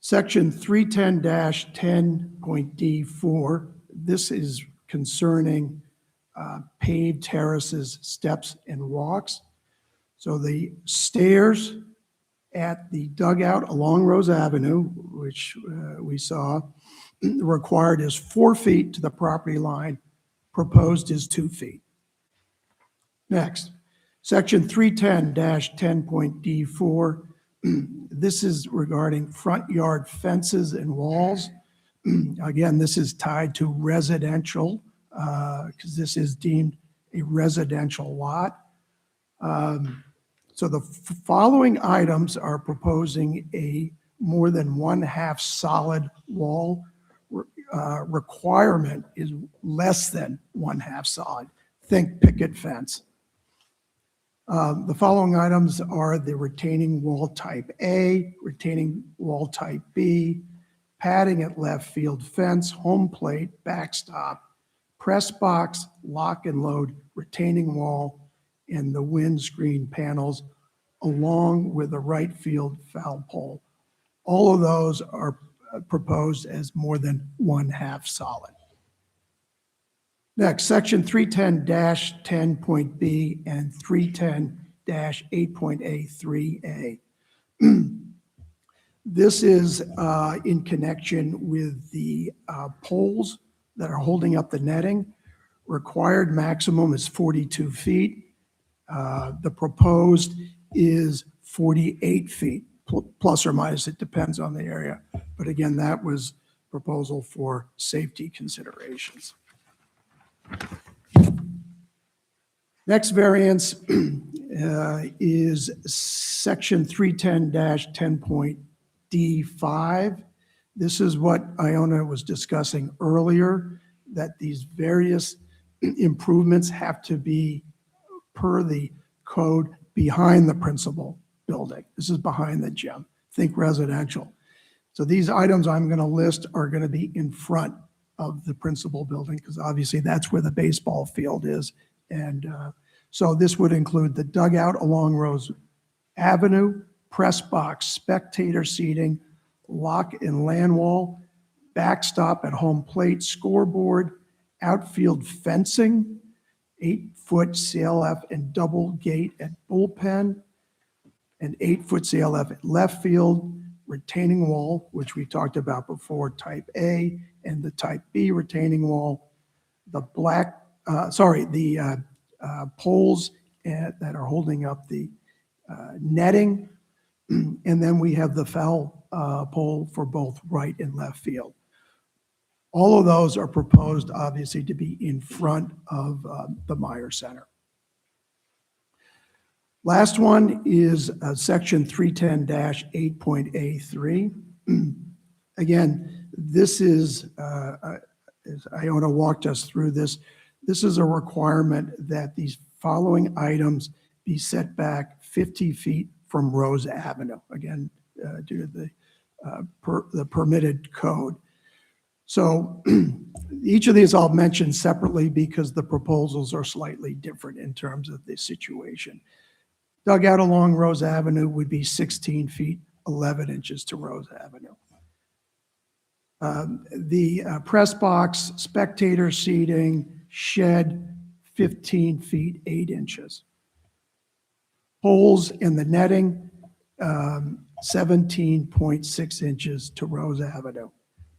section 310-10.D4. This is concerning paved terraces, steps, and walks. So the stairs at the dugout along Rose Avenue, which we saw, required is 4 feet to the property line, proposed is 2 feet. Next, section 310-10.D4. This is regarding front yard fences and walls. Again, this is tied to residential, because this is deemed a residential lot. So the following items are proposing a more than 1/2 solid wall. Requirement is less than 1/2 solid. Think picket fence. The following items are the retaining wall type A, retaining wall type B, padding at left field fence, home plate, backstop, press box, lock and load, retaining wall, and the windscreen panels, along with the right field foul pole. All of those are proposed as more than 1/2 solid. Next, section 310-10.B and 310-8.A3A. This is in connection with the poles that are holding up the netting. Required maximum is 42 feet. The proposed is 48 feet, plus or minus, it depends on the area. But again, that was proposal for safety considerations. Next variance is section 310-10.D5. This is what Iona was discussing earlier, that these various improvements have to be per the code behind the principal building. This is behind the gym. Think residential. So these items I'm going to list are going to be in front of the principal building, because obviously that's where the baseball field is. And so this would include the dugout along Rose Avenue, press box, spectator seating, lock and land wall, backstop at home plate, scoreboard, outfield fencing, 8-foot CLF and double gate at bullpen, and 8-foot CLF at left field, retaining wall, which we talked about before, type A, and the type B retaining wall, the poles that are holding up the netting, and then we have the foul pole for both right and left field. All of those are proposed, obviously, to be in front of the Meyer Center. Last one is section 310-8.A3. Again, this is, as Iona walked us through this, this is a requirement that these following items be set back 50 feet from Rose Avenue, again, due to the permitted code. So each of these I'll mention separately because the proposals are slightly different in terms of the situation. Dugout along Rose Avenue would be 16 feet, 11 inches to Rose Avenue. The press box, spectator seating, shed, 15 feet, 8 inches. Poles in the netting, 17.6 inches to Rose Avenue.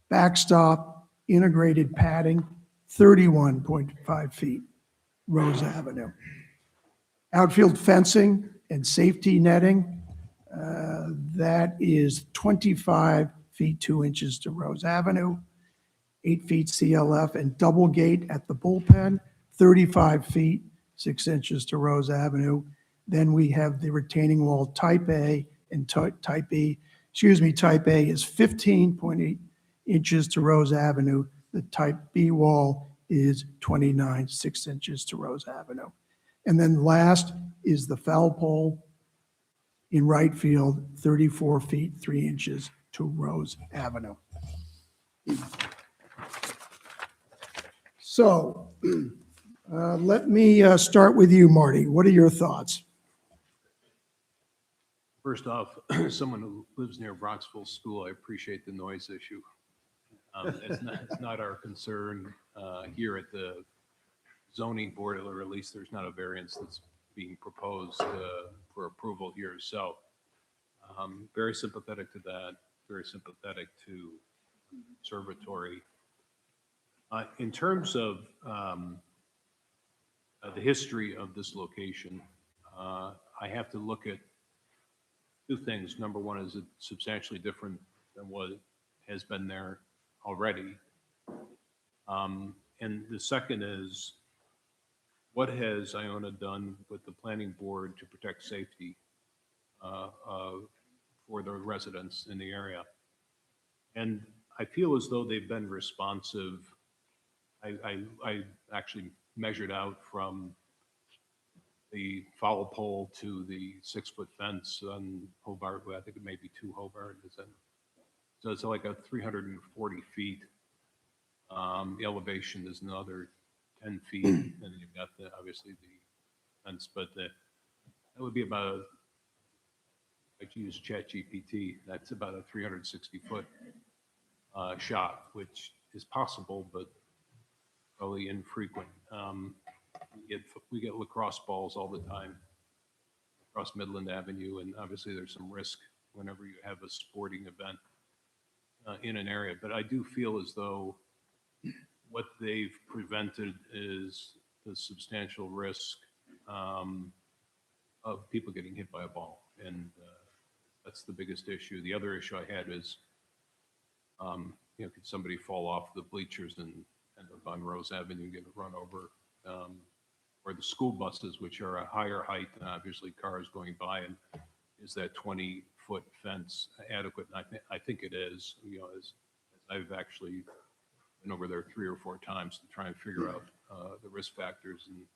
Backstop, integrated padding, 31.5 feet, Rose Avenue. Outfield fencing and safety netting, that is 25 feet 2 inches to Rose Avenue, 8 feet CLF, and double gate at the bullpen, 35 feet 6 inches to Rose Avenue. Then we have the retaining wall type A and type B. Type A is 15.8 inches to Rose Avenue. The type B wall is 29 6 inches to Rose Avenue. And then last is the foul pole in right field, 34 feet 3 inches to Rose Avenue. So let me start with you, Marty. What are your thoughts? First off, someone who lives near Bronxville School, I appreciate the noise issue. It's not our concern here at the zoning board, or at least there's not a variance that's being proposed for approval here. So very sympathetic to that, very sympathetic to conservatory. In terms of the history of this location, I have to look at two things. Number one, is it substantially different than what has been there already? And the second is, what has Iona done with the planning board to protect safety for the residents in the area? And I feel as though they've been responsive. I actually measured out from the foul pole to the 6-foot fence on Hobart. I think it may be 2 Hobart. So it's like a 340 feet. The elevation is another 10 feet, and you've got obviously the fence, but that would be about, I use ChatGPT, that's about a 360-foot shot, which is possible, but probably infrequent. We get lacrosse balls all the time across Midland Avenue, and obviously there's some risk whenever you have a sporting event in an area. But I do feel as though what they've prevented is the substantial risk of people getting hit by a ball, and that's the biggest issue. The other issue I had is, could somebody fall off the bleachers and end up on Rose Avenue and get run over? Or the school buses, which are a higher height than obviously cars going by, and is that 20-foot fence adequate? And I think it is. As I've actually been over there 3 or 4 times to try and figure out the risk factors, and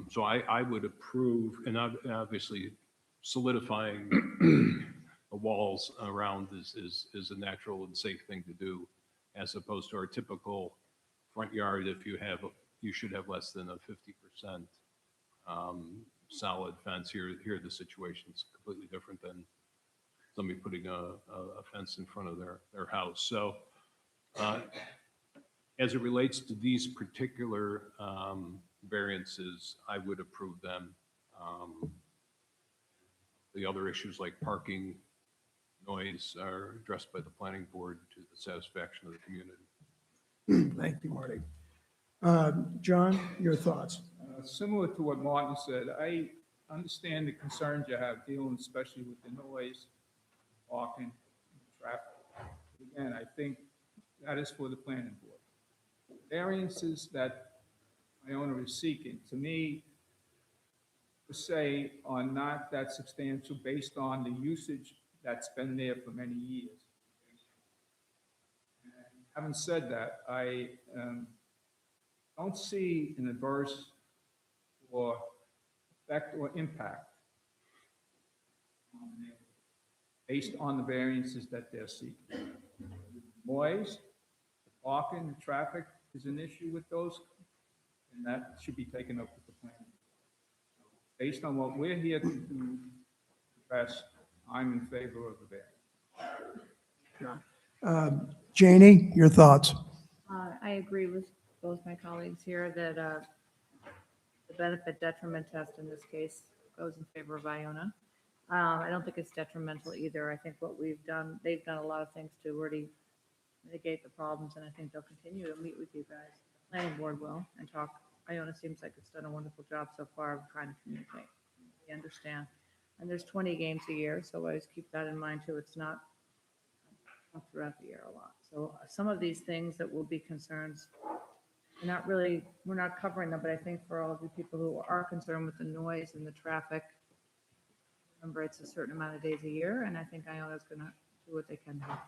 so I would approve, and obviously solidifying the walls around is a natural and safe thing to do, as opposed to our typical front yard. If you should have less than a 50% solid fence. Here the situation is completely different than somebody putting a fence in front of their house. So as it relates to these particular variances, I would approve them. The other issues like parking, noise are addressed by the planning board to the satisfaction of the community. Thank you, Marty. John, your thoughts? Similar to what Martin said, I understand the concerns you have dealing especially with the noise, parking, traffic. Again, I think that is for the planning board. Variances that Iona is seeking, to me, per se, are not that substantial based on the usage that's been there for many years. Having said that, I don't see an adverse or effect or impact based on the variances that they're seeking. Noise, parking, traffic is an issue with those, and that should be taken up with the plan. Based on what we're here to address, I'm in favor of the variance. Janie, your thoughts? I agree with both my colleagues here that the benefit detriment test in this case goes in favor of Iona. I don't think it's detrimental either. I think what we've done, they've done a lot of things to already mitigate the problems, and I think they'll continue to meet with you guys. The planning board will, and talk. Iona seems like it's done a wonderful job so far of trying to communicate. We understand. And there's 20 games a year, so always keep that in mind too. It's not throughout the year a lot. So some of these things that will be concerns, we're not covering them, but I think for all of you people who are concerned with the noise and the traffic, remember it's a certain amount of days a year, and I think Iona's gonna do what they can to help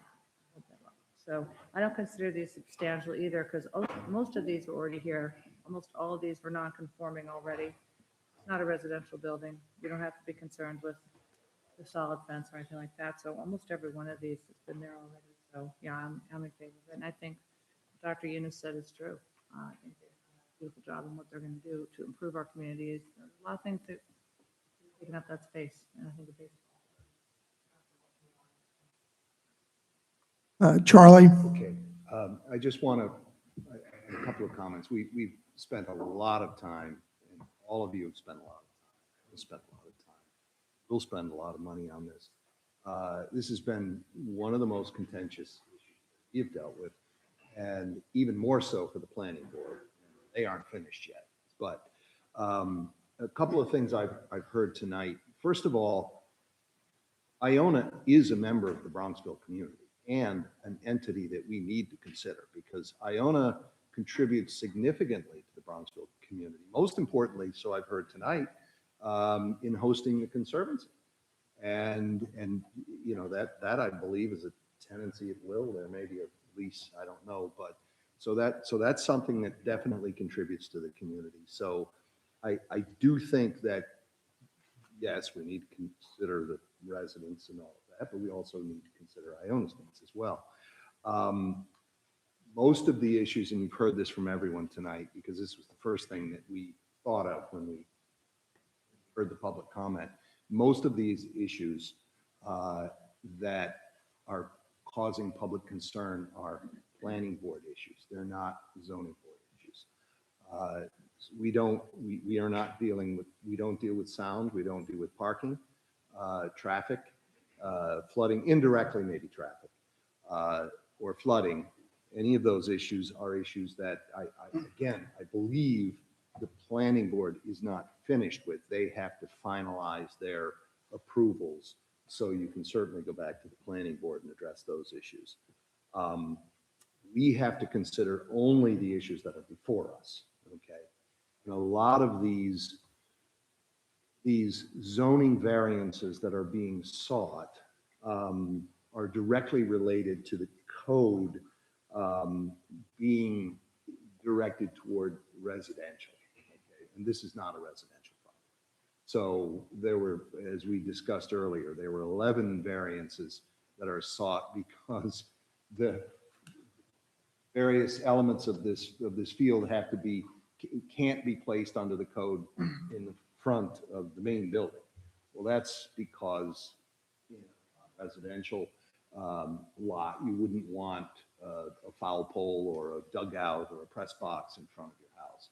that out. So I don't consider these substantial either, because most of these are already here. Almost all of these were non-conforming already. It's not a residential building. You don't have to be concerned with the solid fence or anything like that. So almost every one of these has been there already. So yeah, I'm in favor of it. And I think Dr. Eunice said it's true. I think they've done a beautiful job in what they're going to do to improve our communities. There's a lot of things that taking up that space, and I think the base. Charlie? Okay, I just want to, a couple of comments. We've spent a lot of time, and all of you have spent a lot of time. We've spent a lot of time. We'll spend a lot of money on this. This has been one of the most contentious issues you've dealt with, and even more so for the planning board. They aren't finished yet. But a couple of things I've heard tonight. First of all, Iona is a member of the Bronxville community and an entity that we need to consider, because Iona contributes significantly to the Bronxville community. Most importantly, so I've heard tonight, in hosting the Conservancy. And you know, that I believe is a tenancy at will. There may be a lease, I don't know, but so that's something that definitely contributes to the community. So I do think that, yes, we need to consider the residents and all of that, but we also need to consider Iona's needs as well. Most of the issues, and you've heard this from everyone tonight, because this was the first thing that we thought of when we heard the public comment, most of these issues that are causing public concern are planning board issues. They're not zoning board issues. We don't deal with sound, we don't deal with parking, traffic, flooding, indirectly maybe traffic, or flooding. Any of those issues are issues that I believe the planning board is not finished with. They have to finalize their approvals. So you can certainly go back to the planning board and address those issues. We have to consider only the issues that are before us, okay? And a lot of these zoning variances that are being sought are directly related to the code being directed toward residential, okay? And this is not a residential problem. So there were, as we discussed earlier, there were 11 variances that are sought because the various elements of this field can't be placed under the code in the front of the main building. Well, that's because, you know, residential lot, you wouldn't want a foul pole or a dugout or a press box in front of your house,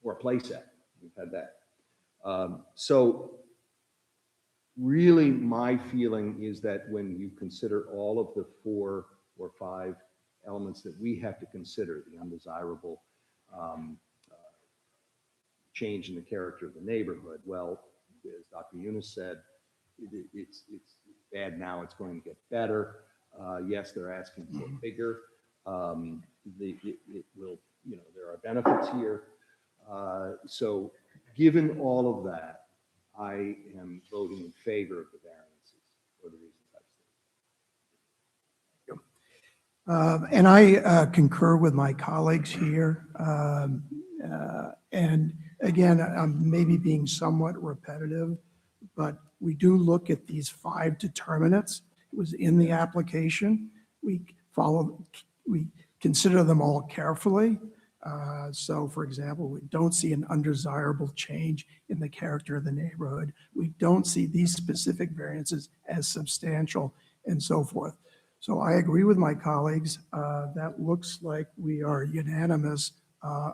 or a playset. We've had that. So really, my feeling is that when you consider all of the 4 or 5 elements that we have to consider, the undesirable change in the character of the neighborhood, well, as Dr. Eunice said, it's bad now, it's going to get better. Yes, they're asking for bigger. It will, you know, there are benefits here. So given all of that, I am voting in favor of the variances for the reasons I've stated. And I concur with my colleagues here. And again, I'm maybe being somewhat repetitive, but we do look at these 5 determinants. It was in the application. We consider them all carefully. So for example, we don't see an undesirable change in the character of the neighborhood. We don't see these specific variances as substantial and so forth. So I agree with my colleagues. That looks like we are unanimous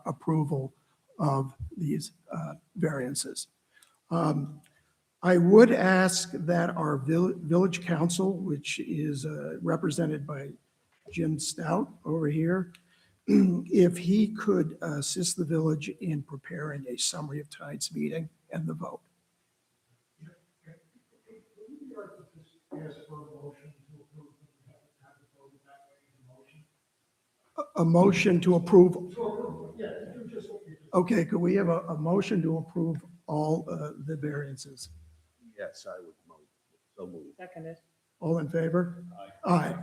approval of these variances. I would ask that our village council, which is represented by Jim Stout over here, if he could assist the village in preparing a summary of tonight's meeting and the vote. A motion to approve. Okay, could we have a motion to approve all the variances? Yes, I would move. So move. Seconded. All in favor? Aye.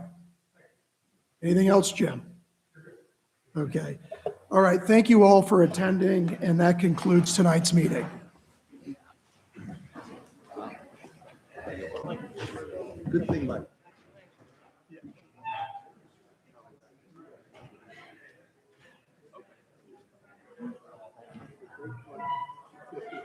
Anything else, Jim? Okay. All right, thank you all for attending, and that concludes tonight's meeting. Good thing, Mike.